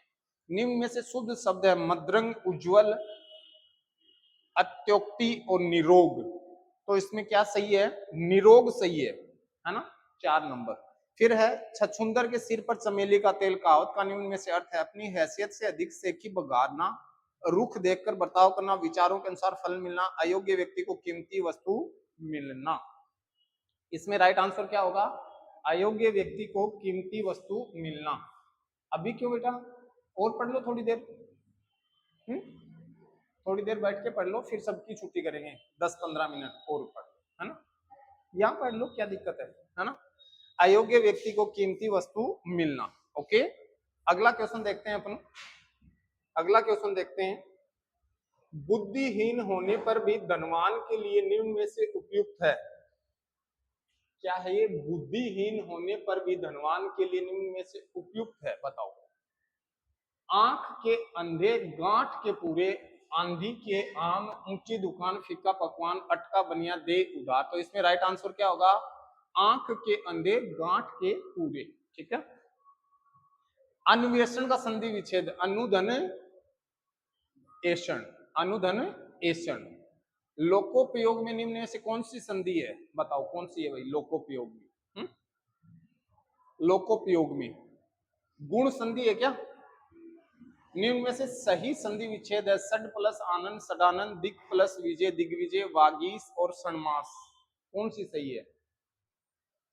[SPEAKER 1] निम्न में से शुद्ध शब्द है, मद्रंग, उज्जवल, अत्योक्ति और निरोग, तो इसमें क्या सही है, निरोग सही है ना, 4 नंबर। फिर है, छछुंदर के सिर पर चमेली का तेल, कहावत का निम्न में से अर्थ है, अपनी हैसियत से अधिक सेखी बगाड़ना, रुख देखकर बर्ताव करना, विचारों के अनुसार फल मिलना, अयोग्य व्यक्ति को कीमती वस्तु मिलना। इसमें राइट आंसर क्या होगा, अयोग्य व्यक्ति को कीमती वस्तु मिलना। अभी क्यों बेटा, और पढ़ लो थोड़ी देर, थोड़ी देर बैठ के पढ़ लो, फिर सबकी छुट्टी करेंगे, 10-15 मिनट और पढ़। यहाँ पढ़ लो, क्या दिक्कत है ना। अयोग्य व्यक्ति को कीमती वस्तु मिलना। ओके, अगला क्वेश्चन देखते हैं अपन। अगला क्वेश्चन देखते हैं, बुद्धिहीन होने पर भी धनवान के लिए निम्न में से उपयुक्त है। क्या है ये? बुद्धिहीन होने पर भी धनवान के लिए निम्न में से उपयुक्त है, बताओ। आंख के अंधे गांठ के पूरे, आंधी के आम, ऊंची दुकान, फीका पकवान, अटका बनिया दे उधार। तो इसमें राइट आंसर क्या होगा? आंख के अंधे गांठ के पूरे। ठीक है। अन्वेषण का संधि विच्छेद, अनुधन एषण, अनुधन एषण। लोकोपयोग में निम्न में से कौन सी संधि है, बताओ कौन सी है भाई लोकोपयोग में? लोकोपयोग में गुण संधि है क्या? निम्न में से सही संधि विच्छेद है, सड प्लस आनंद, सडानंद, दिग प्लस विजय, दिग्विजय, वागीश और सणमास। कौन सी सही है?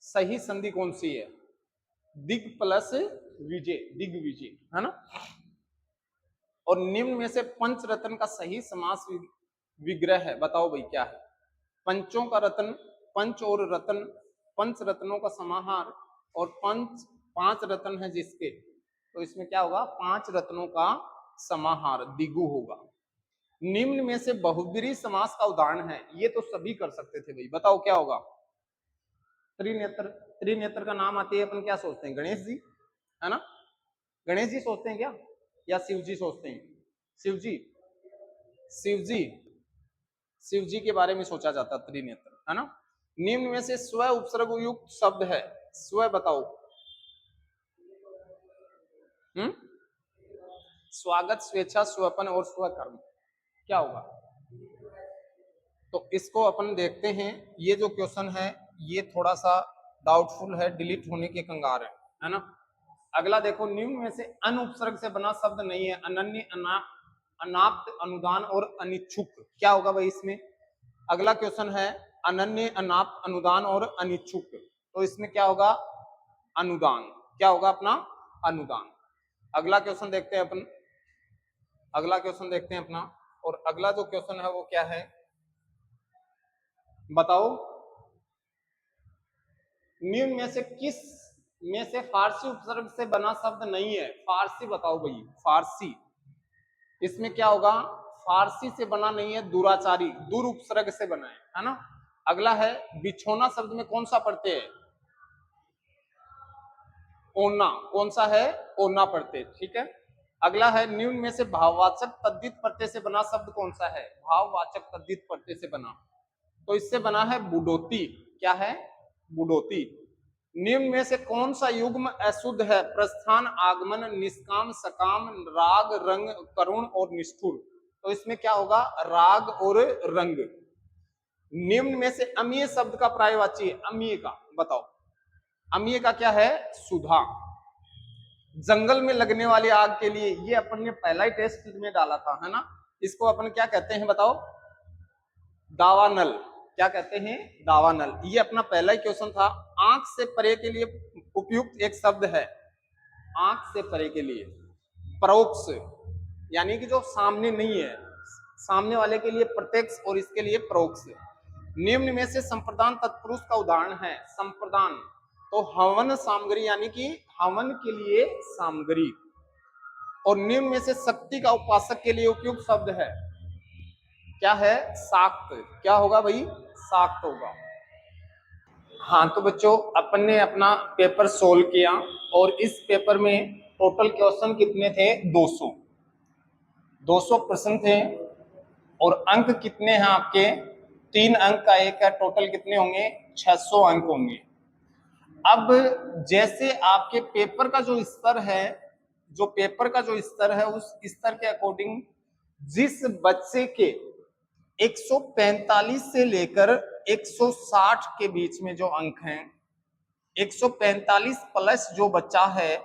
[SPEAKER 1] सही संधि कौन सी है? दिग प्लस विजय, दिग्विजय, है ना। और निम्न में से पंचरत्न का सही समास विग्रह है, बताओ भाई क्या है? पंचों का रत्न, पंच और रत्न, पंच रत्नों का समाहार, और पांच रत्न है जिसके, तो इसमें क्या होगा? पांच रत्नों का समाहार, दिगु होगा। निम्न में से बहुब्रीहि समास का उदाहरण है, ये तो सभी कर सकते थे भाई, बताओ क्या होगा? त्रिनेत्र। त्रिनेत्र का नाम आते ही अपन क्या सोचते हैं? गणेश जी, है ना। गणेश जी सोचते हैं क्या, या शिव जी सोचते हैं? शिव जी, शिव जी, शिव जी के बारे में सोचा जाता त्रिनेत्र, है ना। निम्न में से स्व उपसर्ग युक्त शब्द है, स्व बताओ। स्वागत, स्वेच्छा, स्वपन और स्वकर्म, क्या होगा? तो इसको अपन देखते हैं। ये जो क्वेश्चन है ये थोड़ा सा डाउटफुल है, डिलीट होने के कंगार है ना। अगला देखो, निम्न में से अन उपसर्ग से बना शब्द नहीं है, अनन्य, अनाप्त, अनुदान और अनिच्छुक, क्या होगा भाई इसमें? अगला क्वेश्चन है अनन्य, अनाप्त, अनुदान और अनिच्छुक, तो इसमें क्या होगा? अनुदान। क्या होगा अपना? अनुदान। अगला क्वेश्चन देखते हैं अपन। अगला क्वेश्चन देखते हैं अपना, और अगला जो क्वेश्चन है वो क्या है बताओ। निम्न में से किस में से फारसी उपसर्ग से बना शब्द नहीं है? फारसी बताओ भाई, फारसी। इसमें क्या होगा? फारसी से बना नहीं है, दुराचारी, दुर उपसर्ग से बना है ना। अगला है बिछोना शब्द में कौन सा पढ़ते हैं? ओना। कौन सा है? ओना पढ़ते, ठीक है। अगला है निम्न में से भाववाचक तद्धित प्रत्यय से बना शब्द कौन सा है? भाववाचक तद्धित प्रत्यय से बना, तो इससे बना है बुडोती। क्या है? बुडोती। निम्न में से कौन सा युग्म अशुद्ध है? प्रस्थान, आगमन, निष्काम, सकाम, राग, रंग, करुण और निष्ठुर, तो इसमें क्या होगा? राग और रंग। निम्न में से अमीय शब्द का पर्यायवाची है, अमीय का बताओ। अमीय का क्या है? सुधा। जंगल में लगने वाली आग के लिए, ये अपन ने पहला ही टेस्ट में डाला था, है ना। इसको अपन क्या कहते हैं बताओ? दावानल। क्या कहते हैं? दावानल। ये अपना पहला ही क्वेश्चन था। आंख से परे के लिए उपयुक्त एक शब्द है, आंख से परे के लिए परोक्ष, यानी कि जो सामने नहीं है, सामने वाले के लिए प्रत्यक्ष और इसके लिए परोक्ष। निम्न में से संप्रदान तत्पुरुष का उदाहरण है, संप्रदान तो हवन सामग्री, यानी कि हवन के लिए सामग्री। और निम्न में से शक्ति का उपासक के लिए उपयुक्त शब्द है, क्या है? शाक्त। क्या होगा भाई? शाक्त होगा। हाँ तो बच्चों, अपन ने अपना पेपर सोल्व किया, और इस पेपर में टोटल क्वेश्चन कितने थे? 200। 200 प्रश्न थे, और अंक कितने हैं आपके? 3 अंक का एक है, टोटल कितने होंगे? 600 अंक होंगे। अब जैसे आपके पेपर का जो स्तर है, जो पेपर का जो स्तर है, उस स्तर के अकॉर्डिंग जिस बच्चे के 145 से लेकर 160 के बीच में जो अंक हैं, 145 प्लस जो बच्चा है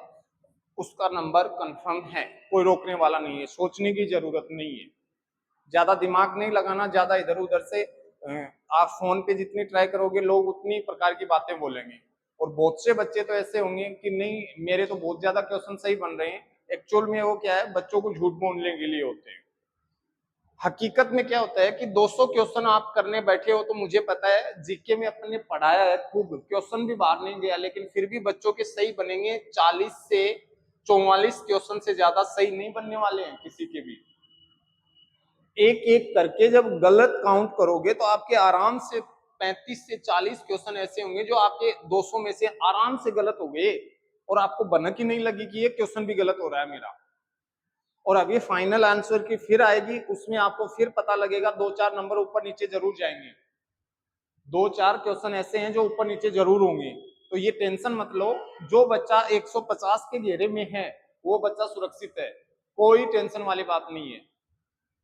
[SPEAKER 1] उसका नंबर कंफर्म है, कोई रोकने वाला नहीं है, सोचने की जरूरत नहीं है, ज्यादा दिमाग नहीं लगाना, ज्यादा इधर उधर से आप फोन पे जितनी ट्राई करोगे लोग उतनी प्रकार की बातें बोलेंगे। और बहुत से बच्चे तो ऐसे होंगे कि नहीं मेरे तो बहुत ज्यादा क्वेश्चन सही बन रहे हैं, एक्चुअल में वो क्या है, बच्चों को झूठ बोलने के लिए होते हैं। हकीकत में क्या होता है कि 200 क्वेश्चन आप करने बैठे हो तो मुझे पता है जीके में अपने पढ़ाया है खूब, क्वेश्चन भी बाहर नहीं गया, लेकिन फिर भी बच्चों के सही बनेंगे 40 से 44 क्वेश्चन से ज्यादा सही नहीं बनने वाले हैं किसी के भी। एक एक करके जब गलत काउंट करोगे तो आपके आराम से 35 से 40 क्वेश्चन ऐसे होंगे जो आपके 200 में से आराम से गलत हो गए और आपको भनक ही नहीं लगी कि ये क्वेश्चन भी गलत हो रहा है मेरा। और अभी फाइनल आंसर की फिर आएगी, उसमें आपको फिर पता लगेगा 2-4 नंबर ऊपर नीचे जरूर जाएंगे, 2-4 क्वेश्चन ऐसे हैं जो ऊपर नीचे जरूर होंगे। तो ये टेंशन मत लो, जो बच्चा 150 के घेरे में है वो बच्चा सुरक्षित है, कोई टेंशन वाली बात नहीं है।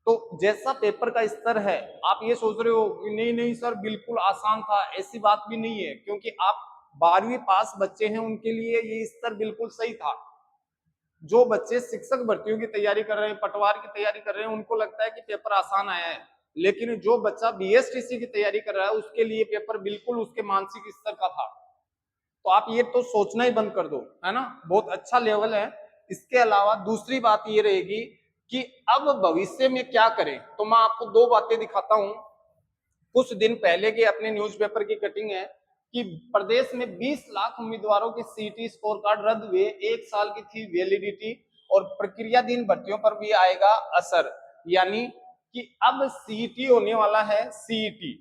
[SPEAKER 1] तो जैसा पेपर का स्तर है, आप ये सोच रहे हो कि नहीं नहीं सर बिल्कुल आसान था, ऐसी बात भी नहीं है, क्योंकि आप 12वीं पास बच्चे हैं उनके लिए ये स्तर बिल्कुल सही था। जो बच्चे शिक्षक भर्तियों की तैयारी कर रहे हैं, पटवार की तैयारी कर रहे हैं, उनको लगता है कि पेपर आसान आया है, लेकिन जो बच्चा बीएसटीसी की तैयारी कर रहा है उसके लिए पेपर बिल्कुल उसके मानसिक स्तर का था। तो आप ये तो सोचना ही बंद कर दो, है ना, बहुत अच्छा लेवल है। इसके अलावा दूसरी बात ये रहेगी कि अब भविष्य में क्या करें, तो मैं आपको 2 बातें दिखाता हूं। कुछ दिन पहले के अपने न्यूज़पेपर की कटिंग है कि प्रदेश में 20 लाख उम्मीदवारों के सीटी स्कोर कार्ड रद्द हुए, 1 साल की थी वैलिडिटी, और प्रक्रियाधीन भर्तियों पर भी आएगा असर। यानी कि अब सीईटी होने वाला है, सीईटी।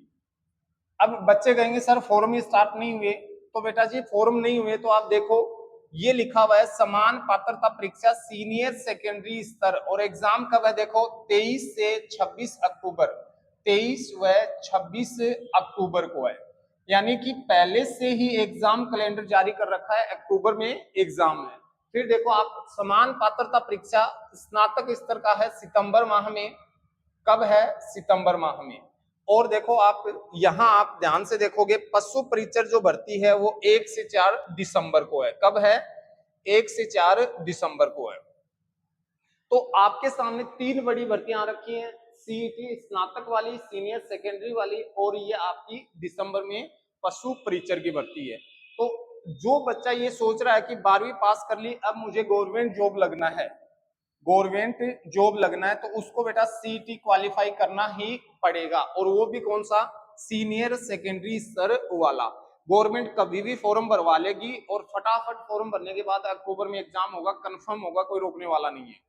[SPEAKER 1] अब बच्चे कहेंगे सर फॉर्म ही स्टार्ट नहीं हुए, तो बेटा जी फॉर्म नहीं हुए तो आप देखो ये लिखा हुआ है समान पात्रता परीक्षा सीनियर सेकेंडरी स्तर, और एग्जाम कब है देखो 23 से 26 अक्टूबर, 23 व 26 अक्टूबर को है। यानी कि पहले से ही एग्जाम कैलेंडर जारी कर रखा है, अक्टूबर में एग्जाम है। फिर देखो आप समान पात्रता परीक्षा स्नातक स्तर का है सितंबर माह में, कब है सितंबर माह में। और देखो आप यहां आप ध्यान से देखोगे पशु परिचर जो भर्ती है वो 1 से 4 दिसंबर को है, कब है 1 से 4 दिसंबर को है। तो आपके सामने 3 बड़ी भर्तियां आ रखी हैं, सीईटी स्नातक वाली, सीनियर सेकेंडरी वाली, और ये आपकी दिसंबर में पशु परिचर की भर्ती है। तो जो बच्चा ये सोच रहा है कि 12वीं पास कर ली अब मुझे गवर्नमेंट जॉब लगना है, गवर्नमेंट जॉब लगना है, तो उसको बेटा सीईटी क्वालिफाई करना ही पड़ेगा, और वो भी कौन सा, सीनियर सेकेंडरी स्तर वाला। गवर्नमेंट कभी भी फॉर्म भरवा लेगी और फटाफट फॉर्म भरने के बाद अक्टूबर में एग्जाम होगा, कंफर्म होगा, कोई रोकने वाला नहीं है,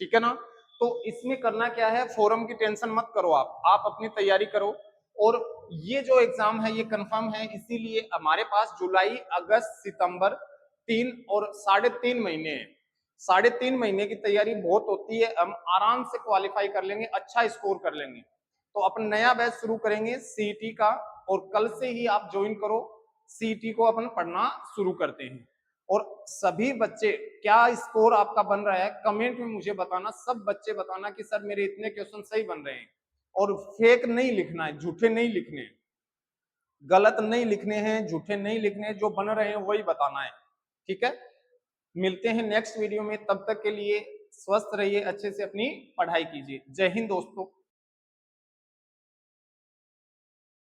[SPEAKER 1] ठीक है ना। तो इसमें करना क्या है, फॉर्म की टेंशन मत करो, आप अपनी तैयारी करो। और ये जो एग्जाम है ये कंफर्म है, इसीलिए हमारे पास जुलाई अगस्त सितंबर 3 और 3.5 महीने हैं। 3.5 महीने की तैयारी बहुत होती है, हम आराम से क्वालिफाई कर लेंगे, अच्छा स्कोर कर लेंगे। तो अपन नया बैच शुरू करेंगे सीईटी का, और कल से ही आप ज्वाइन करो, सीईटी को अपन पढ़ना शुरू करते हैं। और सभी बच्चे क्या स्कोर आपका बन रहा है कमेंट में मुझे बताना, सब बच्चे बताना कि सर मेरे इतने क्वेश्चन सही बन रहे हैं। और फेक नहीं लिखना है, झूठे नहीं लिखने, गलत नहीं लिखने हैं, झूठे नहीं लिखने, जो बन रहे हैं वही बताना है, ठीक है। मिलते हैं नेक्स्ट वीडियो में, तब तक के लिए स्वस्थ रहिए, अच्छे से अपनी पढ़ाई कीजिए। जय हिंद दोस्तों।